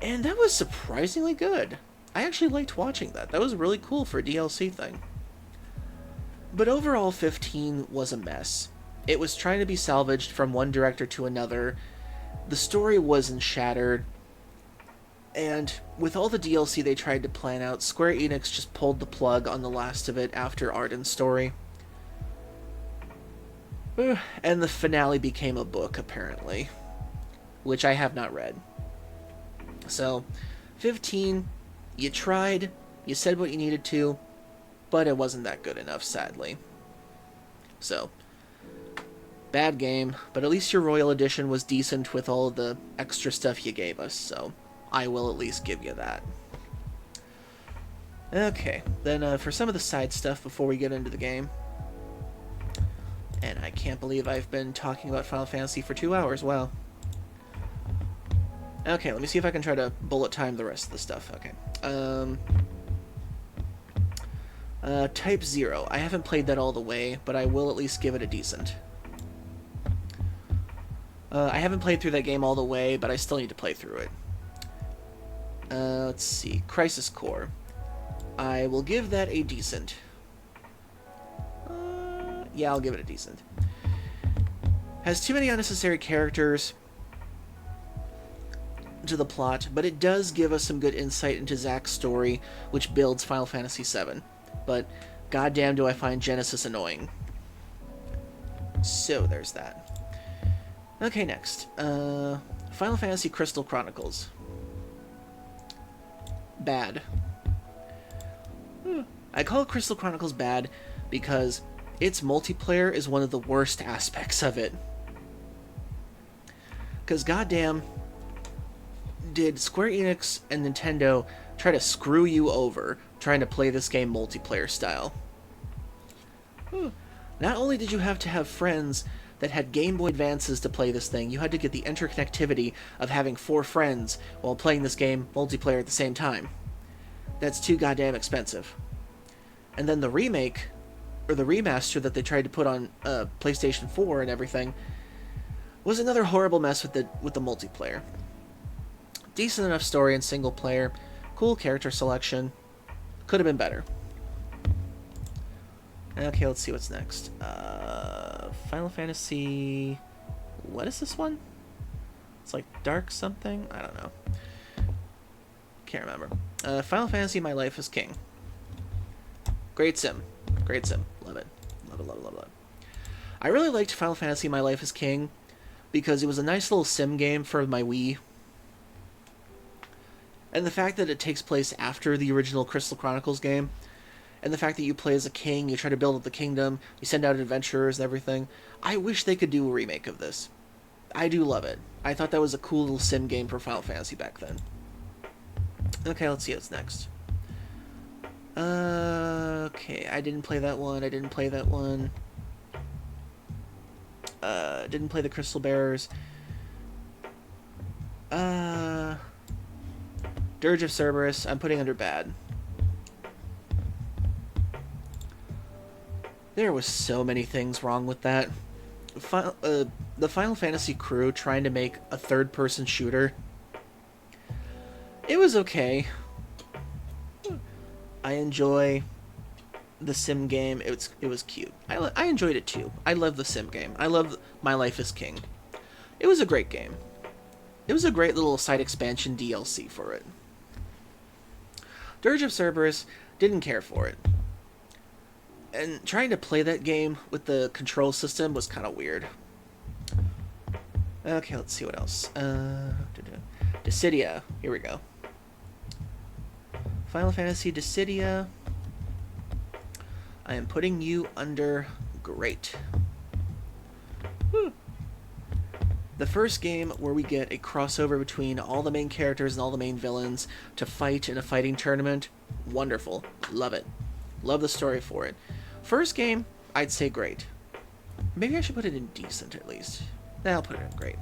And that was surprisingly good. I actually liked watching that. That was really cool for a DLC thing. But overall, 15 was a mess. It was trying to be salvaged from one director to another. The story wasn't shattered. And with all the DLC they tried to plan out, Square Enix just pulled the plug on the last of it after Arden's story. And the finale became a book, apparently. Which I have not read. So, 15... You tried, you said what you needed to, but it wasn't that good enough, sadly. So, bad game, but at least your Royal Edition was decent with all the extra stuff you gave us, so I will at least give you that. Okay, then for some of the side stuff before we get into the game. And I can't believe I've been talking about Final Fantasy for 2 hours, wow. Okay, let me see if I can try to bullet time the rest of the stuff. Okay. Type 0. I haven't played that all the way, but I will at least give it a decent. I haven't played through that game all the way, but I still need to play through it. Let's see. Crisis Core. I will give that a decent. Yeah, I'll give it a decent. Has too many unnecessary characters to the plot, but it does give us some good insight into Zack's story, which builds Final Fantasy VII. But goddamn do I find Genesis annoying. So there's that. Okay, next. Final Fantasy Crystal Chronicles. Bad. I call Crystal Chronicles bad because its multiplayer is one of the worst aspects of it. Because goddamn, did Square Enix and Nintendo try to screw you over trying to play this game multiplayer style. Not only did you have to have friends that had Game Boy Advances to play this thing, you had to get the interconnectivity of having 4 friends while playing this game multiplayer at the same time. That's too goddamn expensive. And then the remake, or the remaster that they tried to put on PlayStation 4 and everything, was another horrible mess with the multiplayer. Decent enough story and single player, Cool character selection. Could have been better. Okay, let's see what's next. Final Fantasy... What is this one? It's like Dark something? I don't know. Can't remember. Final Fantasy My Life as King. Great sim. Great sim. Love it. Love it, love it, love it, love it. I really liked Final Fantasy My Life as King because it was a nice little sim game for my Wii. And the fact that it takes place after the original Crystal Chronicles game, and the fact that you play as a king, you try to build up the kingdom, you send out adventurers and everything. I wish they could do a remake of this. I do love it. I thought that was a cool little sim game for Final Fantasy back then. Okay, let's see what's next. Okay, I didn't play that one. I didn't play that one. Didn't play the Crystal Bearers. Dirge of Cerberus, I'm putting under bad. There was so many things wrong with that. The Final Fantasy crew trying to make a third-person shooter. It was okay. I enjoy the sim game. It was cute. I enjoyed it too. I love the sim game. I love My Life as King. It was a great game. It was a great little side expansion DLC for it. Dirge of Cerberus, didn't care for it. And trying to play that game with the control system was kind of weird. Okay, let's see what else. Dissidia. Here we go. Final Fantasy Dissidia. I am putting you under great. Woo. The first game where we get a crossover between all the main characters and all the main villains to fight in a fighting tournament. Wonderful. Love it. Love the story for it. First game, I'd say great. Maybe I should put it in decent at least. I'll put it in great.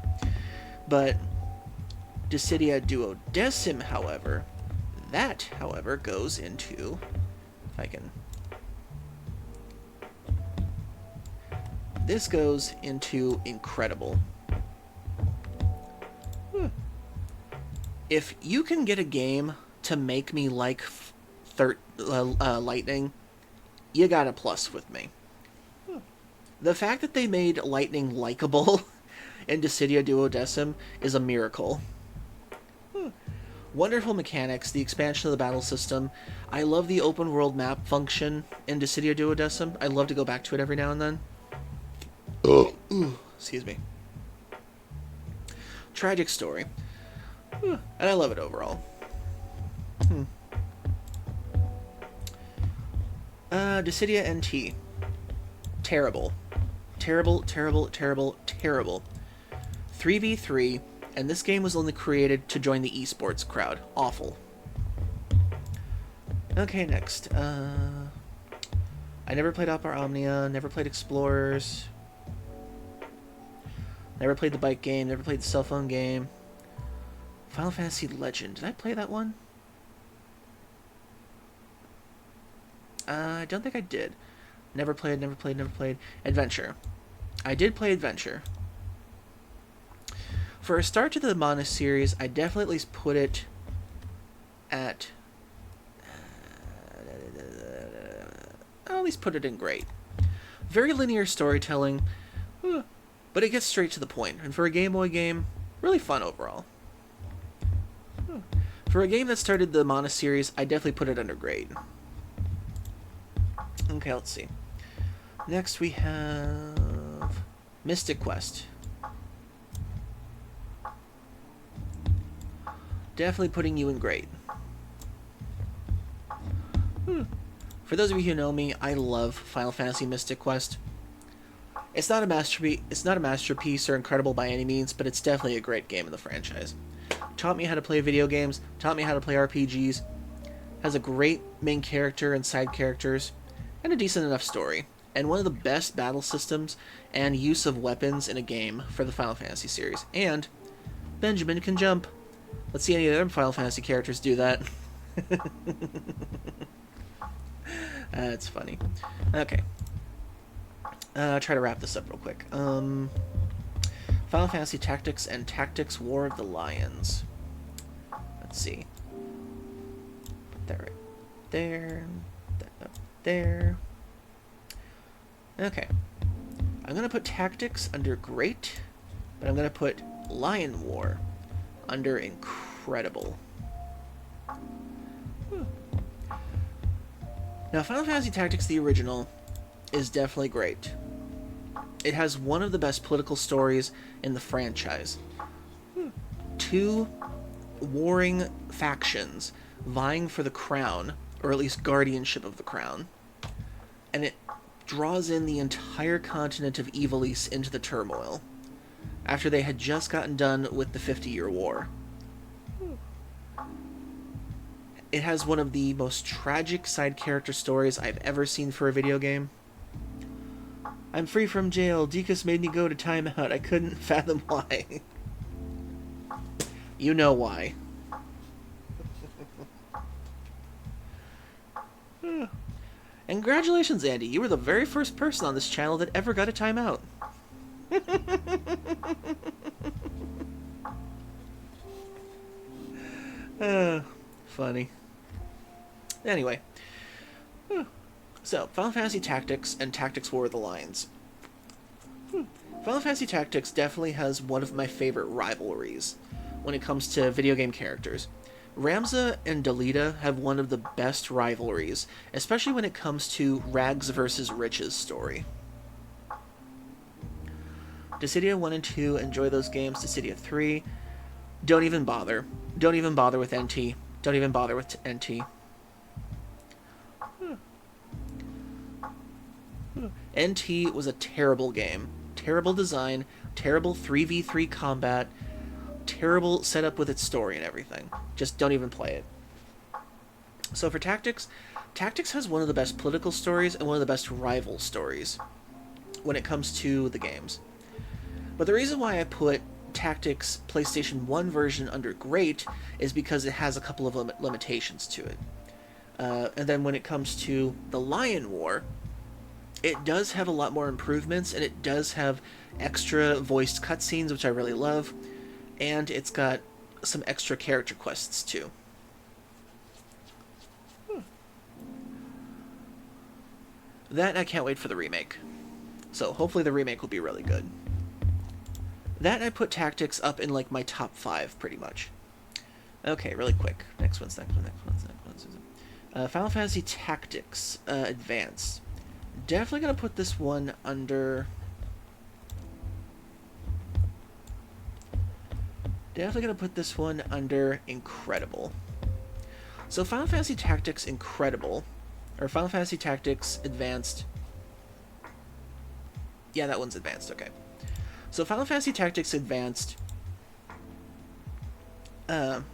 But Dissidia Duodecim, however, that, however, goes into... If I can... This goes into incredible. If you can get a game to make me like Lightning, you got a plus with me. The fact that they made Lightning likable in Dissidia Duodecim is a miracle. Wonderful mechanics, the expansion of the battle system. I love the open world map function in Dissidia Duodecim. I love to go back to it every now and then. Excuse me. Tragic story. And I love it overall. Dissidia NT. Terrible. Terrible, terrible, terrible, terrible. 3v3, and this game was only created to join the esports crowd. Awful. Okay, next. I never played Opera Omnia, never played Explorers, never played the bike game, never played the cell phone game. Final Fantasy Legend. Did I play that one? I don't think I did. Never played, never played, never played. Adventure. I did play Adventure. For a start to the Mana series, I definitely at least put it at... I'll at least put it in great. Very linear storytelling, but it gets straight to the point. And for a Game Boy game, really fun overall. For a game that started the Mana series, I definitely put it under great. Okay, let's see. Next we have Mystic Quest. Definitely putting you in great. For those of you who know me, I love Final Fantasy Mystic Quest. It's not a masterpiece or incredible by any means, but it's definitely a great game in the franchise. Taught me how to play video games, taught me how to play RPGs, has a great main character and side characters, and a decent enough story, and one of the best battle systems and use of weapons in a game for the Final Fantasy series. And Benjamin can jump. Let's see any of the other Final Fantasy characters do that. That's funny. Okay. Try to wrap this up real quick. Final Fantasy Tactics and Tactics War of the Lions. Let's see. that right there. That up there. Okay. I'm going to put Tactics under Great, but I'm going to put Lion War under Incredible. Now, Final Fantasy Tactics, the original, is definitely great. It has one of the best political stories in the franchise. Two warring factions vying for the crown, or at least guardianship of the crown. And it draws in the entire continent of Ivalice into the turmoil, after they had just gotten done with the 50-Year War. It has one of the most tragic side character stories I've ever seen for a video game. I'm free from jail. Dekus made me go to timeout. I couldn't fathom why. You know why. And congratulations, Andy. You were the very first person on this channel that ever got a timeout. Funny. Anyway. So, Final Fantasy Tactics and Tactics War of the Lions. Final Fantasy Tactics definitely has one of my favorite rivalries when it comes to video game characters. Ramza and Dalida have one of the best rivalries, especially when it comes to Rags versus Riches story. Dissidia 1 and 2, enjoy those games. Dissidia 3, don't even bother. Don't even bother with NT. Don't even bother with NT. NT was a terrible game. Terrible design, terrible 3v3 combat, terrible setup with its story and everything. Just don't even play it. So for Tactics, Tactics has one of the best political stories and one of the best rival stories when it comes to the games. But the reason why I put Tactics PlayStation 1 version under Great is because it has a couple of limitations to it. And then when it comes to the Lion War, it does have a lot more improvements, and it does have extra voiced cutscenes, which I really love, and it's got some extra character quests, too. That, I can't wait for the remake. So, hopefully the remake will be really good. That, I put Tactics up in, like, my top 5, pretty much. Okay, really quick. Next one's. Final Fantasy Tactics Advance. Definitely going to put this one under... Incredible. So Final Fantasy Tactics Incredible, or Final Fantasy Tactics Advanced... Yeah, that one's Advanced, okay. So Final Fantasy Tactics Advanced... Final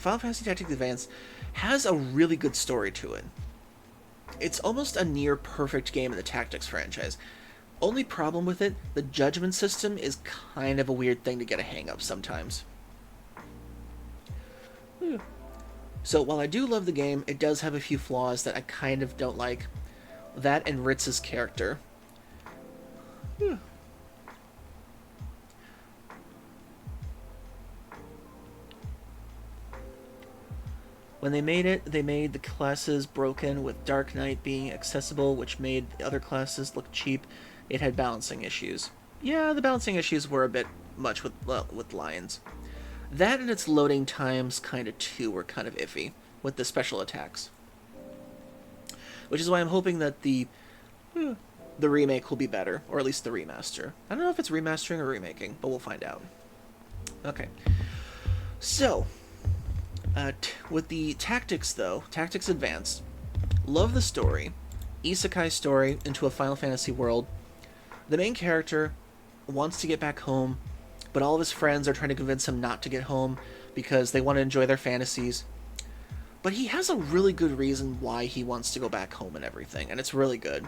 Fantasy Tactics Advanced has a really good story to it. It's almost a near-perfect game in the Tactics franchise. Only problem with it, the judgment system is kind of a weird thing to get a hang of sometimes. So while I do love the game, it does have a few flaws that I kind of don't like. That and Ritz's character. When they made it, they made the classes broken, with Dark Knight being accessible, which made the other classes look cheap. It had balancing issues. Yeah, the balancing issues were a bit much with Lions. That and its loading times kind of too were kind of iffy with the special attacks. Which is why I'm hoping that the remake will be better, or at least the remaster. I don't know if it's remastering or remaking, but we'll find out. Okay. So... with the Tactics, though, Tactics Advanced, love the story. Isekai story into a Final Fantasy world. The main character wants to get back home, but all of his friends are trying to convince him not to get home because they want to enjoy their fantasies. But he has a really good reason why he wants to go back home and everything, and it's really good.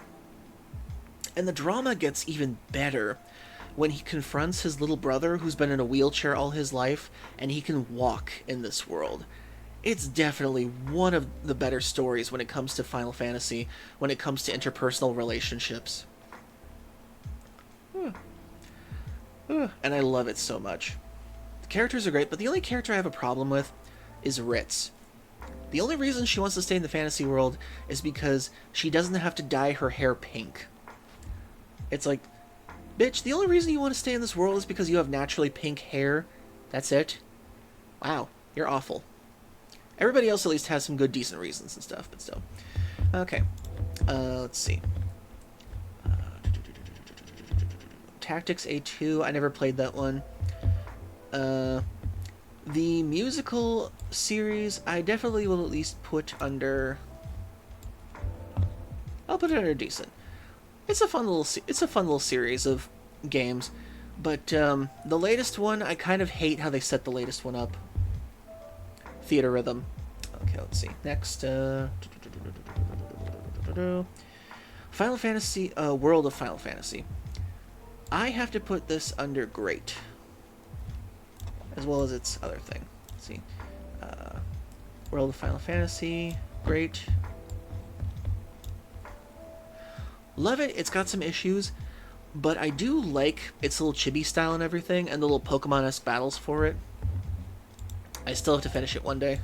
And the drama gets even better when he confronts his little brother who's been in a wheelchair all his life, and he can walk in this world. It's definitely one of the better stories when it comes to Final Fantasy, when it comes to interpersonal relationships. And I love it so much. The characters are great, but the only character I have a problem with is Ritz. The only reason she wants to stay in the fantasy world is because she doesn't have to dye her hair pink. It's like, bitch, the only reason you want to stay in this world is because you have naturally pink hair? That's it? Wow, you're awful. Everybody else at least has some good, decent reasons and stuff, but still. Okay, let's see. Tactics A2, I never played that one. The musical series, I definitely will at least put under... I'll put it under decent. It's a fun little series of games, but the latest one, I kind of hate how they set the latest one up. Theater Rhythm. Okay, let's see. Next, Final Fantasy, World of Final Fantasy. I have to put this under great, as well as its other thing. Let's see. World of Final Fantasy, great. Love it. It's got some issues, but I do like its little chibi style and everything, and the little Pokemon-esque battles for it. I still have to finish it one day.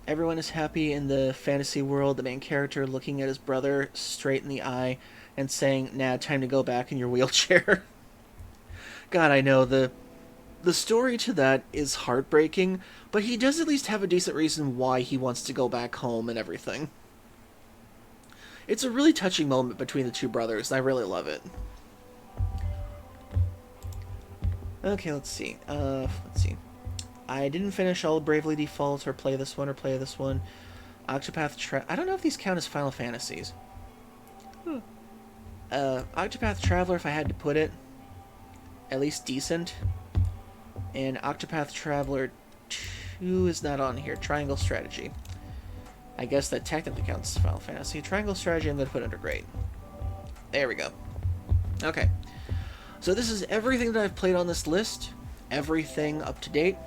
Everyone is happy in the fantasy world, the main character looking at his brother straight in the eye and saying, nah, time to go back in your wheelchair. God, I know, the story to that is heartbreaking, but he does at least have a decent reason why he wants to go back home and everything. It's a really touching moment between the two brothers, and I really love it. Okay, let's see. I didn't finish all of Bravely Default or play this one. Octopath I don't know if these count as Final Fantasies. Octopath Traveler, if I had to put it, at least decent. And Octopath Traveler 2 is not on here. Triangle Strategy. I guess that technically counts as Final Fantasy. Triangle Strategy I'm going to put under great. There we go. Okay. So this is everything that I've played on this list. Everything up to date.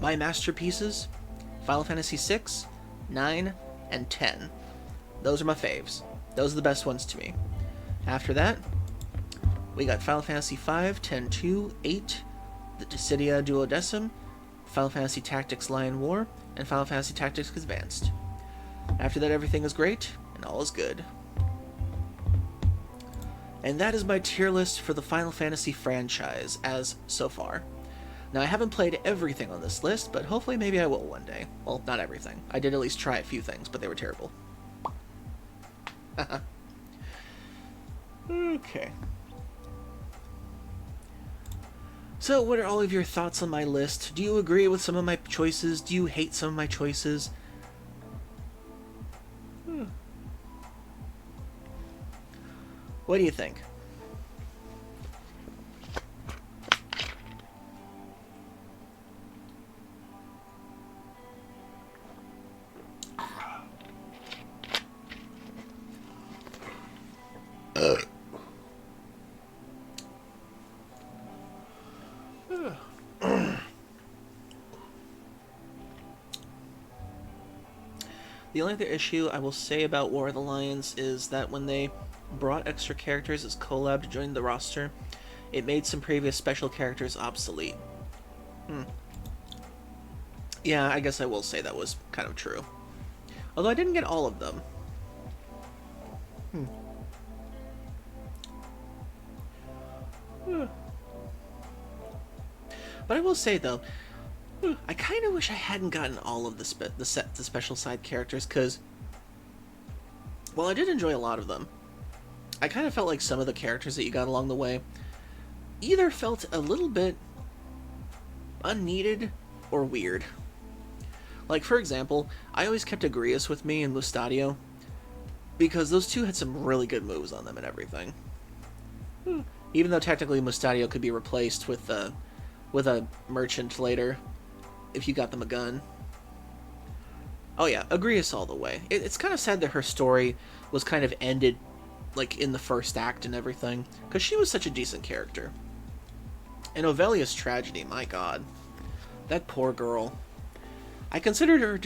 My masterpieces, Final Fantasy 6, 9, and 10. Those are my faves. Those are the best ones to me. After that, we got Final Fantasy 5, 10, 2, 8, the Dissidia Duodecim, Final Fantasy Tactics Lion War, and Final Fantasy Tactics Advanced. After that, everything is great, and all is good. And that is my tier list for the Final Fantasy franchise, as so far. Now, I haven't played everything on this list, but hopefully maybe I will one day. Well, not everything. I did at least try a few things, but they were terrible. Okay. So, what are all of your thoughts on my list? Do you agree with some of my choices? Do you hate some of my choices? What do you think? The only other issue I will say about War of the Lions is that when they brought extra characters as collab to join the roster, it made some previous special characters obsolete. Yeah, I guess I will say that was kind of true. Although I didn't get all of them. But I will say, though, I kind of wish I hadn't gotten all of the special side characters, because, well, I did enjoy a lot of them. I kind of felt like some of the characters that you got along the way either felt a little bit unneeded or weird. Like, for example, I always kept Agrias with me in Mustadio, because those two had some really good moves on them and everything. Even though technically Mustadio could be replaced with a merchant later, if you got them a gun. Oh yeah, Agrias all the way. It's kind of sad that her story was kind of ended, like, in the first act and everything, because she was such a decent character. And Ovelia's tragedy, my god. That poor girl. I consider her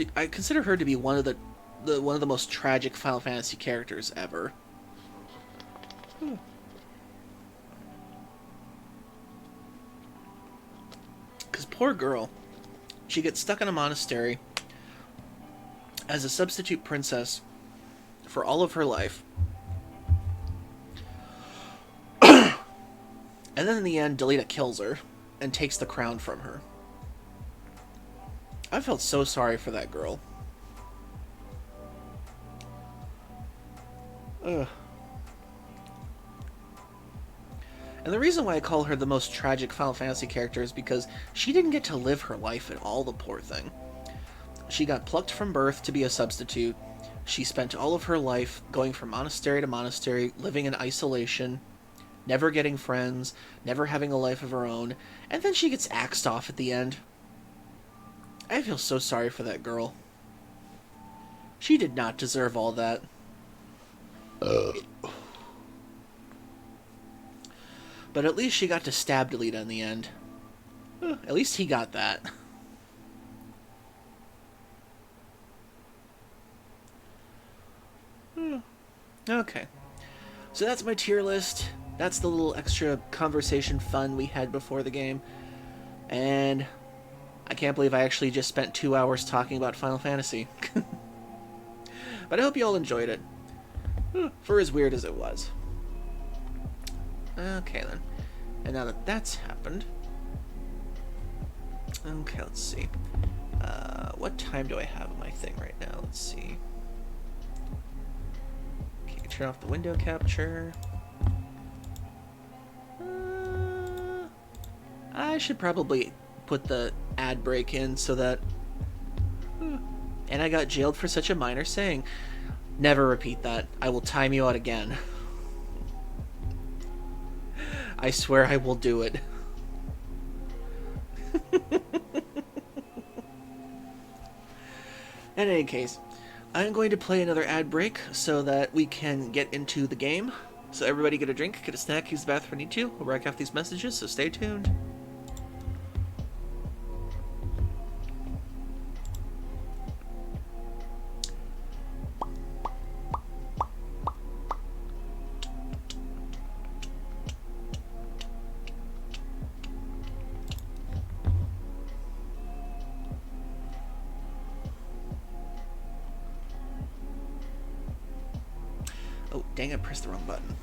to be one of the most tragic Final Fantasy characters ever. poor girl. She gets stuck in a monastery as a substitute princess for all of her life. And then in the end, Delita kills her and takes the crown from her. I felt so sorry for that girl. Ugh. And the reason why I call her the most tragic Final Fantasy character is because she didn't get to live her life at all, the poor thing. She got plucked from birth to be a substitute. She spent all of her life going from monastery to monastery, living in isolation, never getting friends, never having a life of her own, and then she gets axed off at the end. I feel so sorry for that girl. She did not deserve all that. But at least she got to stab Delita in the end. At least he got that. Okay. So that's my tier list. That's the little extra conversation fun we had before the game. And I can't believe I actually just spent 2 hours talking about Final Fantasy. But I hope you all enjoyed it. For as weird as it was. Okay then. And now that that's happened... Okay, let's see. What time do I have on my thing right now? Let's see. Okay, turn off the window capture. I should probably put the ad break in so that... And I got jailed for such a minor saying. Never repeat that. I will time you out again. I swear I will do it. In any case, I'm going to play another ad break so that we can get into the game. So everybody get a drink, get a snack, use the bathroom if you need to. We'll write off these messages, so stay tuned. Oh, dang, I pressed the wrong button.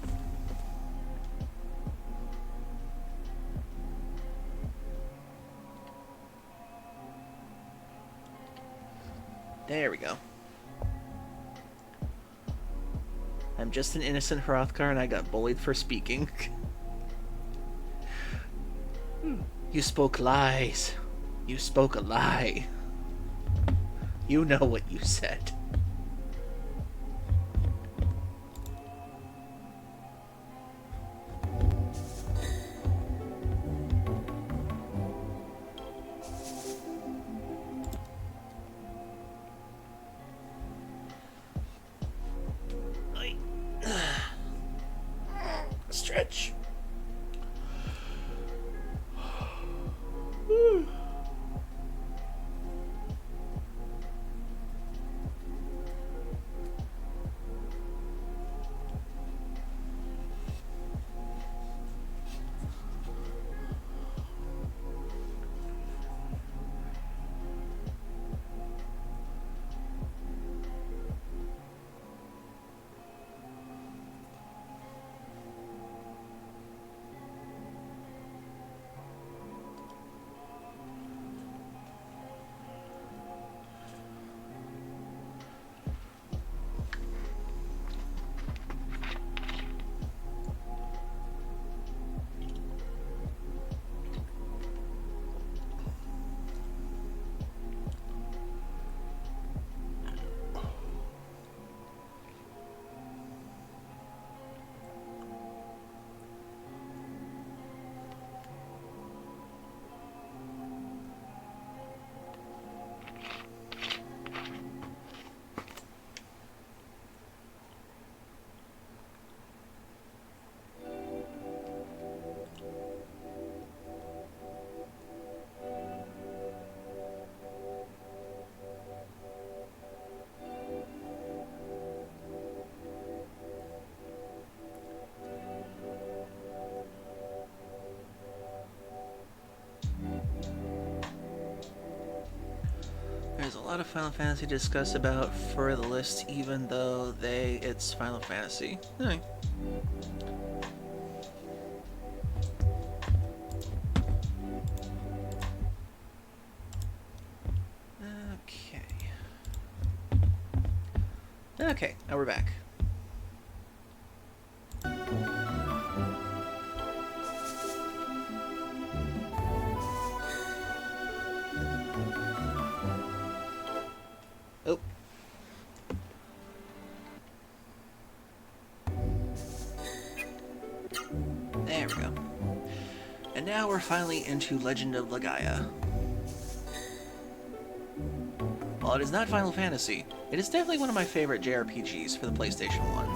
There we go. I'm just an innocent Hrothgar and I got bullied for speaking. You spoke lies. You spoke a lie. You know what you said. Stretch. of Final Fantasy to discuss about for the list, even though it's Final Fantasy. Alright. Okay, now we're back. Oh. There we go. And now we're finally into Legend of Legaia. While it is not Final Fantasy, it is definitely one of my favorite JRPGs for the PlayStation 1.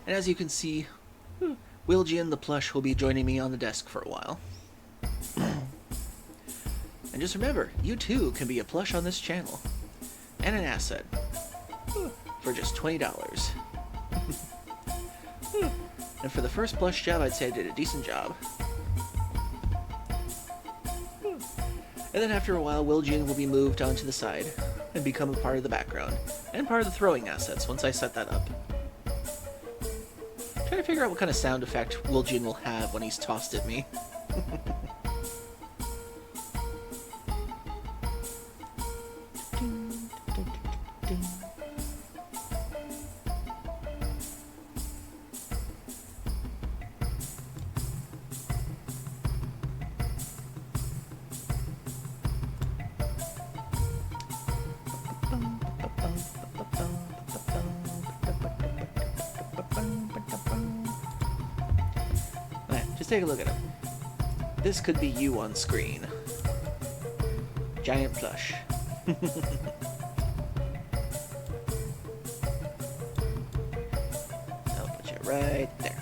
And as you can see, Wilgian the plush will be joining me on the desk for a while. And just remember, you too can be a plush on this channel. And an asset. For just $20. And for the first plush job, I'd say I did a decent job. And then after a while, Wilgian will be moved onto the side and become a part of the background, and part of the throwing assets once I set that up. Trying to figure out what kind of sound effect Wilgian will have when he's tossed at me. Just take a look at him. This could be you on screen. Giant plush. I'll put you right there.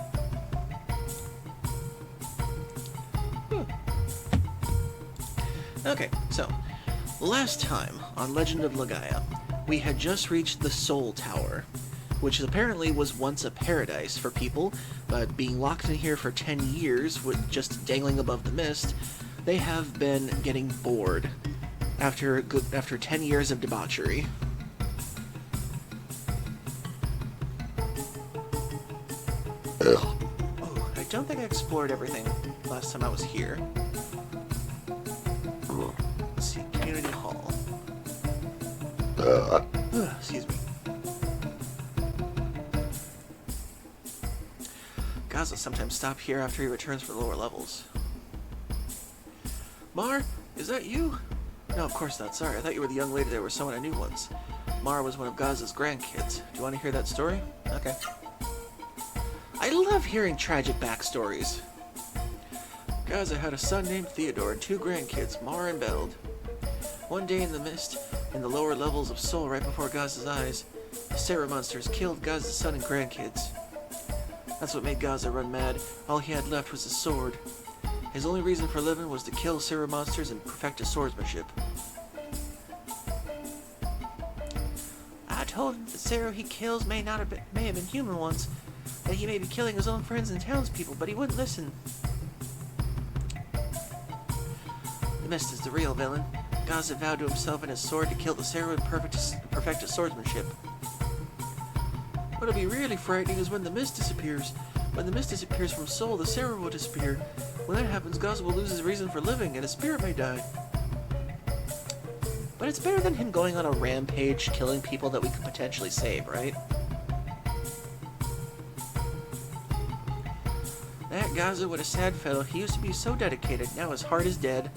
Okay, so last time on Legend of Legaia, we had just reached the Soul Tower, which apparently was once a paradise for people, but being locked in here for 10 years with just dangling above the mist, they have been getting bored after 10 years of debauchery. Oh, I don't think I explored everything last time I was here. Let's see, Community Hall. Excuse me. Gaza sometimes stop here after he returns from the lower levels. Mar, is that you? No, of course not. Sorry, I thought you were the young lady that was someone I knew once. Mar was one of Gaza's grandkids. Do you want to hear that story? Okay. I love hearing tragic backstories. Gaza had a son named Theodore and 2 grandkids, Mar and Beld. One day in the mist, in the lower levels of Sol right before Gaza's eyes, the Sarah monsters killed Gaza's son and grandkids. That's what made Gaza run mad. All he had left was his sword. His only reason for living was to kill Sarah monsters and perfect his swordsmanship. I told him that Sarah he kills may have been human ones, that he may be killing his own friends and townspeople, but he wouldn't listen. The mist is the real villain. Gaza vowed to himself and his sword to kill the Sarah and perfect his swordsmanship. What'll be really frightening is when the mist disappears. When the mist disappears from Sol, the Sarah will disappear. When that happens, Gaza will lose his reason for living, and his spirit may die. But it's better than him going on a rampage, killing people that we could potentially save, right? That Gaza was a sad fellow. He used to be so dedicated. Now his heart is dead.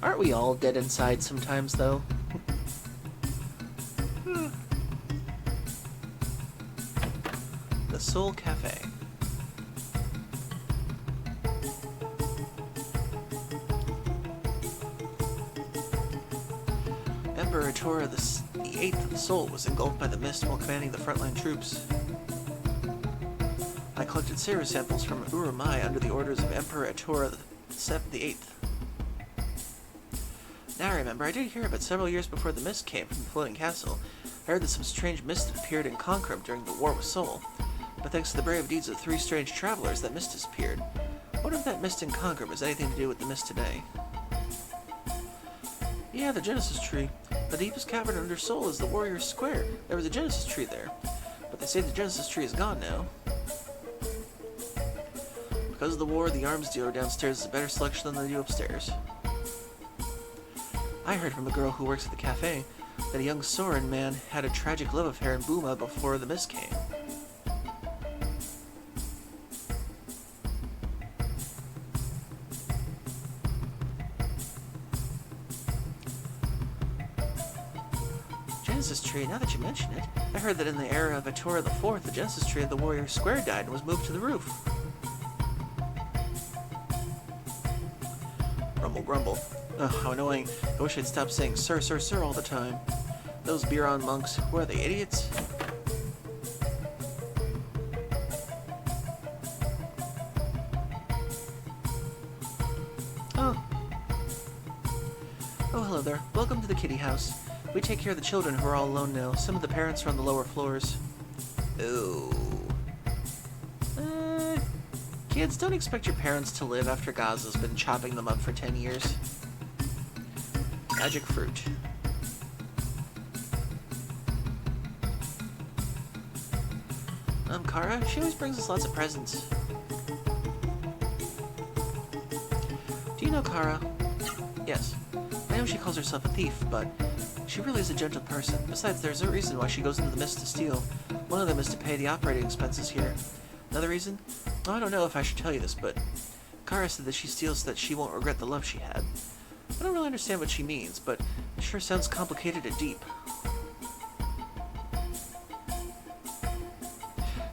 Aren't we all dead inside sometimes, though? The Soul Cafe. Emperor Tora the 8th of the Soul was engulfed by the mist while commanding the frontline troops. I collected Sarah samples from Urumai under the orders of Emperor Tora the 8th. Now I remember, I did hear about several years before the mist came from the floating castle. I heard that some strange mist had appeared in Concrum during the war with Sol, but thanks to the brave deeds of 3 strange travelers, that mist disappeared. I wonder if that mist in Concrum has anything to do with the mist today. Yeah, the Genesis tree. The deepest cavern under Sol is the Warrior's Square. There was a Genesis tree there, but they say the Genesis tree is gone now. Because of the war, the arms dealer downstairs is a better selection than they do upstairs. I heard from a girl who works at the cafe that a young Soren man had a tragic love affair in Buma before the mist came. Genesis tree, now that you mention it, I heard that in the era of Atora IV, the Genesis tree of the Warrior's Square died and was moved to the roof. Grumble, grumble. Ugh, how annoying. I wish I'd stop saying sir, sir, sir all the time. Those Biron monks, who are they, idiots? Oh. Oh, hello there. Welcome to the kitty house. We take care of the children who are all alone now. Some of the parents are on the lower floors. Ooh. Kids, don't expect your parents to live after Gaza's been chopping them up for 10 years. Magic fruit. Kara. She always brings us lots of presents. Do you know Kara? Yes. I know she calls herself a thief, but she really is a gentle person. Besides, there's a reason why she goes into the mist to steal. One of them is to pay the operating expenses here. Another reason? Oh, I don't know if I should tell you this, but Kara said that she steals so that she won't regret the love she had. I don't really understand what she means, but it sure sounds complicated and deep.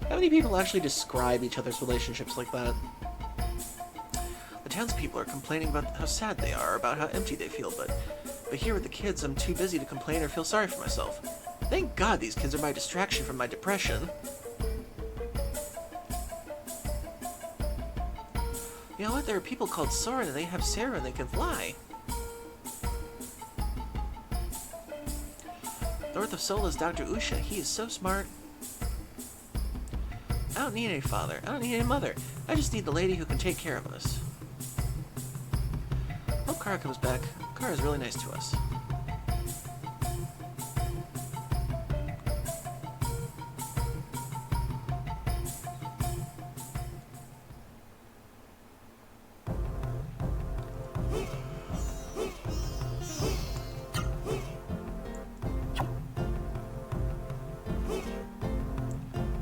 How many people actually describe each other's relationships like that? The townspeople are complaining about how sad they are, about how empty they feel, but here with the kids, I'm too busy to complain or feel sorry for myself. Thank God these kids are my distraction from my depression. You know what? There are people called Soren, and they have Sarah, and they can fly. North of Sol is Dr. Usha. He is so smart. I don't need any father. I don't need any mother. I just need the lady who can take care of us. Hope Kara comes back. Kara's really nice to us.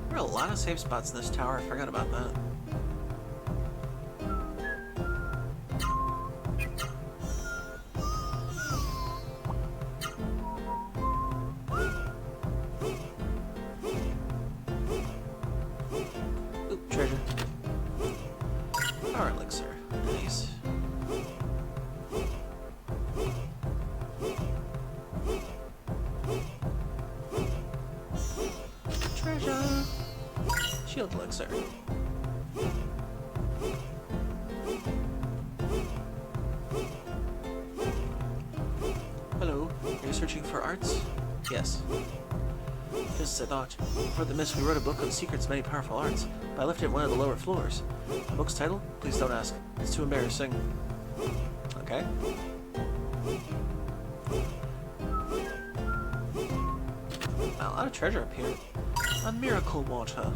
There are a lot of safe spots in this tower. I forgot about that. Oop, treasure. Power elixir. Nice. Treasure. Shield elixir. Hello, are you searching for arts? Yes. Just as I thought. Before the mist, we wrote a book on secrets of many powerful arts, but I left it at one of the lower floors. The book's title? Please don't ask. It's too embarrassing. Okay. Wow, a lot of treasure up here. A miracle water.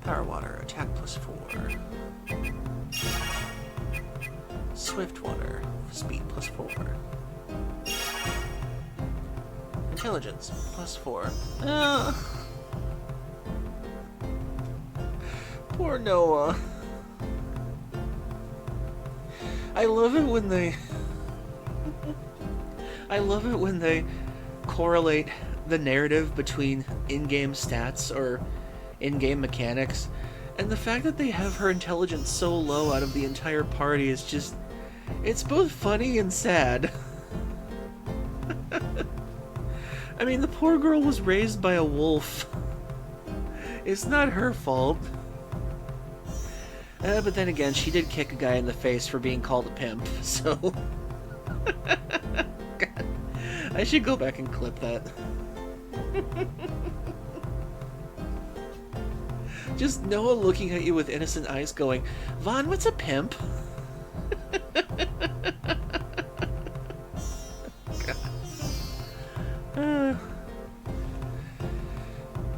Power water, attack +4. Swift water, speed +4. Intelligence +4. Poor Noah. I love it when they correlate the narrative between in-game stats or in-game mechanics, and the fact that they have her intelligence so low out of the entire party is just, it's both funny and sad. I mean, the poor girl was raised by a wolf. It's not her fault. But then again, she did kick a guy in the face for being called a pimp, so... God. I should go back and clip that. Just Noah looking at you with innocent eyes going, Vaughn, what's a pimp?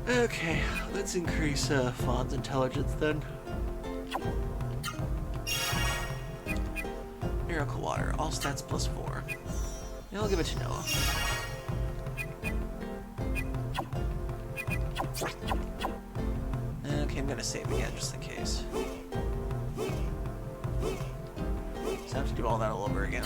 Okay, let's increase Fawn's intelligence then. Miracle Water, all stats +4. Yeah, I'll give it to Noah. Okay, I'm gonna save again just in case. So I have to do all that all over again.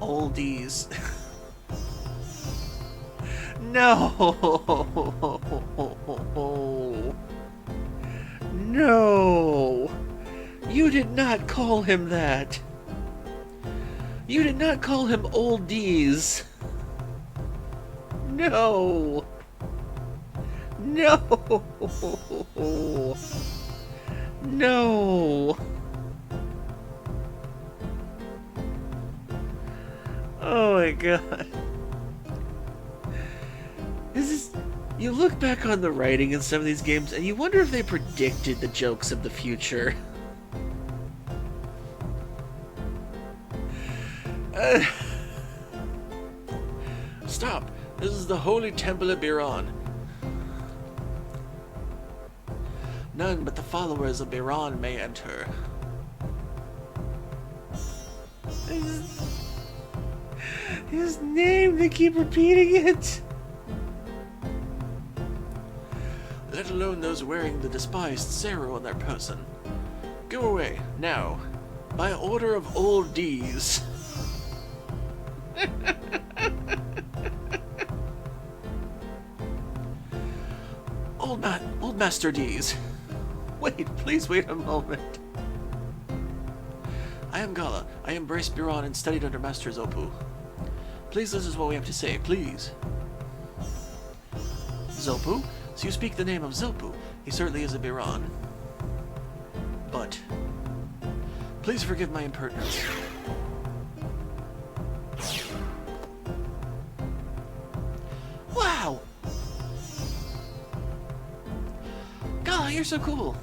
Oldies. No! No! You did not call him that! You did not call him Oldies! No! No! No! Oh my god. This is... You look back on the writing in some of these games and you wonder if they predicted the jokes of the future. Stop! This is the Holy Temple of Biran. None but the followers of Biran may enter. His name, they keep repeating it! Let alone those wearing the despised Zero on their person. Go away, now, by order of Old D's. Old Master D's. Wait, please wait a moment. I am Gala. I embraced Biran and studied under Master Zopu. Please listen to what we have to say, please. Zopu? So you speak the name of Zopu. He certainly is a Biran. But... please forgive my impertinence. Wow! God, you're so cool!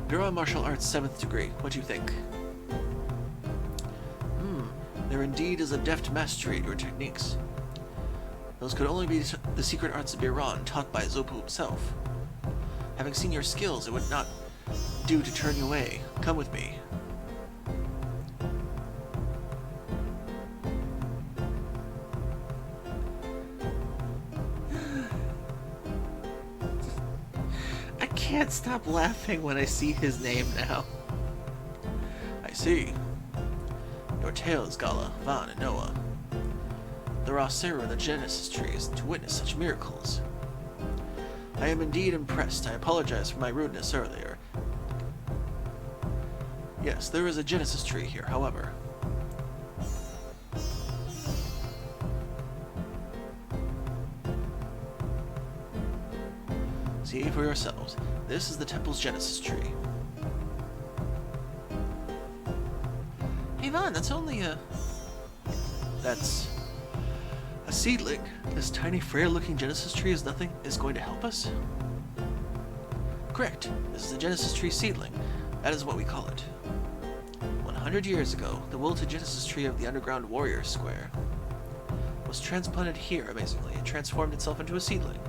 Biran Martial Arts 7th degree. What do you think? There indeed is a deft mastery in your techniques. Those could only be the secret arts of Biran, taught by Zopu himself. Having seen your skills, it would not do to turn you away. Come with me. I can't stop laughing when I see his name now. I see. Your tales, Gala, Van, and Noah. The raw Seru and the Genesis trees to witness such miracles. I am indeed impressed. I apologize for my rudeness earlier. Yes, there is a Genesis tree here, however. See for yourselves. This is the temple's Genesis tree. Hey Vaughn, that's only a... That's... a seedling. This tiny, frail-looking Genesis tree is going to help us? Correct. This is a Genesis tree seedling. That is what we call it. 100 years ago, the wilted Genesis tree of the underground warrior square was transplanted here, amazingly. It transformed itself into a seedling.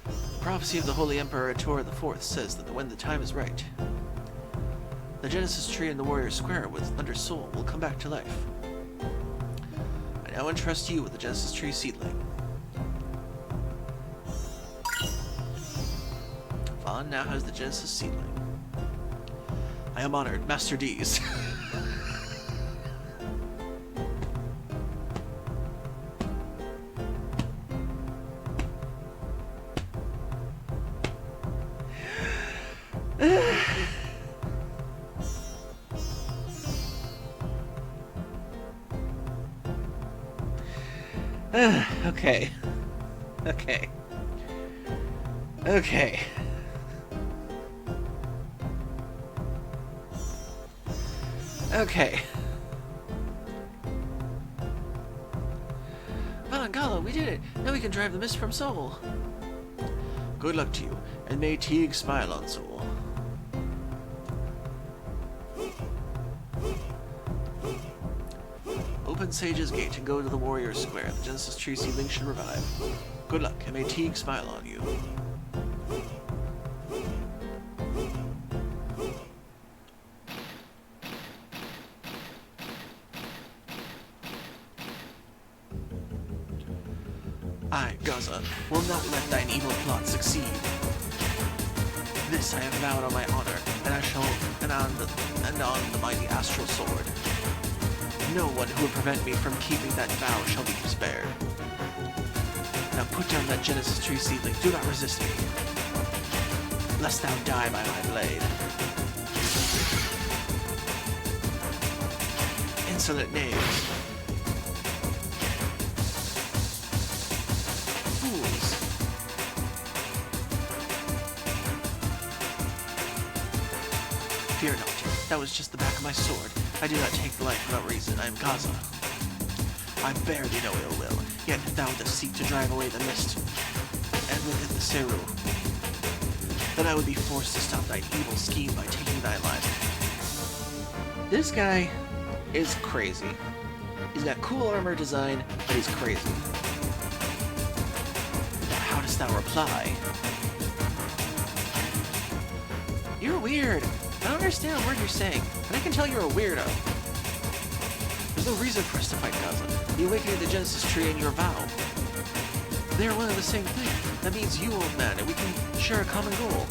The prophecy of the Holy Emperor Ator IV says that when the time is right, the Genesis tree in the warrior square under Soul will come back to life. I now entrust you with the Genesis tree seedling. Vaughn now has the Genesis seedling. I am honored, Master D's. Okay. Okay. Okay. Okay. Valangala, we did it! Now we can drive the mist from Seoul! Good luck to you, and may Teague smile on Seoul. Open Sage's Gate and go to the Warrior's Square. The Genesis Tree seedling should revive. Good luck, and may Teague smile on you. I, Gaza, will not let thine evil plot succeed. This I have vowed on my honor, and on the mighty astral sword. No one who would prevent me from keeping that vow shall be spared. Now put down that Genesis Tree seedling. Do not resist me, lest thou die by my blade. Insolent knaves. Fools. Fear not. That was just the back of my sword. I do not take the life without reason. I am Gaza. I bear thee no ill will, yet if thou dost seek to drive away the mist, and with it the Seru, then I would be forced to stop thy evil scheme by taking thy life. This guy is crazy. He's got cool armor design, but he's crazy. Now how dost thou reply? You're weird. I don't understand a word you're saying, but I can tell you're a weirdo. There's no reason for us to fight, Gaza. The awakening of the Genesis Tree and your vow. They are one and the same thing. That means you, old man, and we can share a common goal.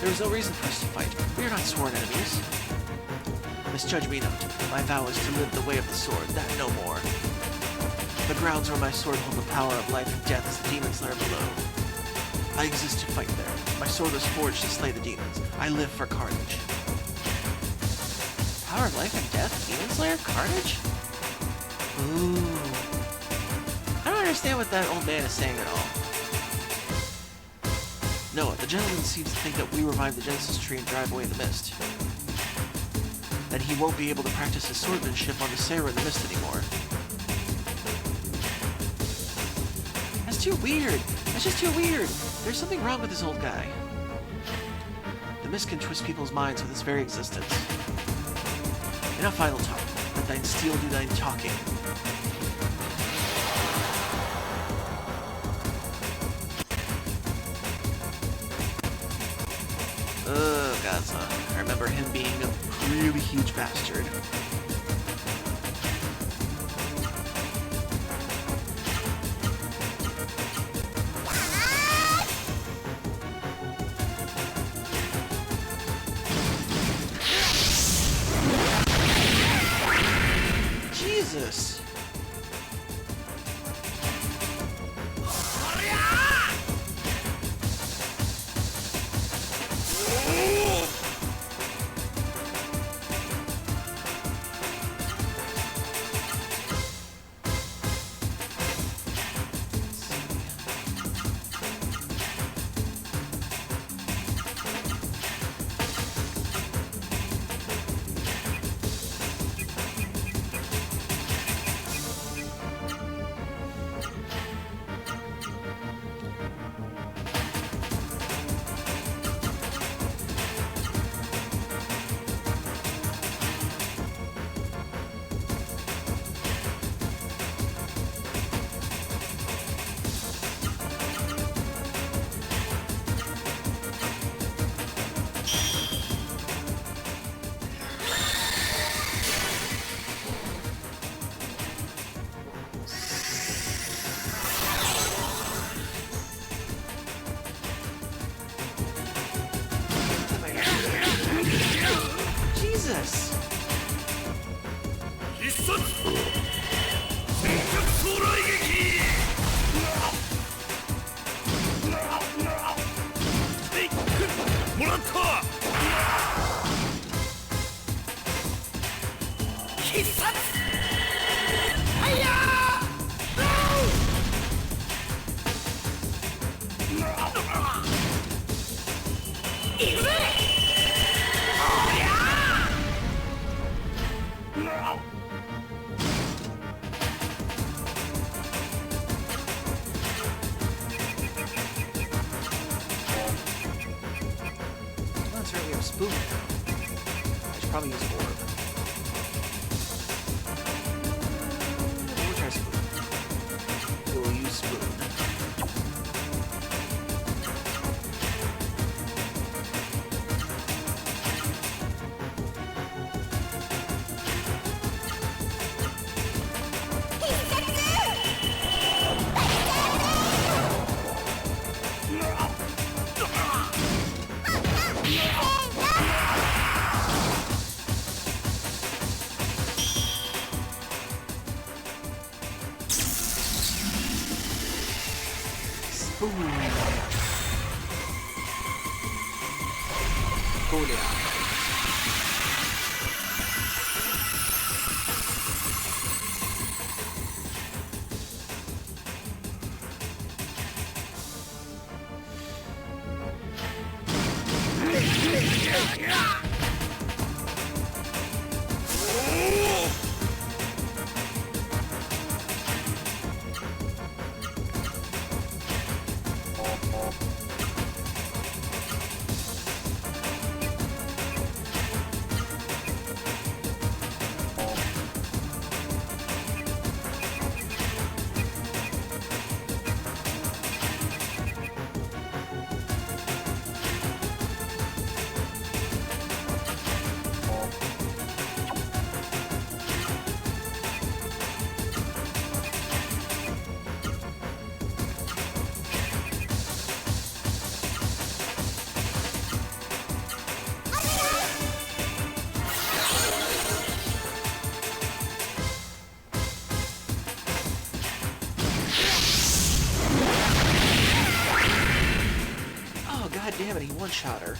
There is no reason for us to fight. We are not sworn enemies. Misjudge me not. My vow is to live the way of the sword, that no more. The grounds where my sword holds the power of life and death is the demon's lair below. I exist to fight there. My sword was forged to slay the demons. I live for carnage. Power of life and death? Demon Slayer? Carnage? Ooh. I don't understand what that old man is saying at all. No, the gentleman seems to think that we revive the Genesis Tree and drive away the mist. Then he won't be able to practice his swordsmanship on the Sarah in the mist anymore. That's too weird. That's just too weird. There's something wrong with this old guy. The mist can twist people's minds with its very existence. In a final talk, let thine steel do thine talking. Ugh, Gaza. I remember him being a really huge bastard. Jesus. That's right, we have Spoon. I should probably use Orb. We'll try Spoon. We'll use Spoon. Spoon. Go down. Oh, god damn it, he one-shot her.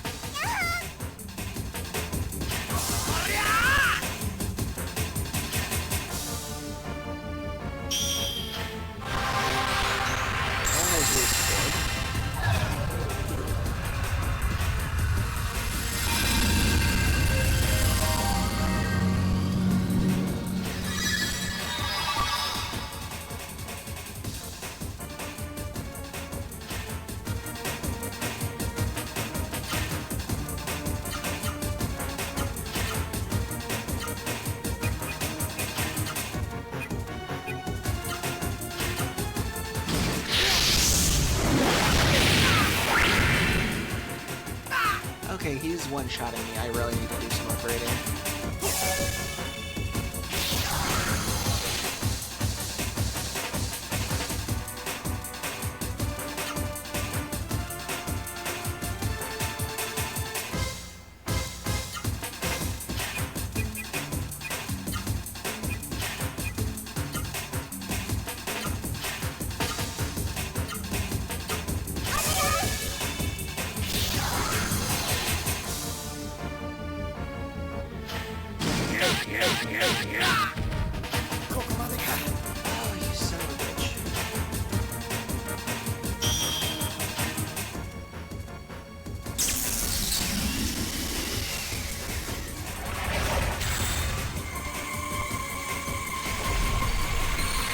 Okay, he's one-shotting me. I really need to do some upgrading. Oh, you son of a bitch.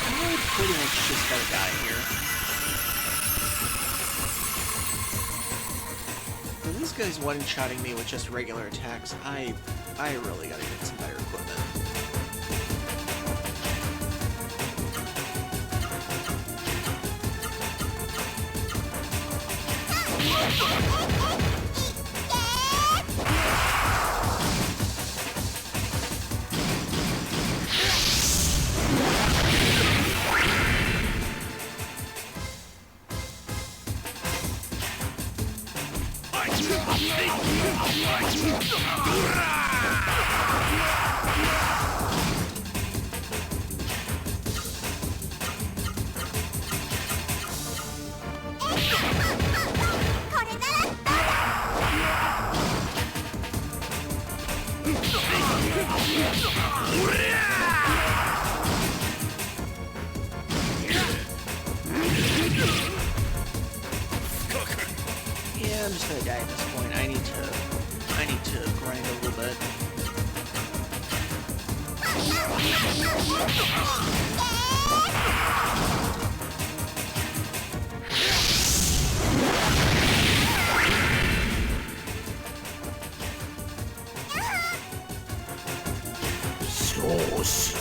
I would pretty much just gotta die here. When these guys one-shotting me with just regular attacks, I really gotta get some better equipment. Yeah, I'm just gonna die at this point. I need to grind a little bit. Sauce.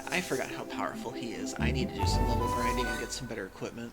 I forgot how powerful he is. I need to do some level grinding and get some better equipment.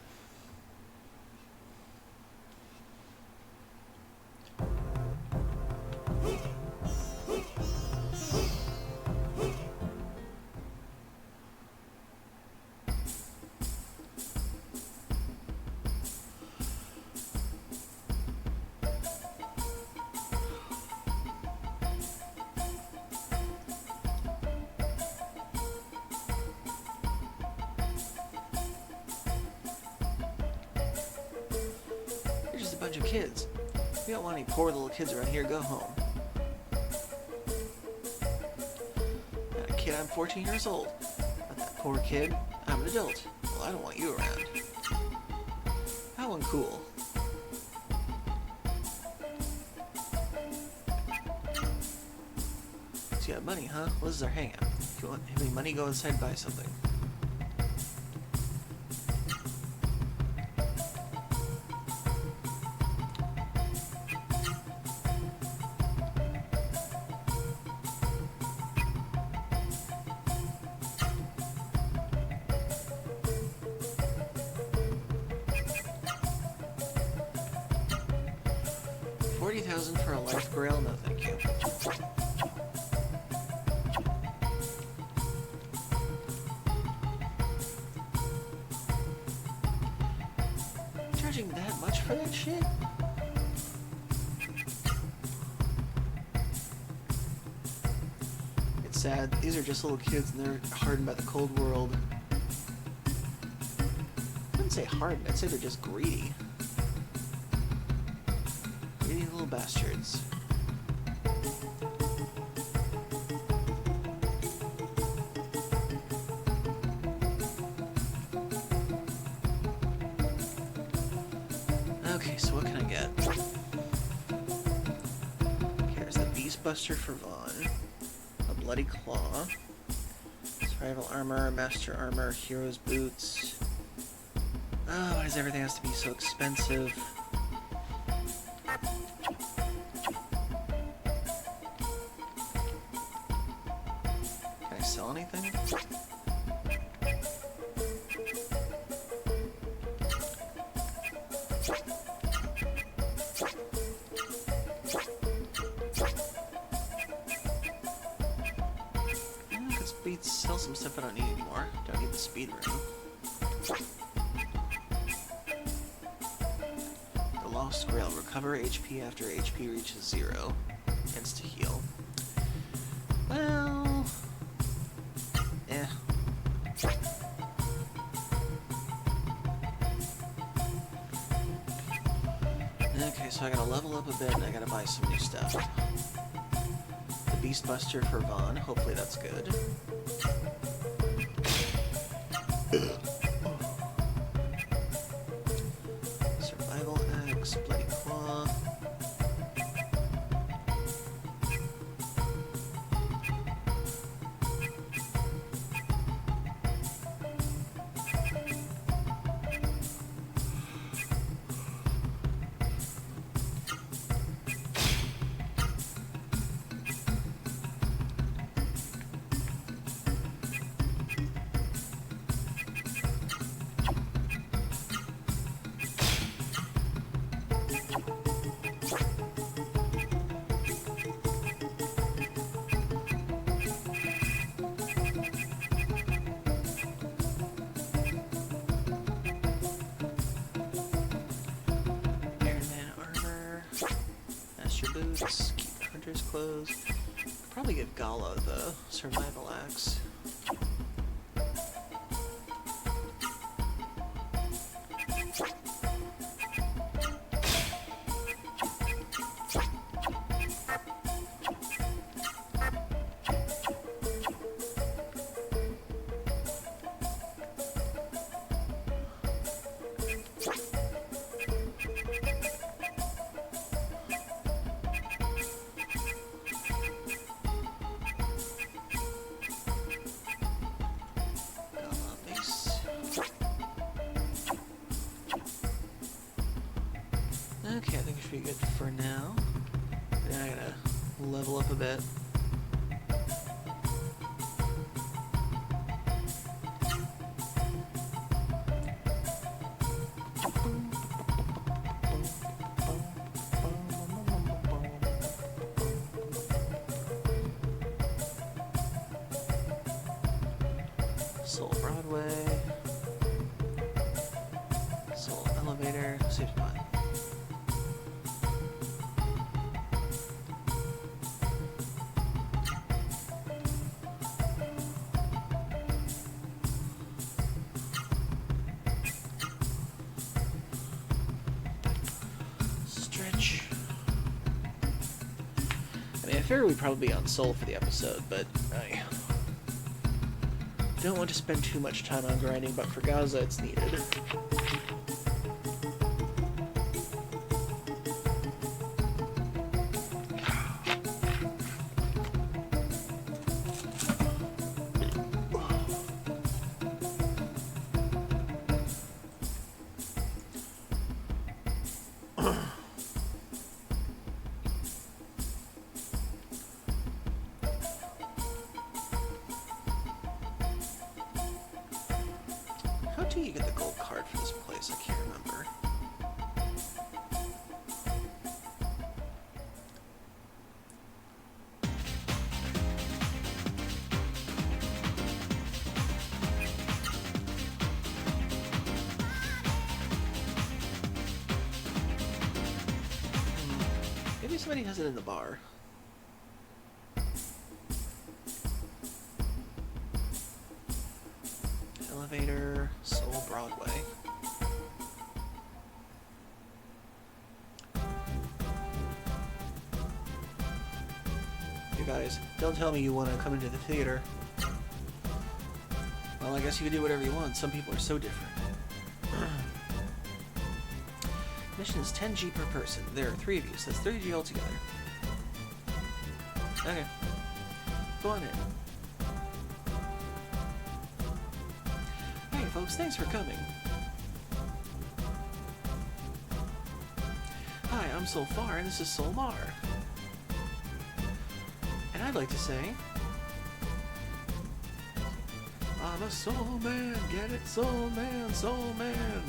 You're just a bunch of kids. We don't want any poor little kids around here. Go home. Not a kid, I'm 14 years old. Not that poor kid. I'm an adult. Well, I don't want you around. How uncool. So you got money, huh? Well, this is our hangout. If you want any money, go inside and buy something. $40,000 for a life grail? No, thank you. Charging that much for that shit? It's sad. These are just little kids and they're hardened by the cold world. I wouldn't say hardened, I'd say they're just greedy. Greedy little bastards. Okay, so what can I get? Here's the Beast Buster for Vaughn. A Bloody Claw. Survival Armor, Master Armor, Hero's Boots. Oh, why does everything have to be so expensive? Can I sell anything? Sell some stuff I don't need anymore. Don't need the speed room. The Lost Grail. Recover HP after HP reaches 0. Insta-heal. Well... eh. Okay, so I gotta level up a bit and I gotta buy some new stuff. The Beast Buster for Vaughn. Hopefully that's good. Survival Axe, Bloody Claw. Boots, keep the hunter's clothes. Probably give Gala the survival axe. be good for now. Then I gotta level up a bit. Soul Broadway. Soul Elevator. Safe spot. Stretch. I mean, I figured we'd probably be on Soul for the episode, but I don't want to spend too much time on grinding, but for Gaza it's needed. How do you get the gold card for this place? I can't remember. Maybe somebody has it in the bar. Elevator, Soul Broadway. You guys, don't tell me you want to come into the theater. Well, I guess you can do whatever you want. Some people are so different. Mission is 10G per person. There are 3 of you, so that's 30G altogether. Okay. Go on in. Hey folks, thanks for coming. Hi, I'm Solfar, and this is Solmar. And I'd like to say, I'm a soul man, get it? Soul man, soul man.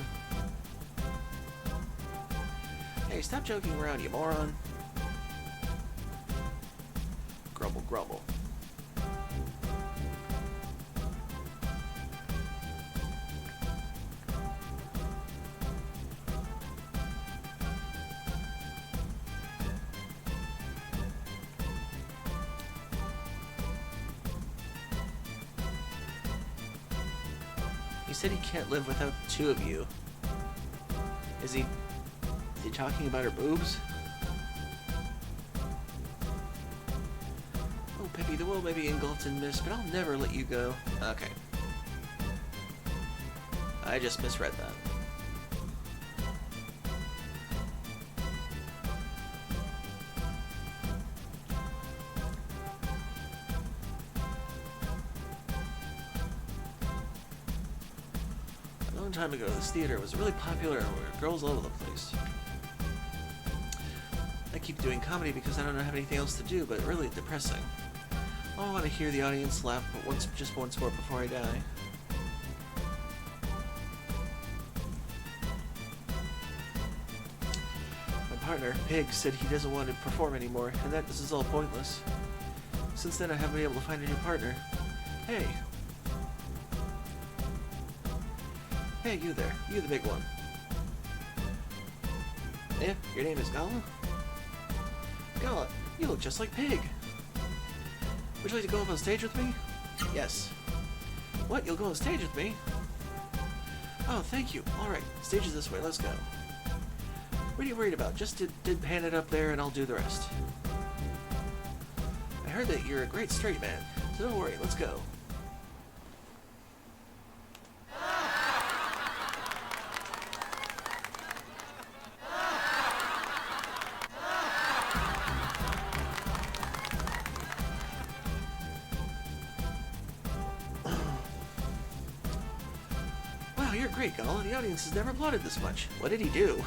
Hey, stop joking around, you moron. Grumble, grumble. He said he can't live without the 2 of you. Is he talking about her boobs? Oh, Peppy, the world may be engulfed in mist, but I'll never let you go. Okay. I just misread that. A long time ago, this theater was really popular and there were girls all over the place. I keep doing comedy because I don't have anything else to do, but really depressing. I want to hear the audience laugh but just once more before I die. My partner, Pig, said he doesn't want to perform anymore, and that this is all pointless. Since then, I haven't been able to find a new partner. Hey. Hey, you there. You the big one. Eh? Your name is Gala? Gala, you look just like Pig. Would you like to go up on stage with me? Yes. What? You'll go on stage with me? Oh, thank you. Alright, stage is this way. Let's go. What are you worried about? Just pan it up there and I'll do the rest. I heard that you're a great straight man, so don't worry. Let's go. You're great, Gala. The audience has never applauded this much. What did he do?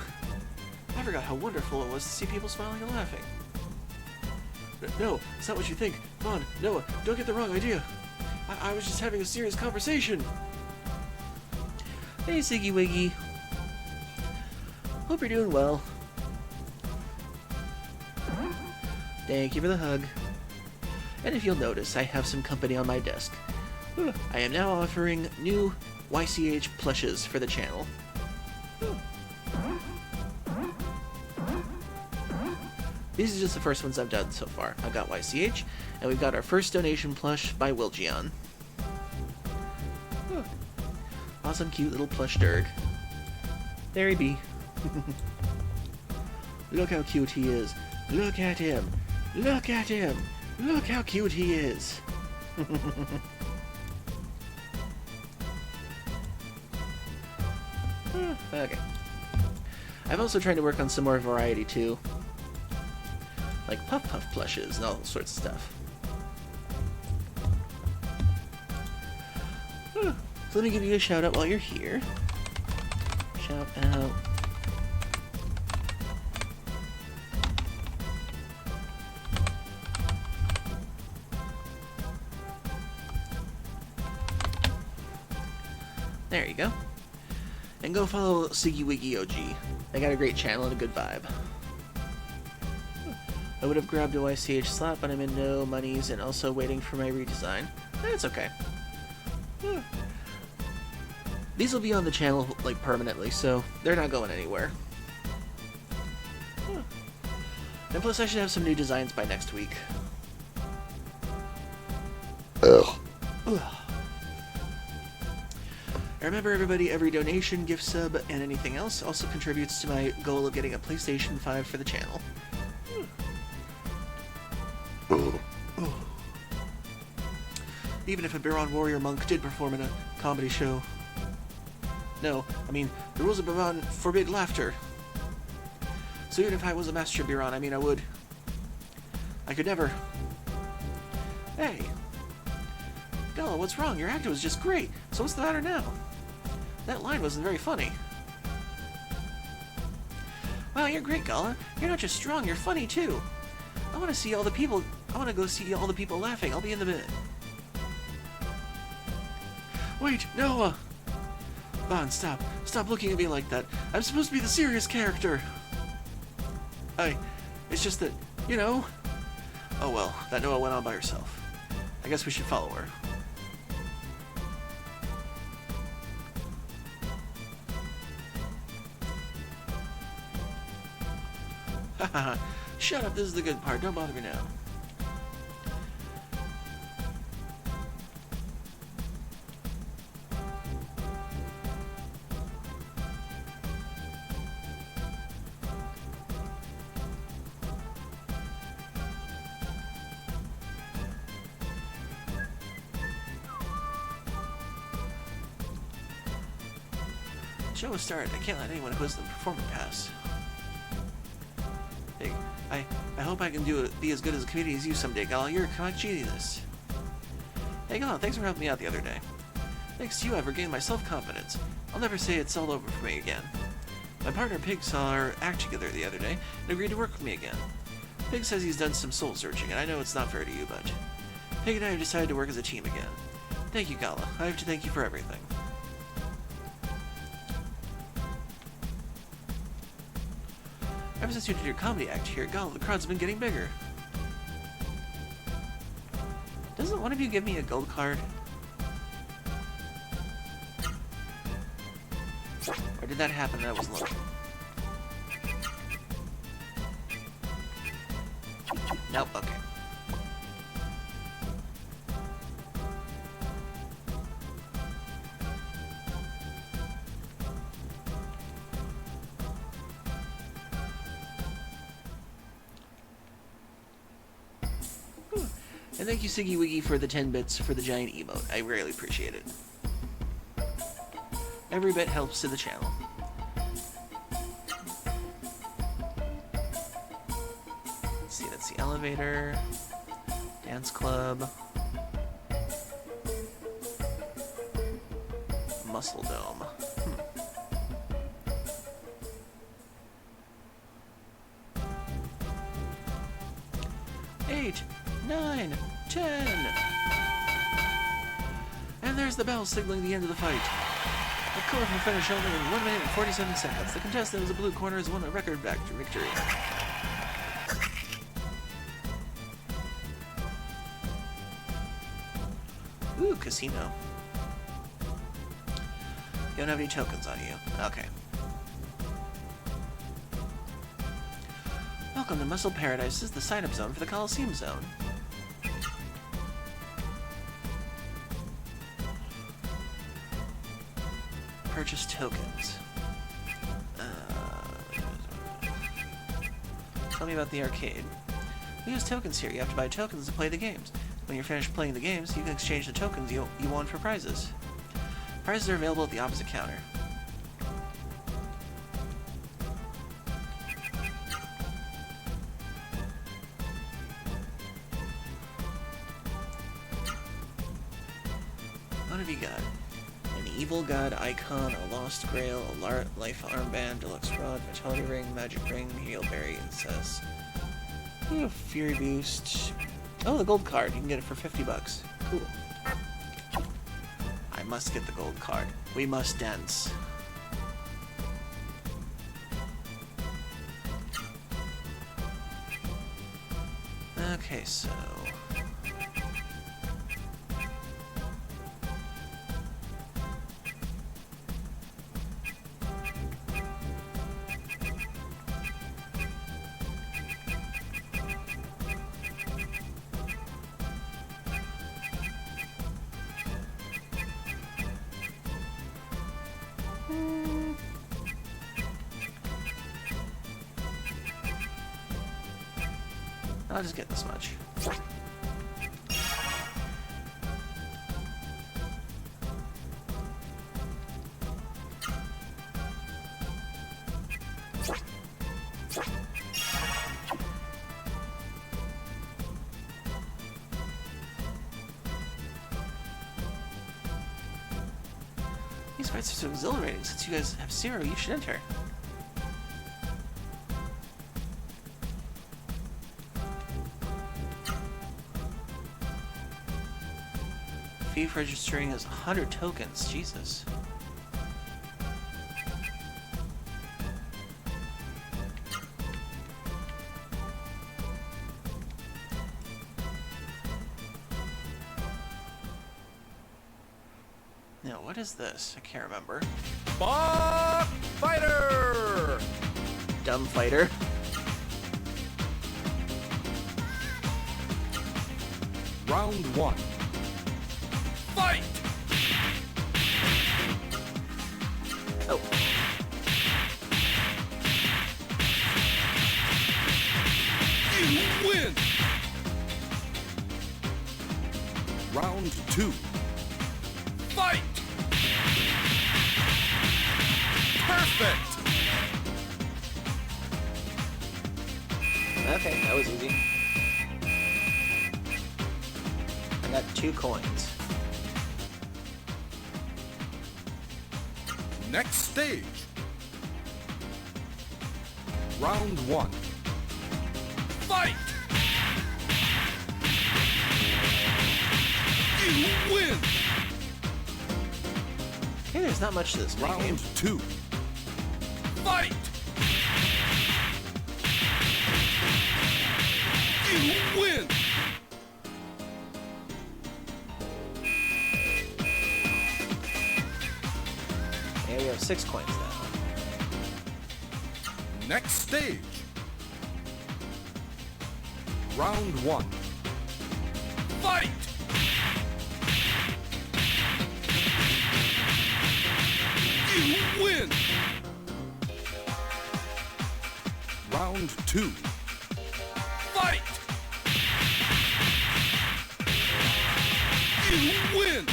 I forgot how wonderful it was to see people smiling and laughing. No, it's not what you think. Come on, Noah, don't get the wrong idea. I was just having a serious conversation. Hey, Siggy Wiggy. Hope you're doing well. Thank you for the hug. And if you'll notice, I have some company on my desk. I am now offering new YCH plushes for the channel. These are just the first ones I've done so far. I've got YCH, and we've got our first donation plush by Wilgion. Awesome, cute little plush Durg. There he be. Look how cute he is. Look at him. Look at him. Look how cute he is. Okay. I'm also trying to work on some more variety too. Like Puff Puff plushes and all sorts of stuff. So let me give you a shout out while you're here. Shout out. There you go. And go follow Siggy Wiggy OG. They got a great channel and a good vibe. I would have grabbed a YCH slot, but I'm in no monies and also waiting for my redesign. That's okay. These will be on the channel, like, permanently, so they're not going anywhere. And plus, I should have some new designs by next week. Ugh. Remember, everybody, every donation, gift sub, and anything else also contributes to my goal of getting a PlayStation 5 for the channel. Even if a Biron warrior monk did perform in a comedy show. No, I mean, the rules of Biron forbid laughter. So even if I was a master Biron, I mean, I could never... Hey! Gala, what's wrong? Your act was just great. So what's the matter now? That line wasn't very funny. Wow, you're great, Gala. You're not just strong, you're funny, too. I want to see all the people... I want to go see all the people laughing. I'll be in a minute. Wait, Noah! Bon, stop. Stop looking at me like that. I'm supposed to be the serious character. It's just that, you know... Oh well, that Noah went on by herself. I guess we should follow her. Haha, shut up, this is the good part. Don't bother me now. The show has started. I can't let anyone who has the performance pass. Hey, I hope I can be as good as a comedian as you someday, Gala. You're a comic genius. Hey, Gala, thanks for helping me out the other day. Thanks to you, I've regained my self-confidence. I'll never say it's all over for me again. My partner Pig saw our act together the other day and agreed to work with me again. Pig says he's done some soul-searching, and I know it's not fair to you, but Pig and I have decided to work as a team again. Thank you, Gala. I have to thank you for everything. Ever since you did your comedy act here, Gala, the crowd's been getting bigger. Doesn't one of you give me a gold card? Or did that happen and I wasn't looking? Nope, okay. And thank you, Siggy Wiggy, for the 10 bits for the giant emote. I really appreciate it. Every bit helps to the channel. Let's see, that's the elevator, dance club, muscle dome. 8, 9, 10. And there's the bell signaling the end of the fight. A colorful finish only in 1 minute and 47 seconds. The contestant with the blue corner has won a record victory. Ooh, casino. You don't have any tokens on you. Okay. Welcome to Muscle Paradise. This is the sign-up zone for the Coliseum Zone. Purchase tokens. Tell me about the arcade. We use tokens here. You have to buy tokens to play the games. When you're finished playing the games, you can exchange the tokens you won for prizes. Prizes are available at the opposite counter. What have you got? An evil god icon, a lost grail, a life armband, deluxe rod, vitality ring, magic ring, healberry, incest. Ooh, fury boost. Oh, the gold card. You can get it for 50 bucks. Cool. I must get the gold card. We must dance. Okay, so... I'll just get this much. These fights are so exhilarating. Since you guys have 0, you should enter. Fee for registering is 100 tokens. Jesus. Now, what is this? I can't remember. Bog Fighter! Dumb fighter. Round 1. Fight! Oh. You win! Round 2. Fight! Perfect! Okay, that was easy. I got 2 coins. Next stage. Round 1. Fight! You win! Okay, there's not much to this game. Round 2. Fight! You win! And we have 6 coins now. Next stage. Round 1. Fight! You win! Round 2. Fight! You win!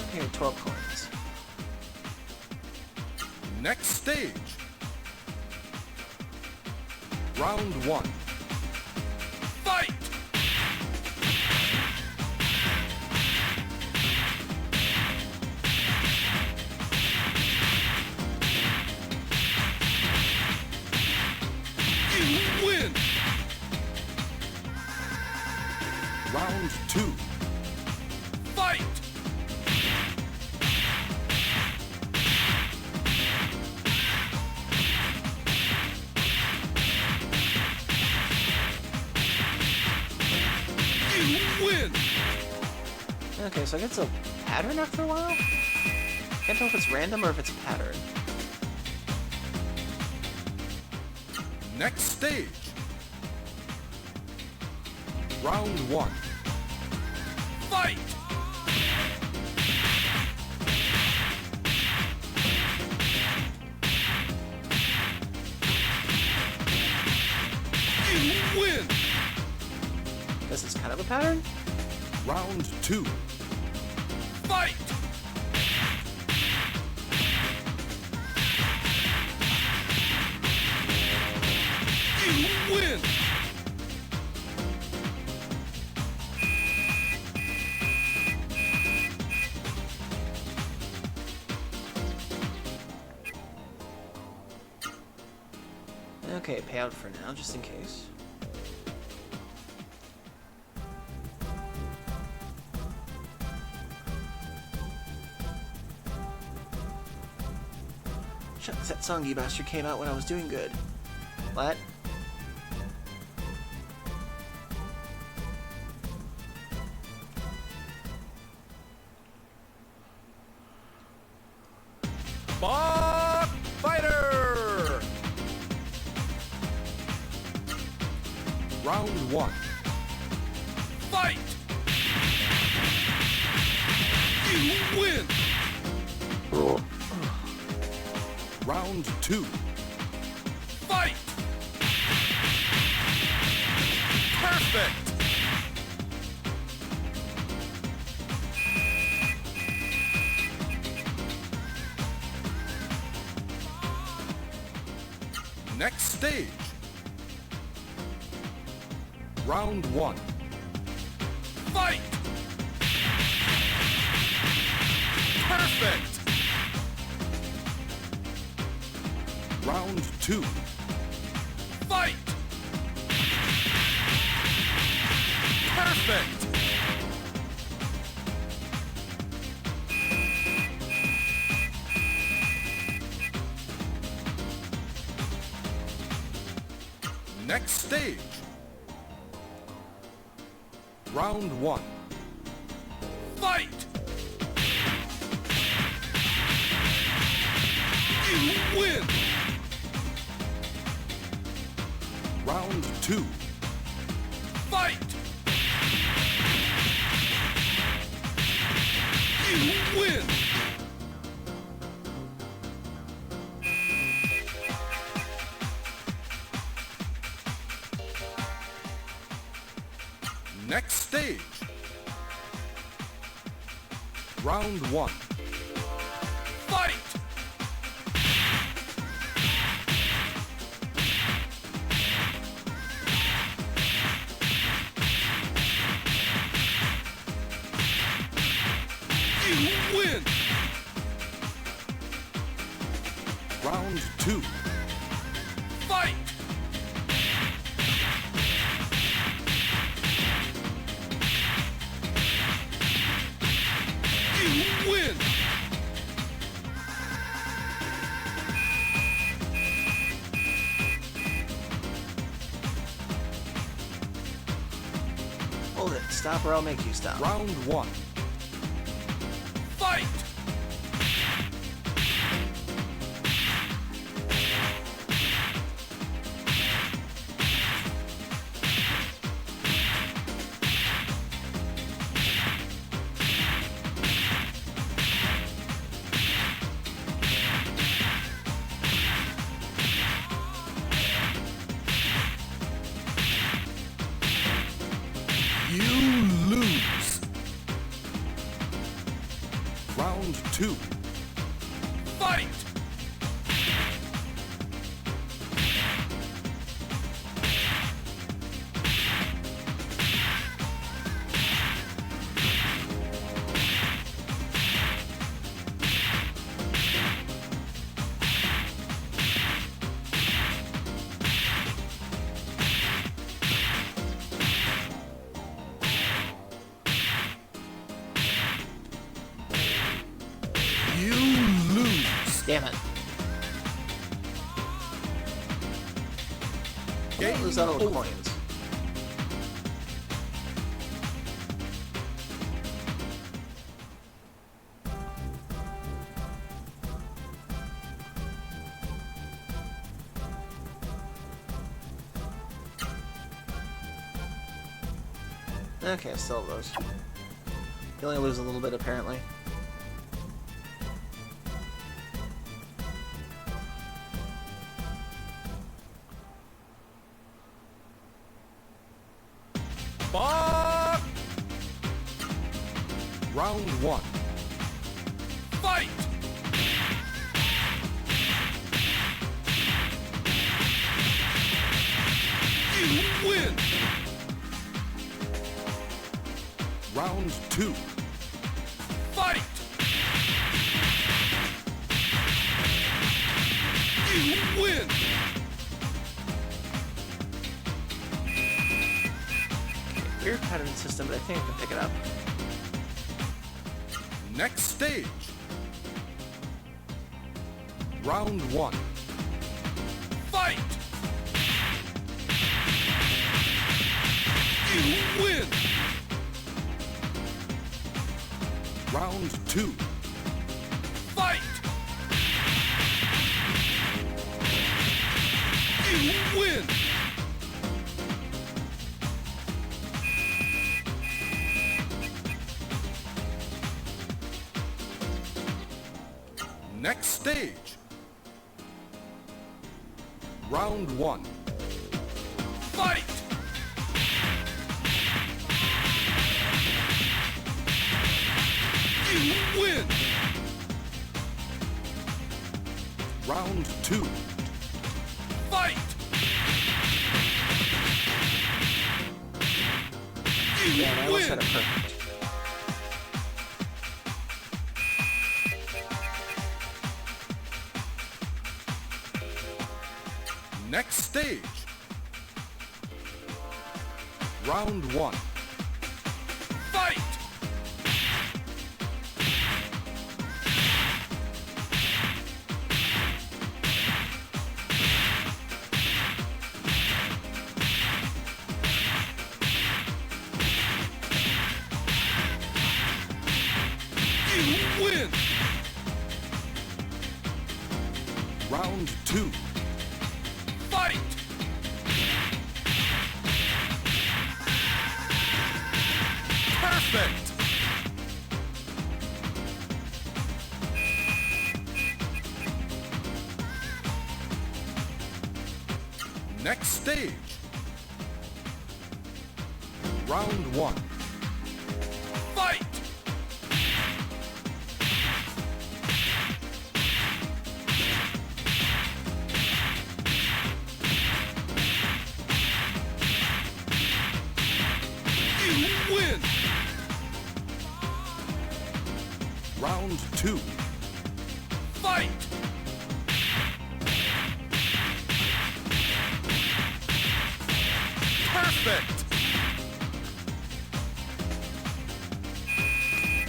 Okay, 12 coins. Next stage. Round 1. Fight! Round 2. Fight! You win! Okay, so I guess it's a pattern after a while? Can't tell if it's random or if it's a pattern. Next stage. Round 1. Fight! You win! Guess it's kind of a pattern? Round 2. Fight! You win! Okay, pay out for now, just in case. Shucks, that song you bastard came out when I was doing good. What? Bot Fighter! Round 1. Fight! You win! Round 2. Fight! Perfect! Next stage. Round 1. Fight! Perfect! Round 2. Fight! Perfect! Next stage. Round 1. Fight! You win! Round 2. Fight! You win! Next stage. Round 1. Fight! You win! Round 2. Fight! You win! Hold it. Stop or I'll make you stop. Round 1. Fight! You lose. Round 2. Fight! Damn it. Game Lose all the over. coins. Okay, still those. You only lose a little bit, apparently. Bob! Round 1. Fight! You win! Round 2. Fight! You win! Weird pattern system, but I think I can pick it up. Next stage. Round 1. Fight! You win! Round 2. Fight! You win! Next stage. Round 1. Fight! You win! Round 2. Fight! You Yeah, I almost win! had it perfect. Next stage. Round 1. Fight! You win! Round 2. Fight! Perfect! Next stage. Round 1. Fight! You win! Round 2. Fight! Perfect!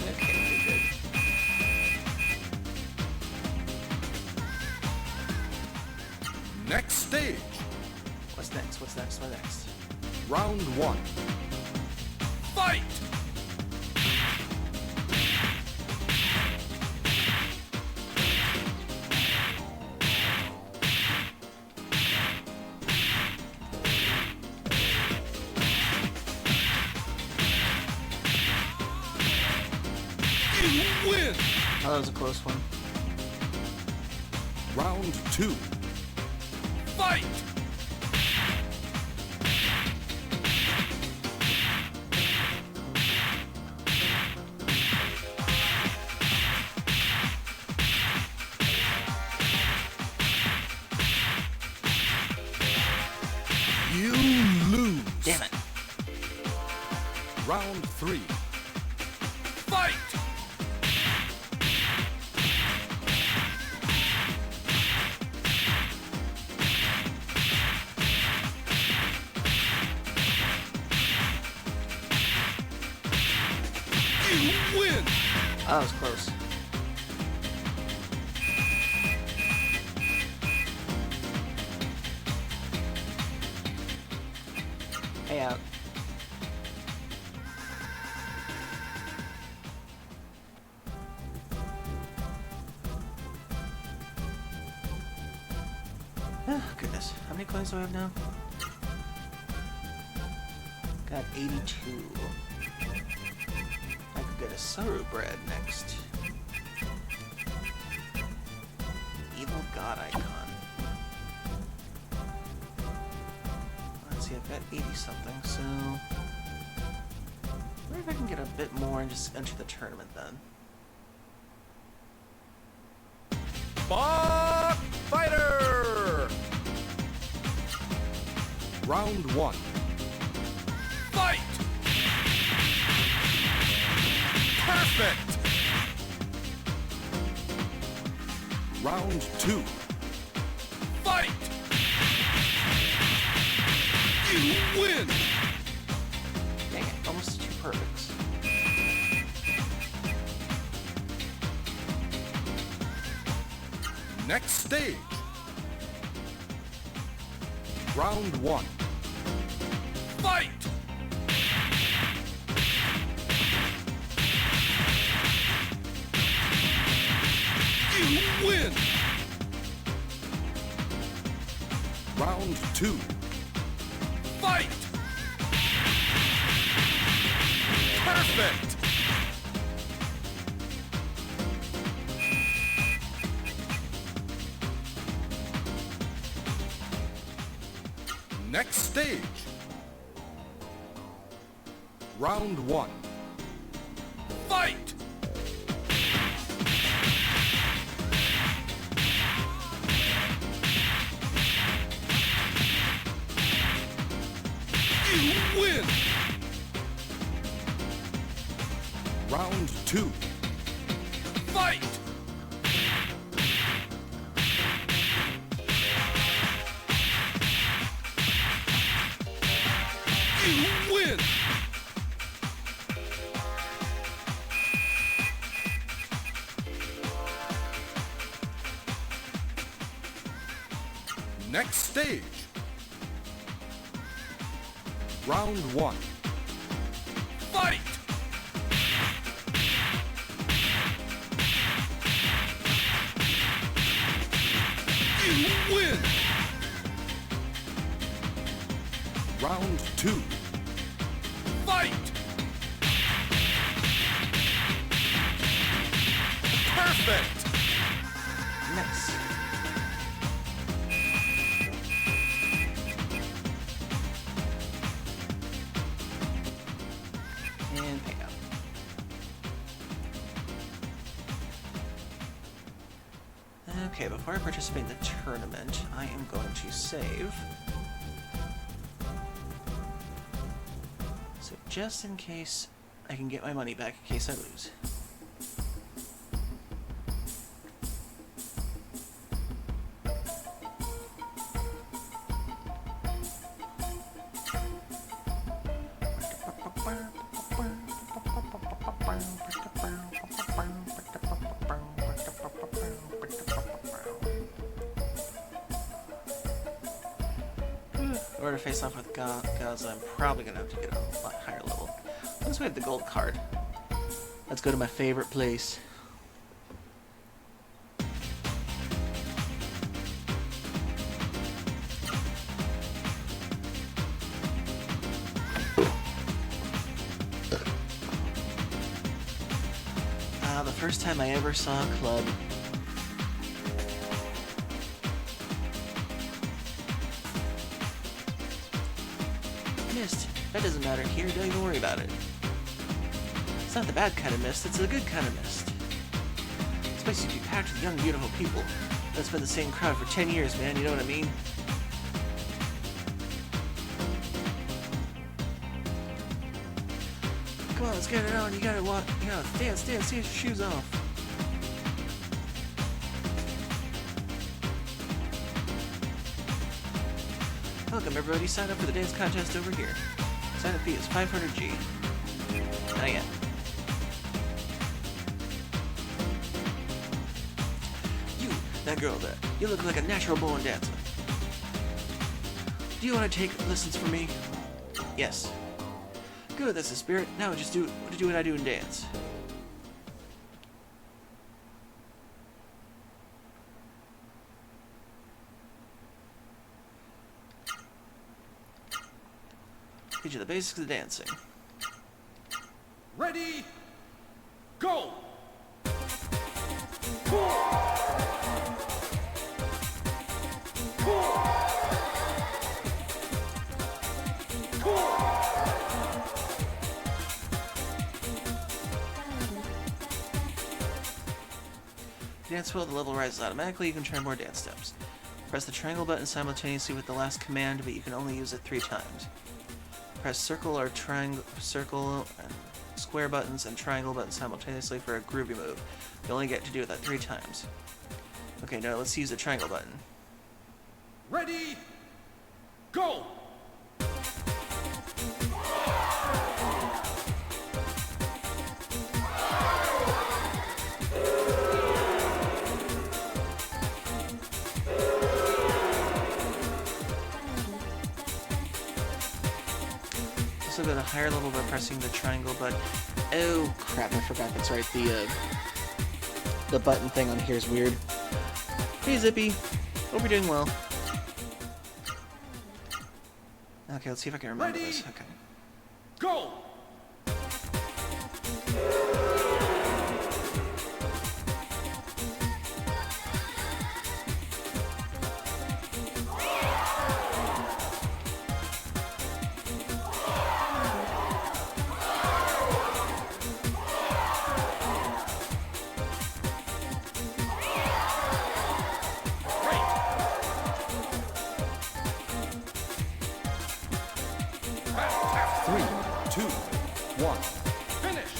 Okay, you're good. Next stage. What's next? What's next? What's next? Round 1. Fight! You win! Oh, that was a close one. Round 2. Fight! You lose. Damn it. Round 3. Fight! You win! Oh, that was close. Oh, goodness. How many coins do I have now? Got 82. I could get a Saru bread next. Evil God icon. Let's see, I've got 80 something, so... I wonder if I can get a bit more and just enter the tournament then. Bug Fighter! Round 1. Fight! Perfect! Round 2. Fight! You win! Dang it, almost 2 perfects. Next stage. Round 1. Fight! You win! Round 2. Fight! Perfect! Next stage. Round 1. Fight! You win! Round 2. Fight! You win! Next stage. Round 1. Fight! You win! Round 2. Fight! Perfect! Nice. And pay up. Okay, before I participate in the tournament, I am going to save. So just in case I can get my money back in case I lose. In order to face off with gods, I'm probably going to have to get a lot higher level. Once we have the gold card, let's go to my favorite place. The first time I ever saw a club. Mist. That doesn't matter here, don't even worry about it. It's not the bad kind of mist, it's the good kind of mist. This place used to be packed with young, beautiful people. That's been the same crowd for 10 years, man, you know what I mean? Come on, let's get it on, you gotta walk, you gotta dance, take your shoes off. Welcome everybody, sign up for the dance contest over here. Sign up fee is 500G. Not yet. You, that girl there, you look like a natural born dancer. Do you want to take lessons from me? Yes. Good, that's the spirit. Now just do what I do and dance. teach you the basics of dancing. Ready, go! Dance well, the level rises automatically. You can try more dance steps. Press the triangle button simultaneously with the last command, but you can only use it 3 times. Press circle or circle and square buttons and triangle buttons simultaneously for a groovy move. You only get to do that 3 times. Okay, now let's use the triangle button. Ready, go! Also go to higher level by pressing the triangle button. Oh crap, I forgot, that's right, the button thing on here is weird. Hey Zippy, hope you're doing well. Okay, let's see if I can remember Ready? this. Okay. Go! Three, two, one, finish!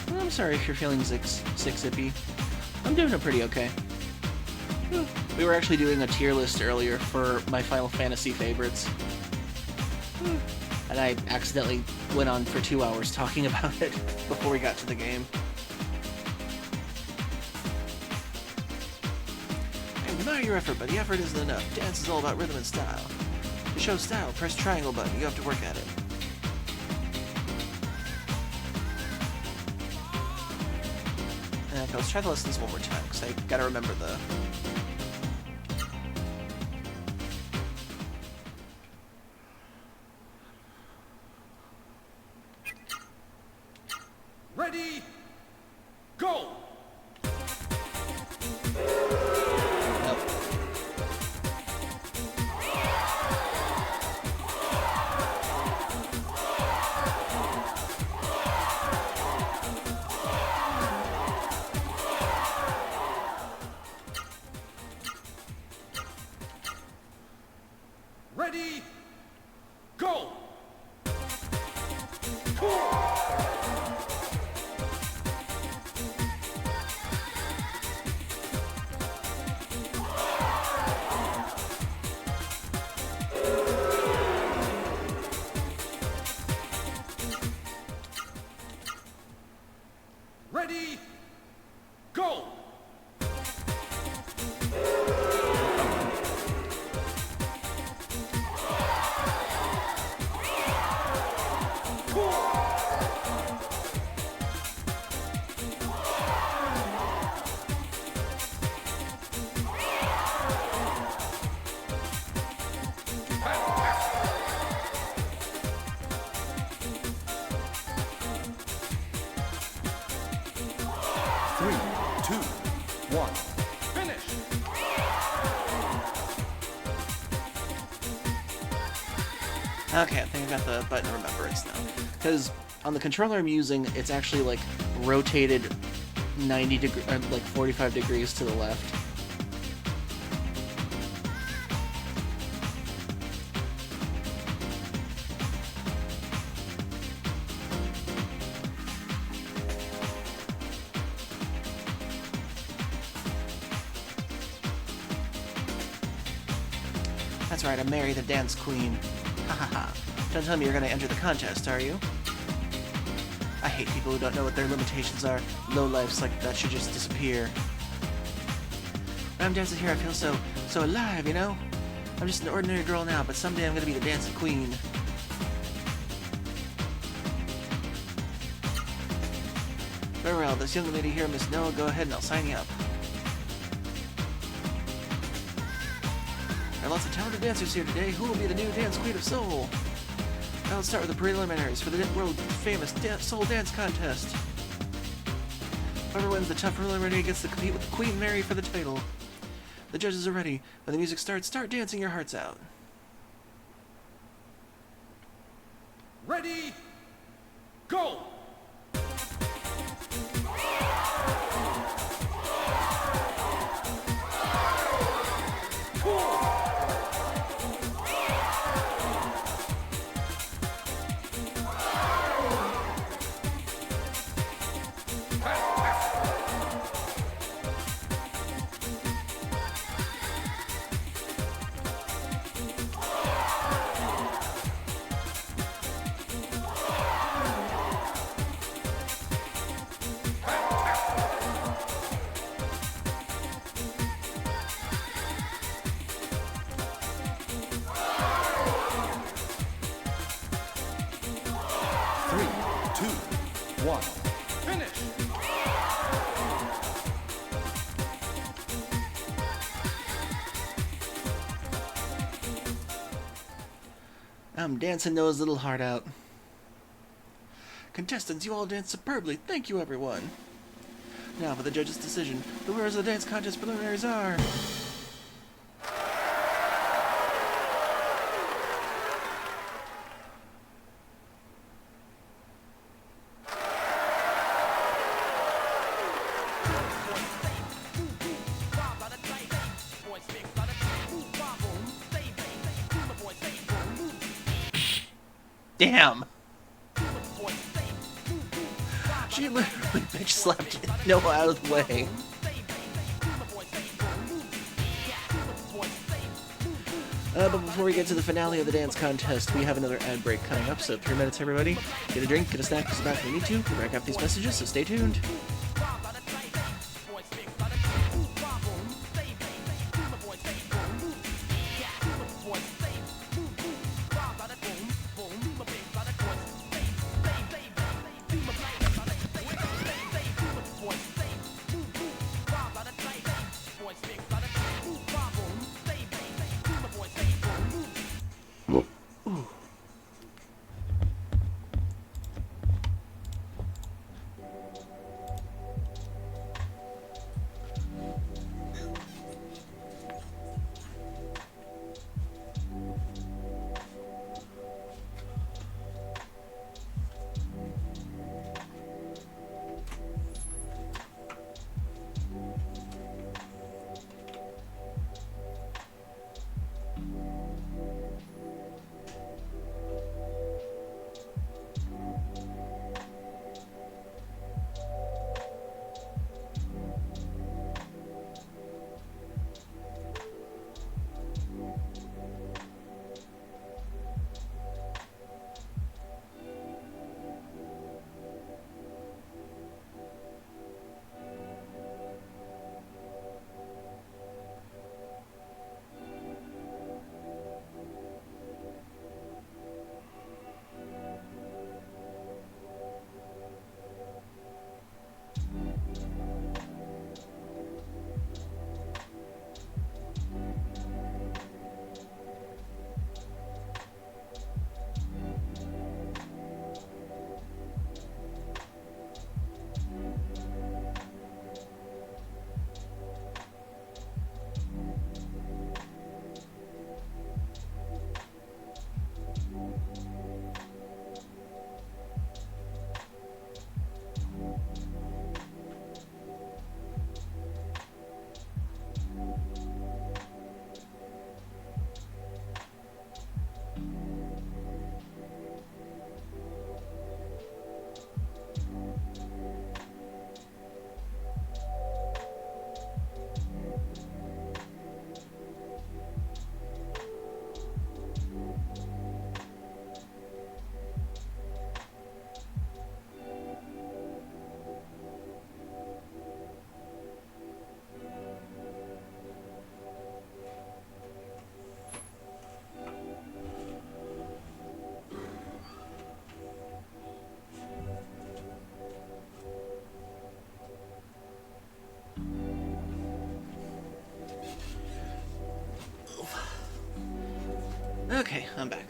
Well, I'm sorry if you're feeling sick, Zippy. I'm doing it pretty okay. We were actually doing a tier list earlier for my Final Fantasy favorites. And I accidentally went on for 2 hours talking about it before we got to the game. I admire your effort, but the effort isn't enough. Dance is all about rhythm and style. To show style, press triangle button. You have to work at it. Okay, let's try the lessons one more time, because I gotta remember the... Ready, go! Nope. Ready, go! Ready, go! Three, two, one, finish! Okay, I think I got the button remembrance now. Because on the controller I'm using, it's actually like rotated 90 degrees, like 45 degrees to the left. That's right, I'm Mary the Dance Queen. Ha ha ha. Don't tell me you're gonna enter the contest, are you? I hate people who don't know what their limitations are. Lowlifes like that should just disappear. When I'm dancing here, I feel so alive, you know? I'm just an ordinary girl now, but someday I'm gonna be the dancing queen. Farewell, this young lady here, Miss Noah. Go ahead and I'll sign you up. There are lots of talented dancers here today. Who will be the new Dance Queen of Soul? Now let's start with the preliminaries for the world-famous Soul Dance Contest. Whoever wins the tough preliminary gets to compete with Queen Mary for the title. The judges are ready. When the music starts, start dancing your hearts out. Ready, go! One. Finish! I'm dancing Noah's little heart out. Contestants, you all danced superbly. Thank you, everyone. Now for the judges' decision. The winners of the dance contest preliminaries are... Damn! She literally bitch slapped Noah out of the way. But before we get to the finale of the dance contest, we have another ad break coming up, so 3 minutes everybody. Get a drink, get a snack, sit back if you need to. We'll be back after these messages, so stay tuned. Okay, I'm back.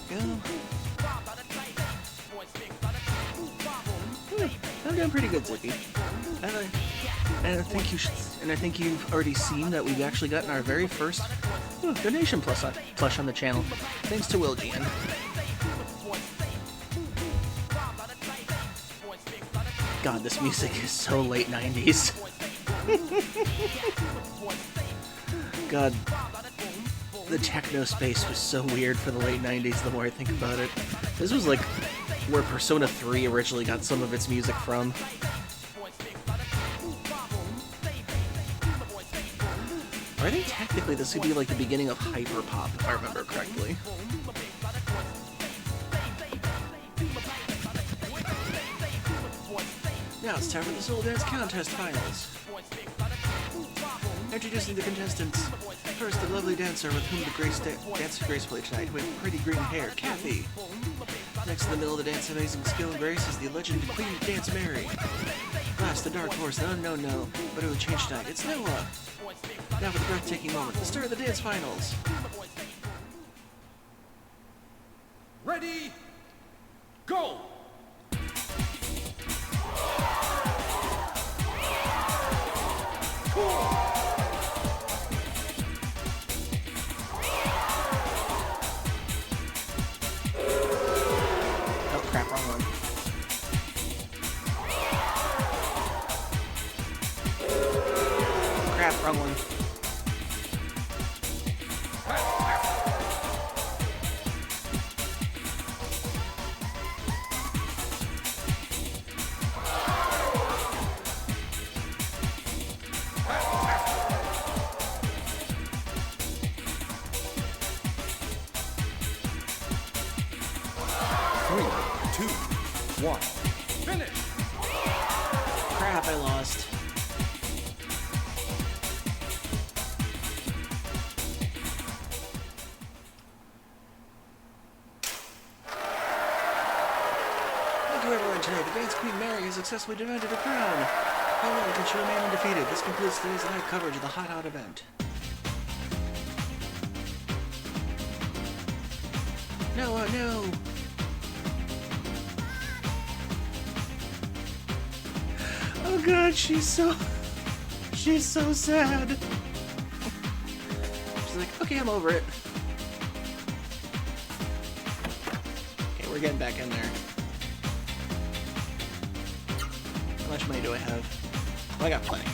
There we go. I'm doing pretty good, Zippy. And I think you've already seen that we've actually gotten our very first donation plush on the channel, thanks to Will GN. God, this music is so late 90s. God, the techno space was so weird for the late 90s the more I think about it. This was like where Persona 3 originally got some of its music from. I think technically this would be like the beginning of hyperpop, if I remember correctly. Now it's time for the Soul Dance Contest Finals. Introducing the contestants. First, the lovely dancer with whom the dancer gracefully tonight with pretty green hair, Kathy. Next in the middle of the dance, amazing skill and grace is the legend Queen Dance Mary. Last, the dark horse, the unknown no, but it would change tonight. It's Noah. Now for the breathtaking moment, the start of the dance finals. Ready, go! Oh crap, wrong one. Crap, wrong one. Three, two, one, finish! Crap, I lost. Thank you everyone today. The Dance Queen Mary has successfully defended her crown. How long can she remain undefeated? This concludes today's live coverage of the Hot event. No, no! Oh god, she's so sad. She's like, okay, I'm over it. Okay, we're getting back in there. How much money do I have? Oh, I got plenty.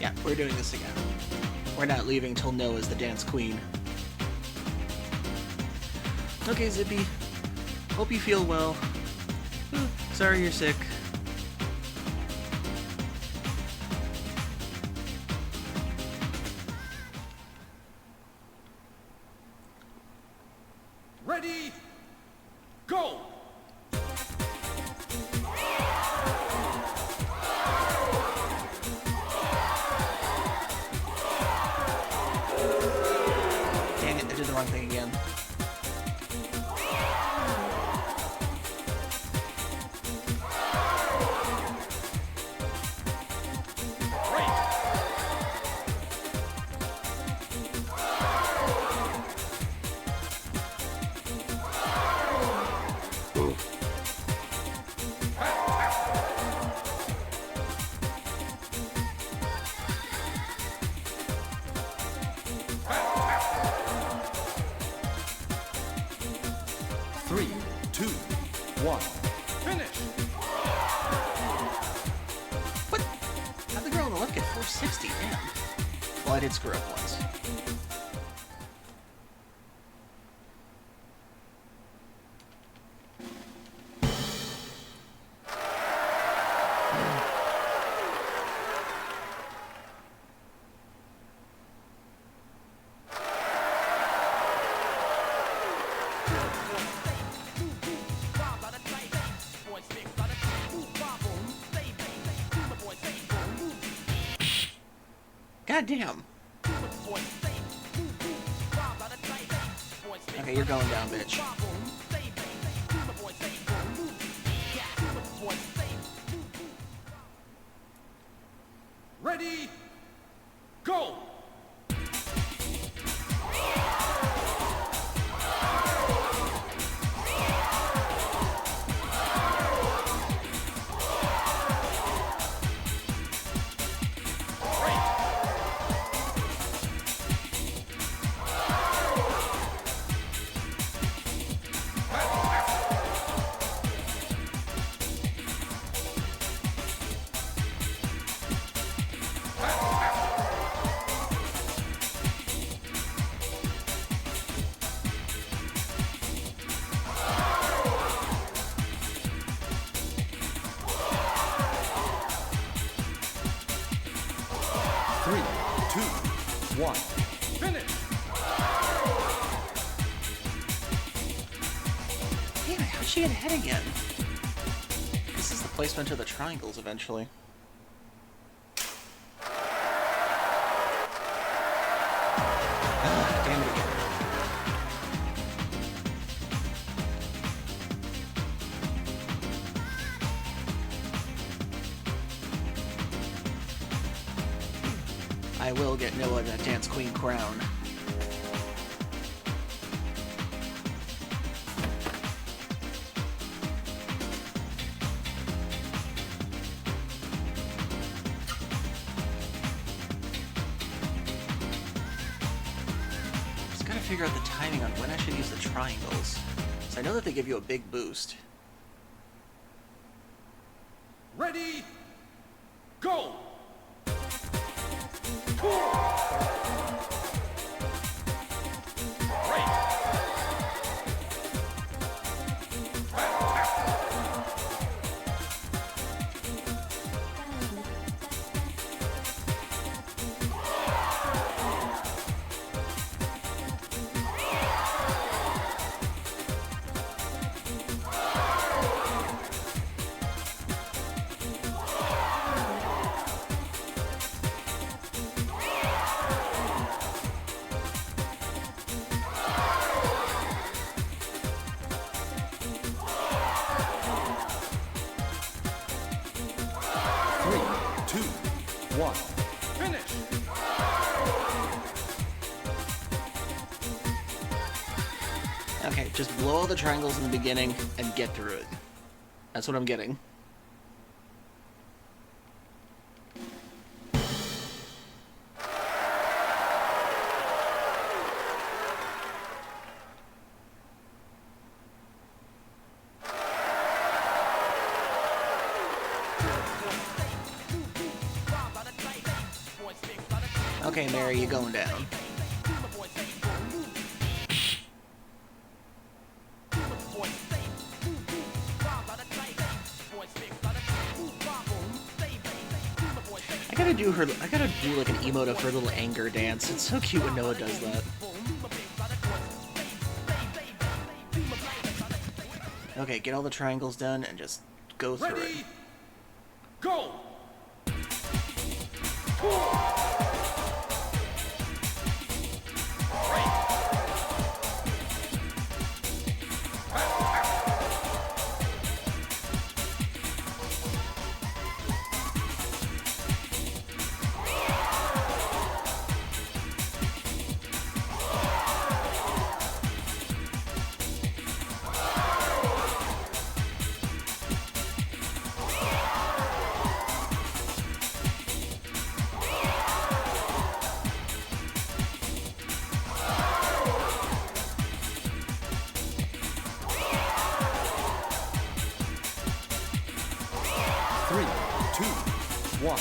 Yeah, we're doing this again. We're not leaving till Noah's the dance queen. Okay, Zippy. Hope you feel well. Sorry you're sick. Ready, go! Dang it, I did the wrong thing again. Three, two, one, finish! What? How'd the girl on the left get 460? Damn. Well, I did screw up once. God damn. Okay, you're going down, bitch. Ready, go! Three, two, one, finish! Damn it, how'd she get ahead again? This is the placement of the triangles eventually. Ah, damn it again. I will get Noah that Dance Queen crown. Just gotta figure out the timing on when I should use the triangles. So I know that they give you a big boost. Ready, go! Three, two, one, finish! Okay, just blow all the triangles in the beginning and get through it. That's what I'm getting. Okay, Mary, you're going down. I gotta do like an emote of her little anger dance. It's so cute when Noah does that. Okay, get all the triangles done and just go through it. Ready, go! Three, two, one,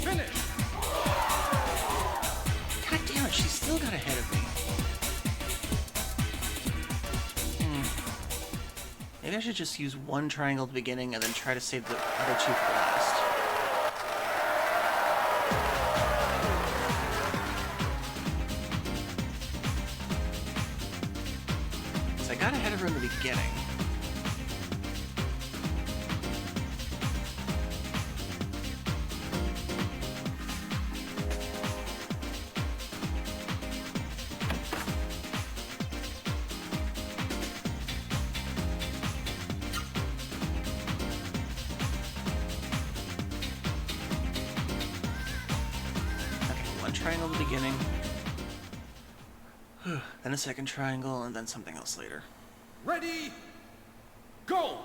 finish! God damn it, she still got ahead of me. Maybe I should just use one triangle at the beginning and then try to save the other two for last. So I got ahead of her in the beginning. triangle at the beginning, then a second triangle, and then something else later. Ready, go!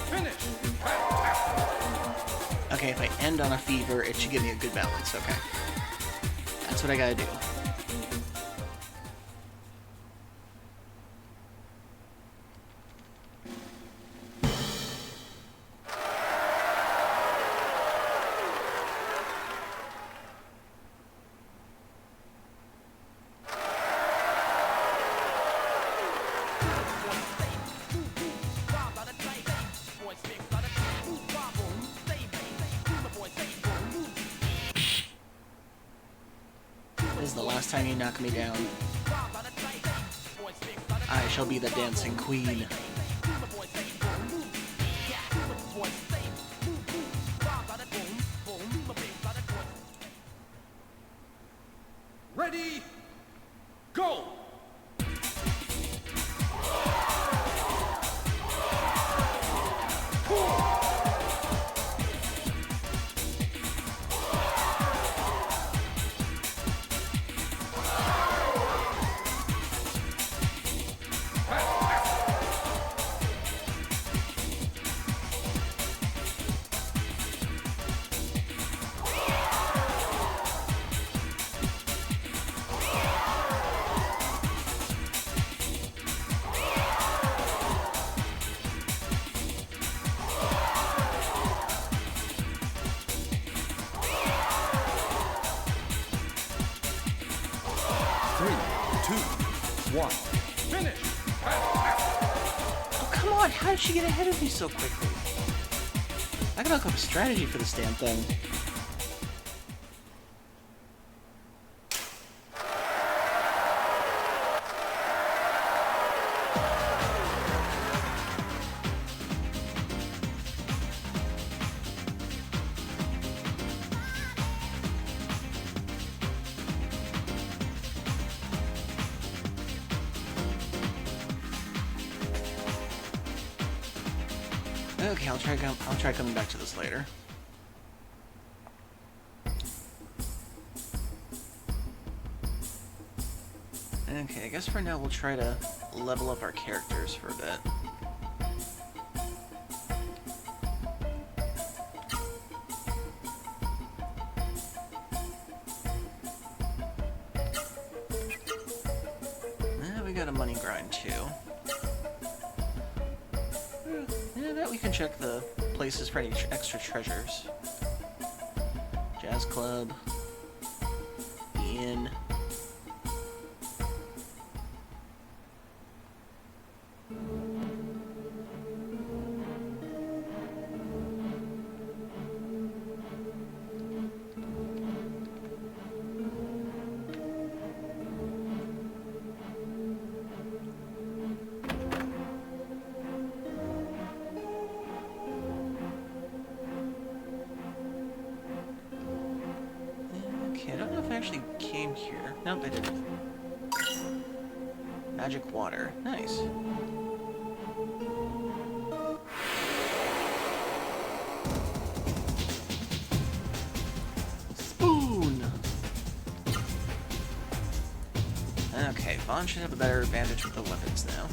Finish! Okay, if I end on a fever, it should give me a good balance. Okay. That's what I gotta do. This is the last time you knock me down. I shall be the dancing queen. Ready, go! Finish! Oh, come on! How did she get ahead of me so quickly? I gotta look up a strategy for this damn thing. Okay, I'll try coming back to this later. Okay, I guess for now we'll try to level up our characters for a bit. We got a money grind too. That we can check the places for any extra treasures. Jazz Club, the Inn. I don't know if I actually came here. Nope, I didn't. Magic water. Nice. Spoon! Okay, Vaughn should have a better advantage with the weapons now.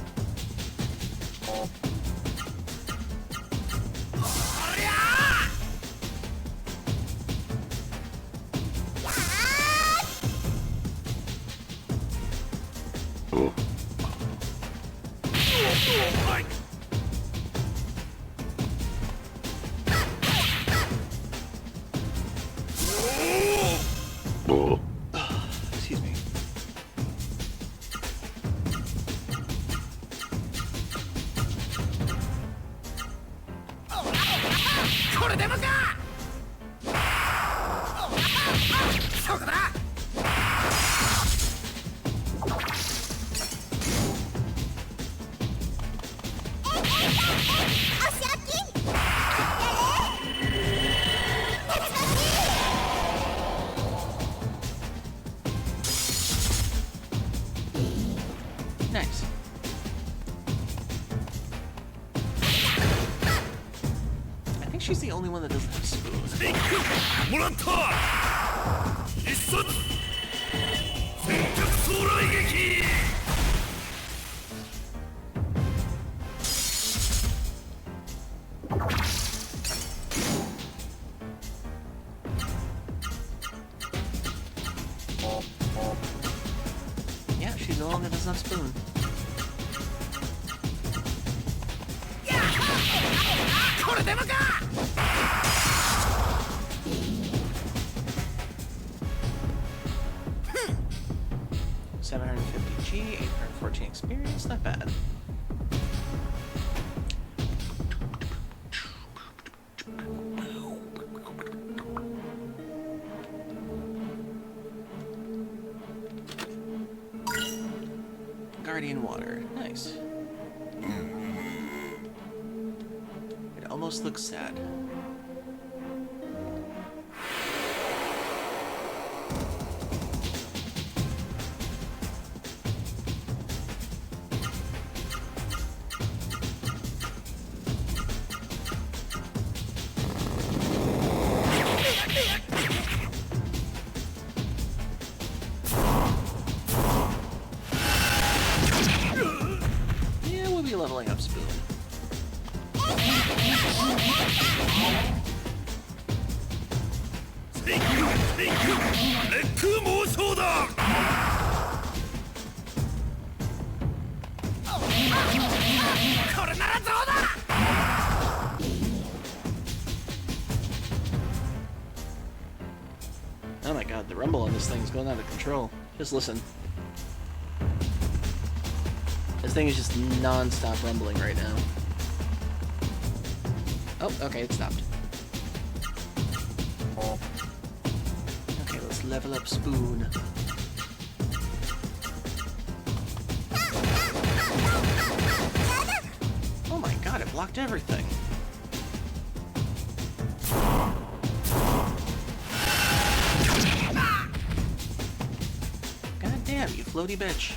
only one that doesn't have spoon. もらった必殺全脚走来撃 Yeah, she's the one that doesn't have spoon. $750G, 814 experience, not bad. Guardian water, nice. It almost looks sad. Yeah, we'll be leveling up spoon. Oh my god, the rumble on this thing's going out of control. Just listen. This thing is just non-stop rumbling right now. Oh, okay, it stopped. Okay, let's level up spoon. Oh my god, it blocked everything. God damn, you floaty bitch.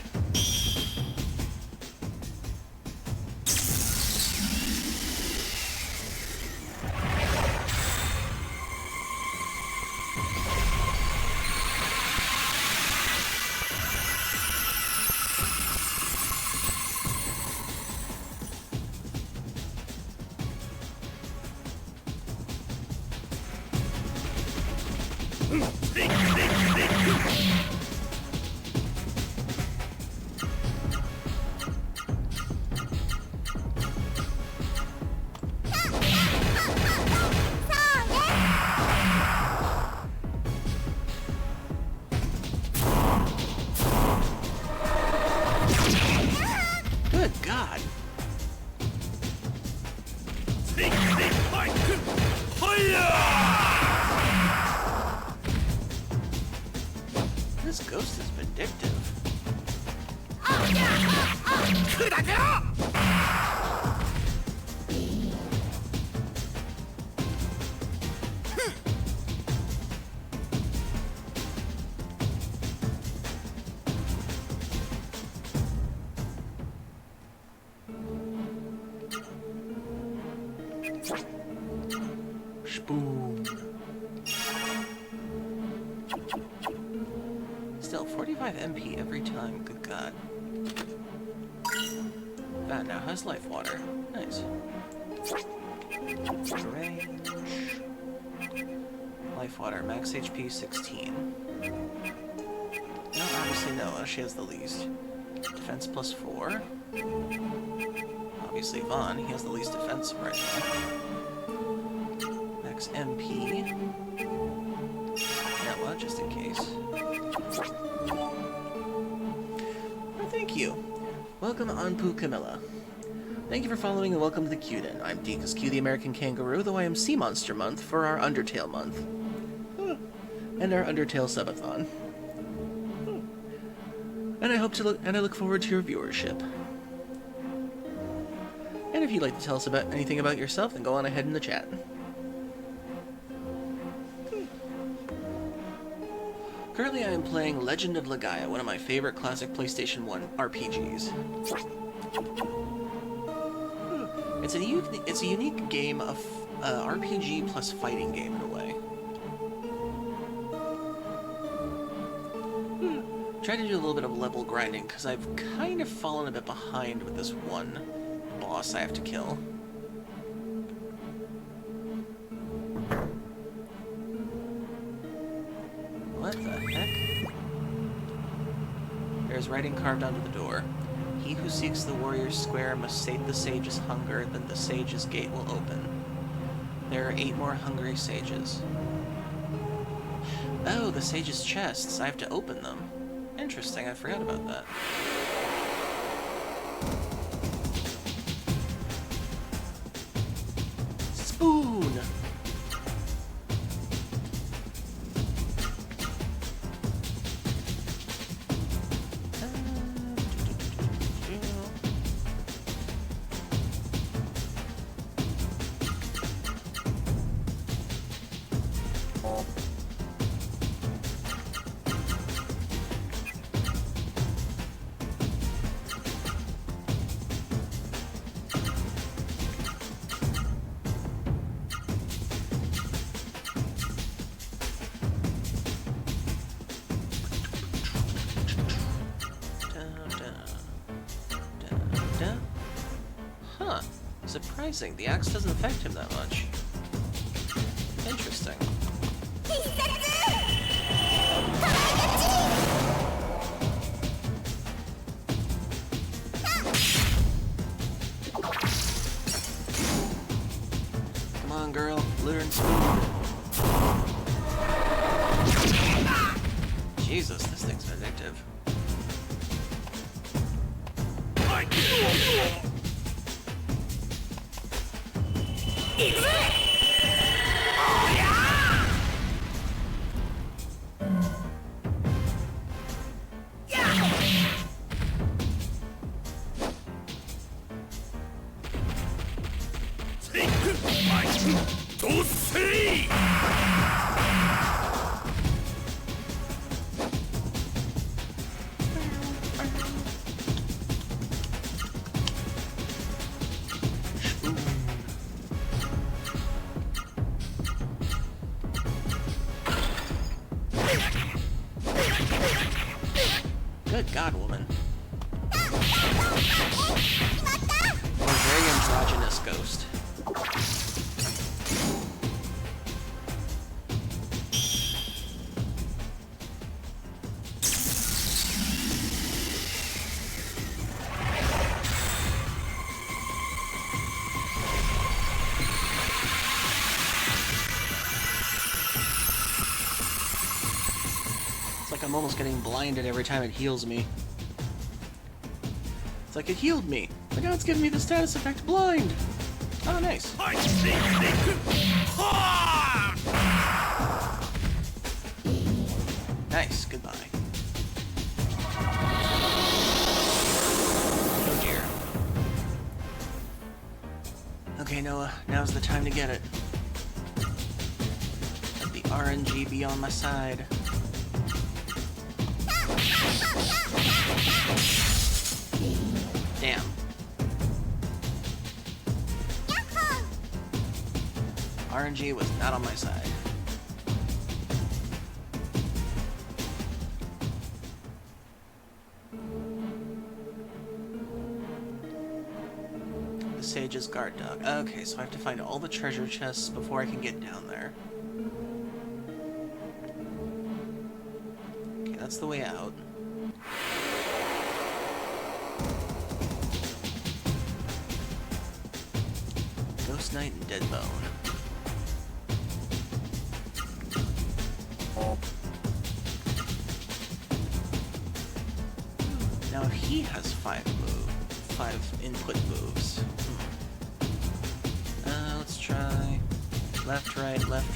Good God. This ghost is vindictive. Spoon. Still, 45 MP every time. Good God. That now has life water. Nice. Range. Life water, max HP 16. No, obviously no. She has the least. Defense plus 4. Obviously Vaughn, he has the least defense right now. Max MP. Noah, just in case. Oh, thank you. Welcome, Anpu Camilla. Thank you for following and welcome to the Q-Den. I'm Dekus Q, the American Kangaroo, though I am Sea Monster Month for our Undertale month. And our Undertale subathon. And I look forward to your viewership. And if you'd like to tell us about anything about yourself, then go on ahead in the chat. Currently I am playing Legend of Legaia, one of my favorite classic PlayStation 1 RPGs. It's a unique game of RPG plus fighting game in a way. Try to do a little bit of level grinding, because I've kind of fallen a bit behind with this one boss I have to kill. What the heck? There is writing carved onto the door. He who seeks the warrior's square must sate the sage's hunger, then the sage's gate will open. There are 8 more hungry sages. Oh, the sage's chests. I have to open them. Interesting, I forgot about that. Spoon! Huh. Surprising. The axe doesn't affect him that much. Interesting. Come on, girl. Learn speed. Jesus, this thing's vindictive. Good God, woman. Or very androgynous ghost. I'm almost getting blinded every time it heals me. It's like it healed me, but now it's giving me the status effect blind. Oh, nice. Nice, goodbye. Oh dear. Okay, Noah, now's the time to get it. Let the RNG be on my side. Damn. RNG was not on my side. The Sage's guard dog. Okay, so I have to find all the treasure chests before I can get down there. Okay, that's the way out. Ghost Knight and Dead Bone. Now he has 5 input moves. Let's try left,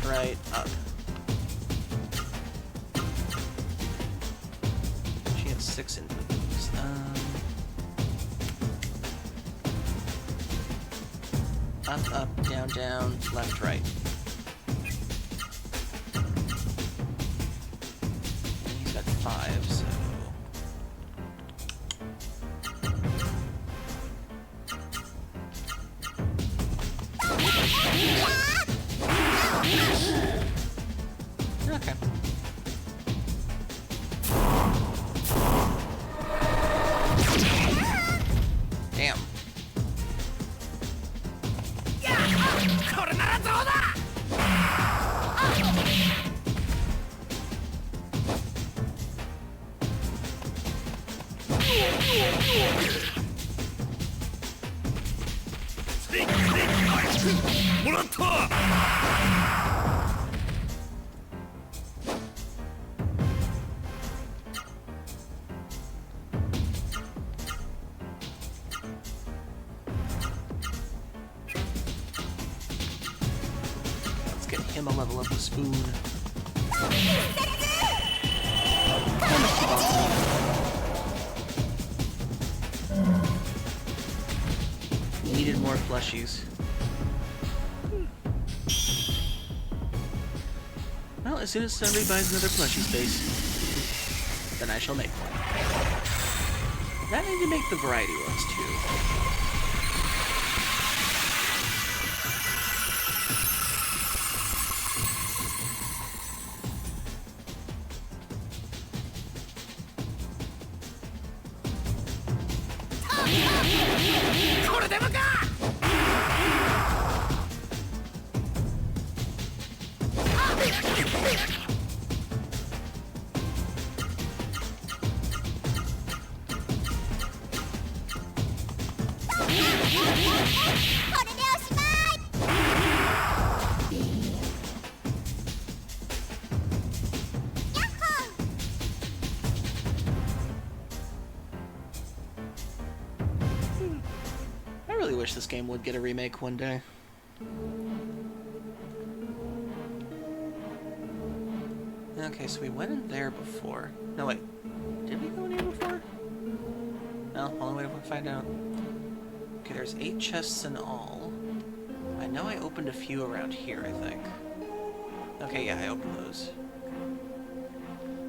right, up. She has 6 input moves. Up, down, left, right. And he's got 5, so... Okay. Damn. これならどうだ もらった Let's get him a level up with spoon. Needed more plushies. Well, as soon as somebody buys another plushie space, then I shall make one. That need to make the variety ones too. I really wish this game would get a remake one day. Okay, so we went in there before. No, wait. Did we go in here before? No, only way to find out. Okay, there's 8 chests in all. I know I opened a few around here, I think. Okay, yeah, I opened those.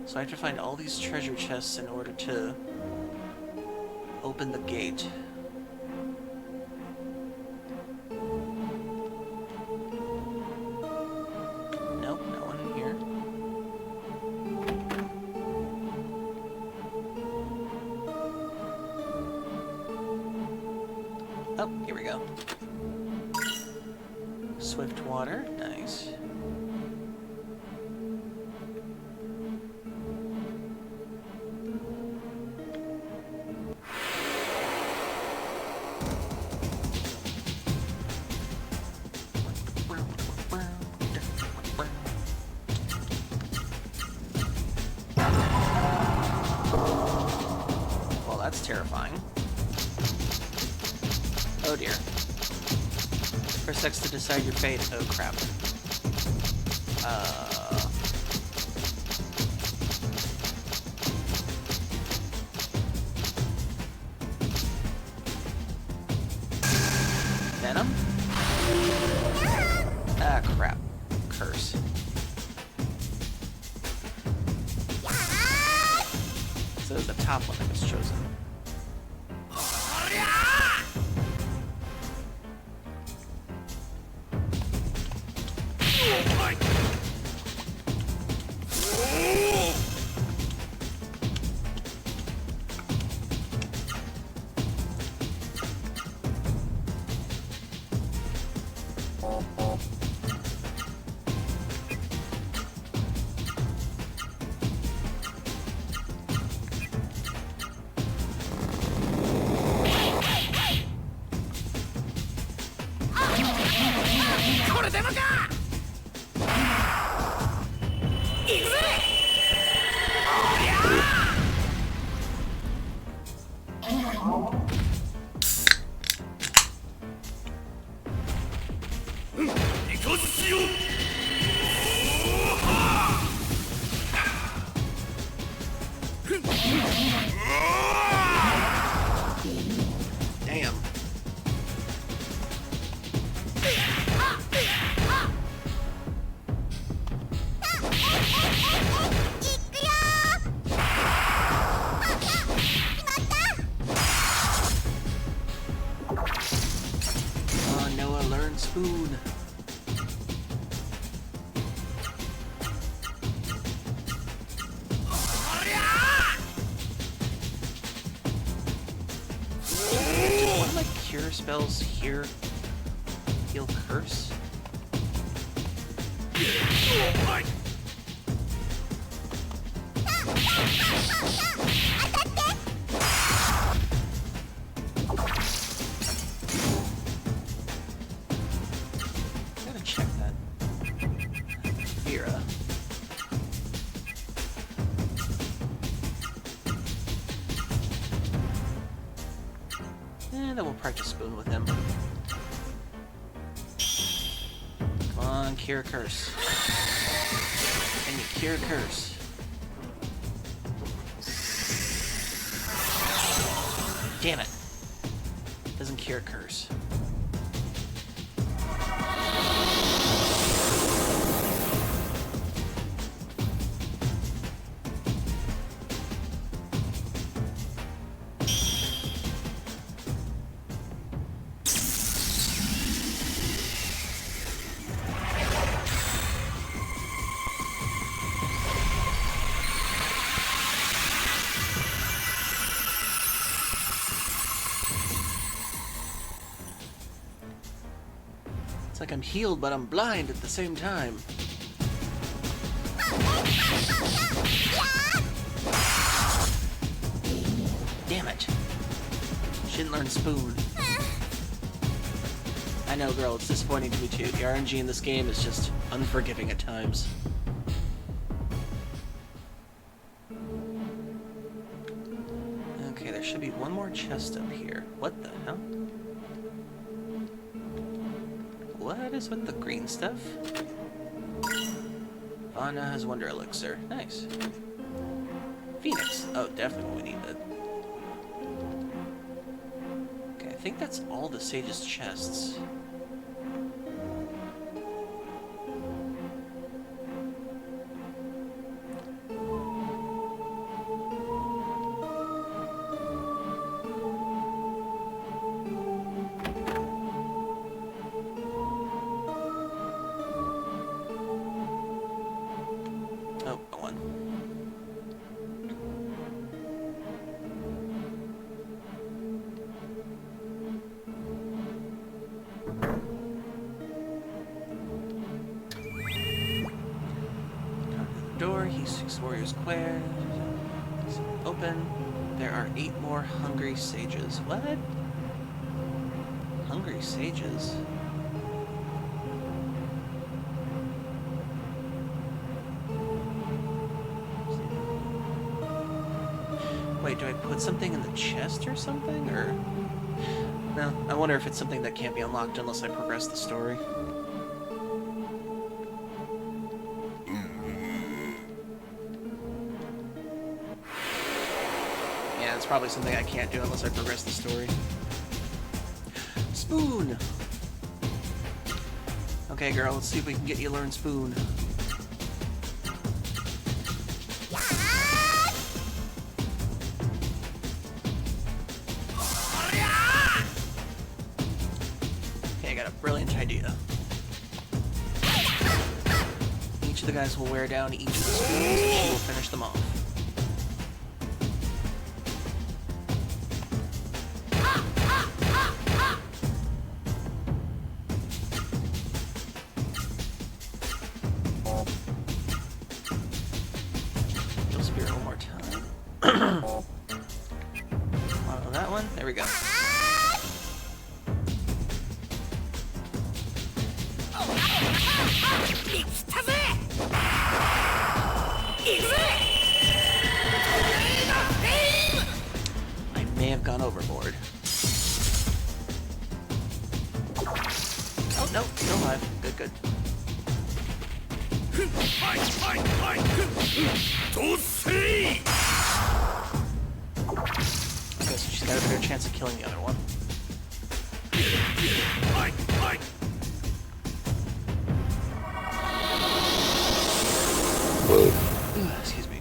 So I have to find all these treasure chests in order to open the gate. Nope, no one in here. Oh, here we go. Swift water, nice. Well, that's terrifying. Oh dear. Press X to decide your fate. Oh crap. Venom? Ah, crap. Curse. So the top one that was chosen. cure spells here heal curse? Gotta check that. Vera. And then we'll practice Spoon with him. Come on, cure curse. Can you cure curse? Damn it. Doesn't cure curse. It's like I'm healed, but I'm blind at the same time. Damn it. She didn't learn Spoon. I know, girl, it's disappointing to me too. The RNG in this game is just unforgiving at times. Okay, there should be one more chest up here. What the hell? What is with the green stuff? Anna has Wonder Elixir. Nice. Phoenix. Oh, definitely what we need that. Okay, I think that's all the sage's chests. Oh, go on. Door, he's 6 warriors square. Open. There are 8 more hungry sages. What? Hungry sages? Wait, do I put something in the chest or something? Or... No, I wonder if it's something that can't be unlocked unless I progress the story. Yeah, it's probably something I can't do unless I progress the story. Spoon! Okay, girl, let's see if we can get you to learn Spoon. Okay, I got a brilliant idea. Each of the guys will wear down each of the spoons and she will finish them off. One more time. Follow that one. There we go. I may have gone overboard. Oh, no, still alive. Good, good. Okay, so she's got a better chance of killing the other one. Excuse me.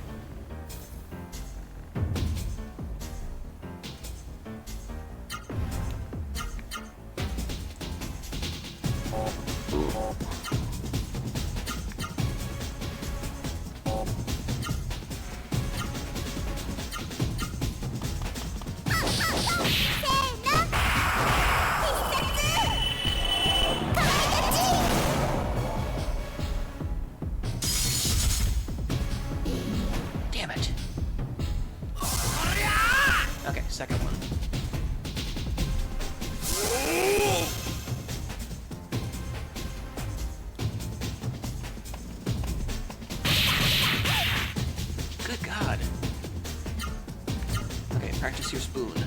fix your spoon.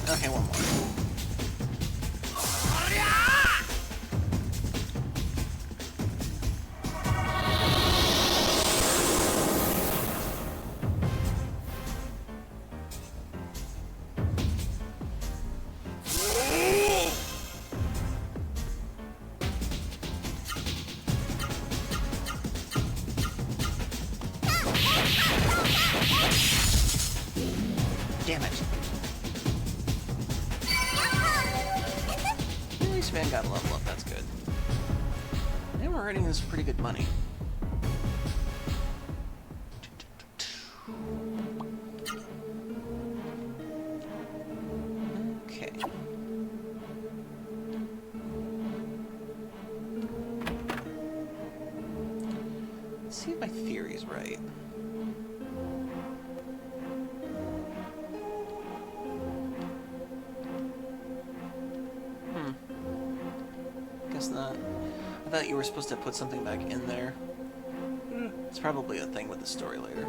Okay, one more. Damn it. At least Van got a level up, that's good. And we're earning this pretty good money. Okay. Let's see if my theory's right. Guess not. I thought you were supposed to put something back in there. It's probably a thing with the story later.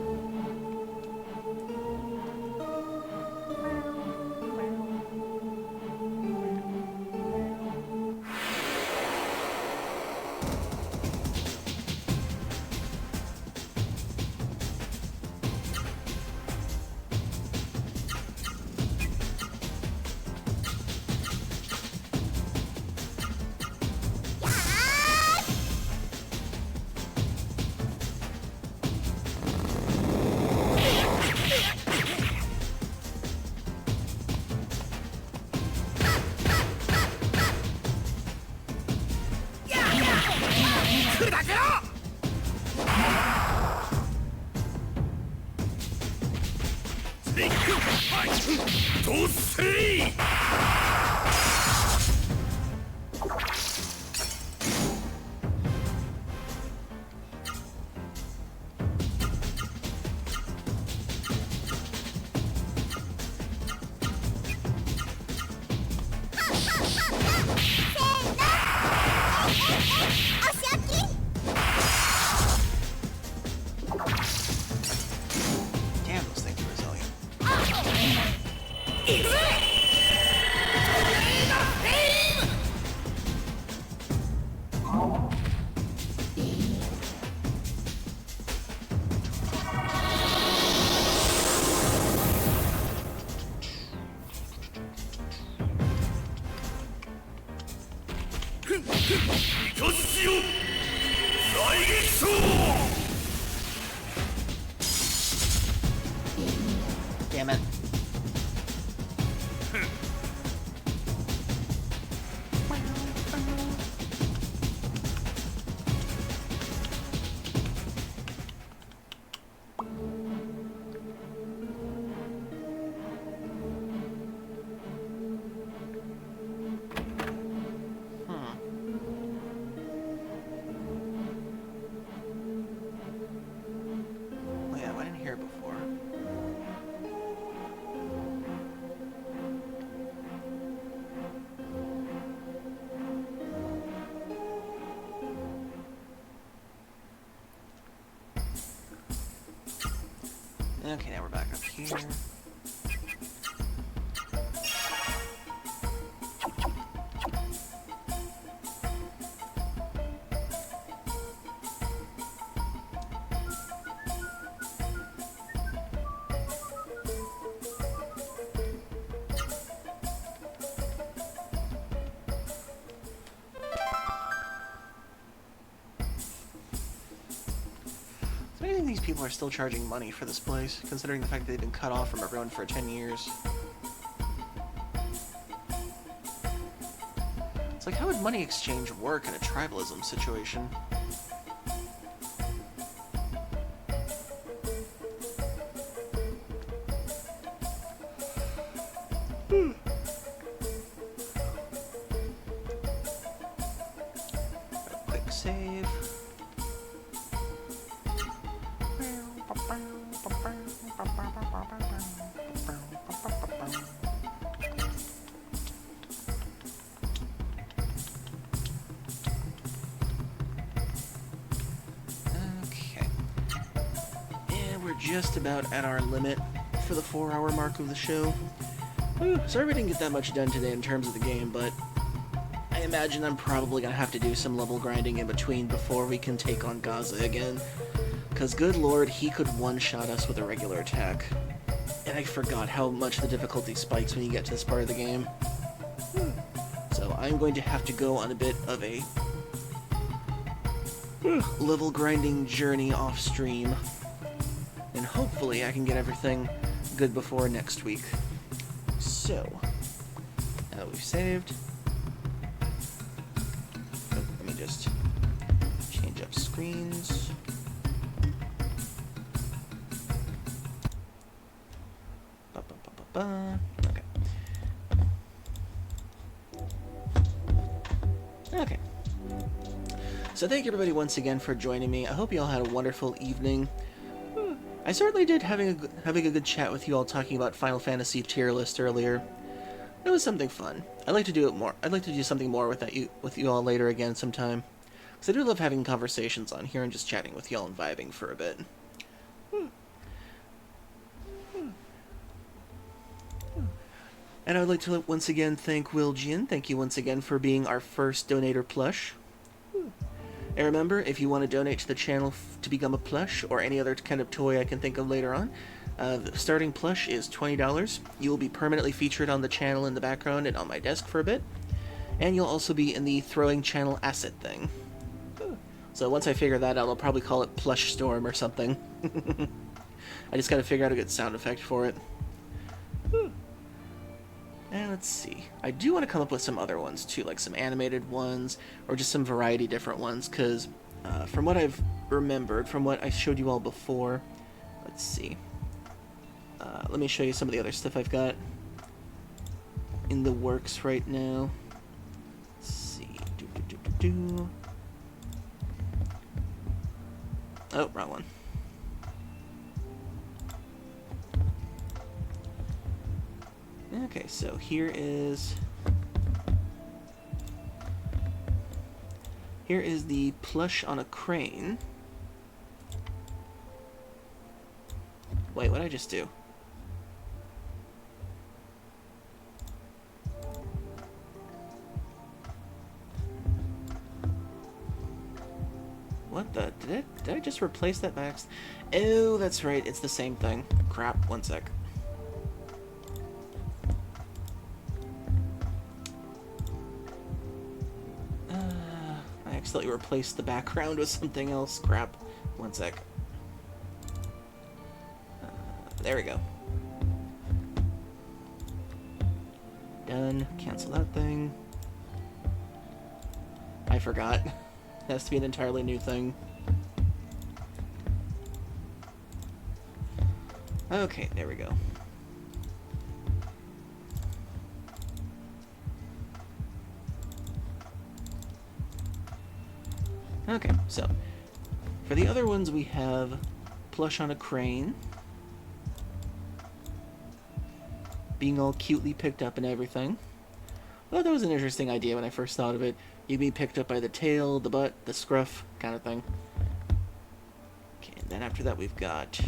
Damn, those things are resilient. Damn it. Oh yeah, I went in here before. Okay, now we're back up here. people are still charging money for this place, considering the fact that they've been cut off from everyone for 10 years. It's like, how would money exchange work in a tribalism situation? Quick save. Okay. And we're just about at our limit for the 4-hour mark of the show. Whew, sorry we didn't get that much done today in terms of the game, but I imagine I'm probably going to have to do some level grinding in between before we can take on Gaza again. Because good lord, he could one-shot us with a regular attack. And I forgot how much the difficulty spikes when you get to this part of the game. So I'm going to have to go on a bit of a level grinding journey off stream. And hopefully I can get everything good before next week. So, now that we've saved, let me just change up screens. Okay. Okay. So thank you everybody once again for joining me. I hope you all had a wonderful evening. I certainly did having a good chat with you all talking about Final Fantasy tier list earlier. It was something fun. I'd like to do it more. I'd like to do something more with you all later again sometime. Because I do love having conversations on here and just chatting with y'all and vibing for a bit. And I would like to once again thank Will Jin. Thank you once again for being our first donator plush. And remember, if you want to donate to the channel to become a plush, or any other kind of toy I can think of later on, the starting plush is $20. You will be permanently featured on the channel in the background and on my desk for a bit. And you'll also be in the throwing channel asset thing. So once I figure that out, I'll probably call it Plush Storm or something. I just gotta figure out a good sound effect for it. And let's see. I do want to come up with some other ones too, like some animated ones, or just some variety different ones, because from what I've remembered, from what I showed you all before, let's see. Let me show you some of the other stuff I've got in the works right now. Let's see. Oh, wrong one. Okay, so here is the plush on a crane. Wait, what did I just do? What the? Did I just replace that max? Oh, that's right, it's the same thing. Crap, one sec. I accidentally replaced the background with something else. Crap. One sec. There we go. Done. Cancel that thing. I forgot. It has to be an entirely new thing. Okay, there we go. Okay, so for the other ones we have plush on a crane, being all cutely picked up and everything. Well, that was an interesting idea when I first thought of it. You'd be picked up by the tail, the butt, the scruff, kind of thing. Okay, and then after that we've got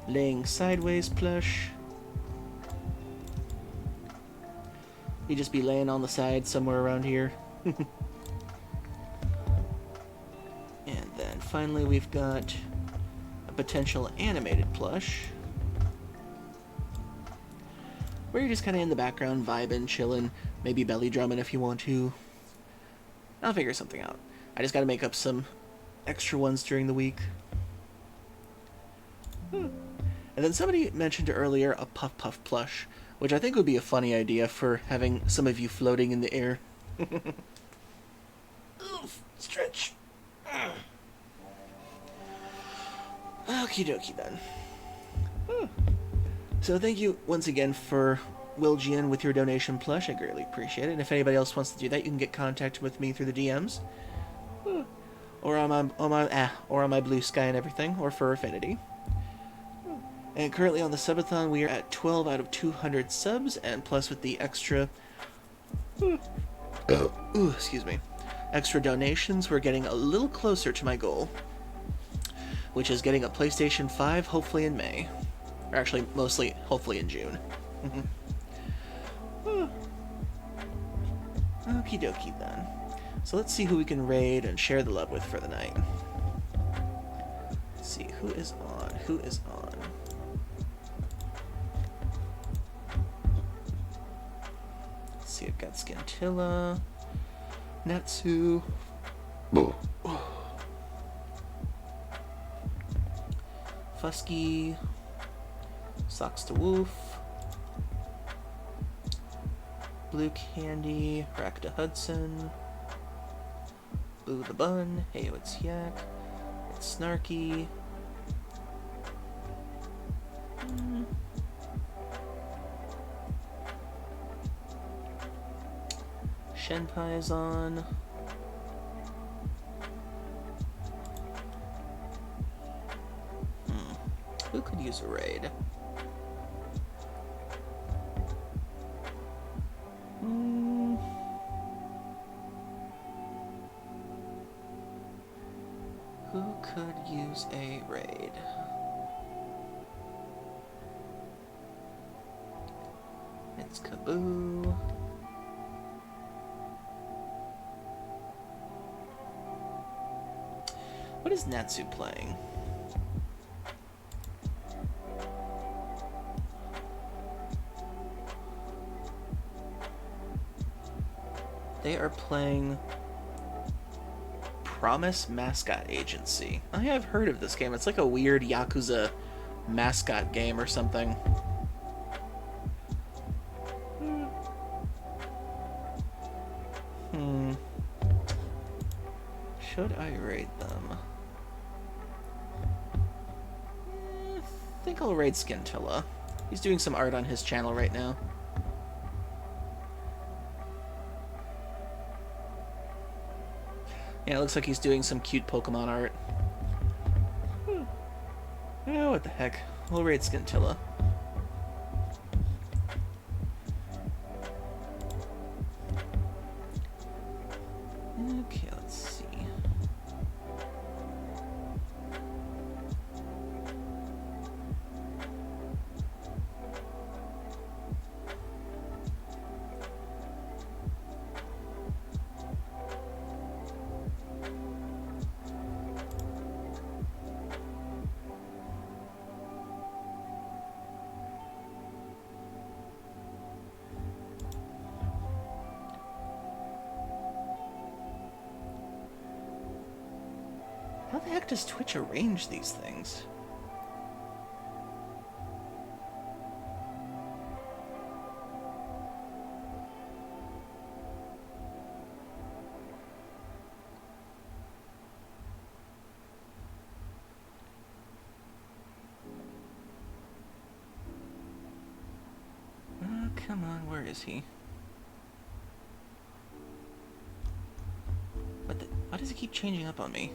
laying sideways plush. You just be laying on the side somewhere around here. And then finally we've got a potential animated plush, where you're just kind of in the background vibing, chilling, maybe belly drumming if you want to. I'll figure something out. I just gotta make up some extra ones during the week. And then somebody mentioned earlier a Puff Puff plush, which I think would be a funny idea for having some of you floating in the air. Oof, stretch. Okie dokie then. So thank you once again for Wilgian with your donation plush. I greatly appreciate it. And if anybody else wants to do that, you can get contact with me through the DMs, or on my Blue Sky and everything, or for Affinity. And currently on the subathon, we are at 12 out of 200 subs, and plus with the extra, excuse me, extra donations, we're getting a little closer to my goal, which is getting a PlayStation 5 hopefully in May. Or actually, mostly, hopefully in June. Okie dokie then. So let's see who we can raid and share the love with for the night. Let's see, who is on? Who is on? Let's see, I've got Scantilla, Natsu, Fusky, Socks to Woof, Blue Candy, Rakta Hudson, Boo the Bun, Heyo it's Yak, it's Snarky, Shenpai is on. Who could use a raid? Who could use a raid? It's Kaboo. What is Natsu playing? They are playing Promise Mascot Agency. I have heard of this game. It's like a weird Yakuza mascot game or something. Should I raid them? I think I'll raid Scintilla. He's doing some art on his channel right now. Yeah, it looks like he's doing some cute Pokemon art. Oh, what the heck. We'll raid Scintilla. Okay, let's see. How the heck does Twitch arrange these things? Oh, come on, where is he? Why does he keep changing up on me?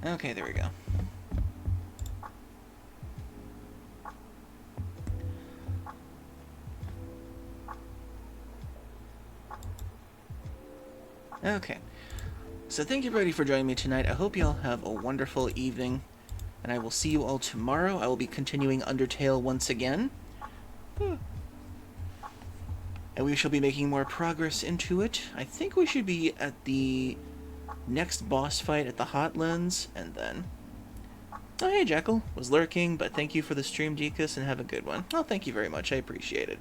Okay, there we go. Okay. So thank you everybody for joining me tonight. I hope you all have a wonderful evening, and I will see you all tomorrow. I will be continuing Undertale once again. And we shall be making more progress into it. I think we should be at the next boss fight at the Hot Lens, and then Oh, hey, Jekyll. Was lurking, but thank you for the stream, Dekus, and have a good one. Oh, thank you very much. I appreciate it.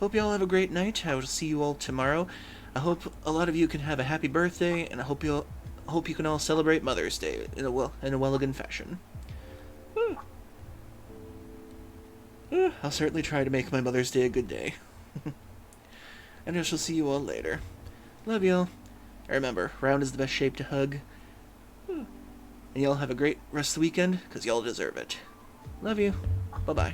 Hope you all have a great night. I will see you all tomorrow. I hope a lot of you can have a happy birthday, and I hope you can all celebrate Mother's Day in a Welligan fashion. I'll certainly try to make my Mother's Day a good day. And I shall see you all later. Love y'all. And remember, round is the best shape to hug. And y'all have a great rest of the weekend, because y'all deserve it. Love you. Bye-bye.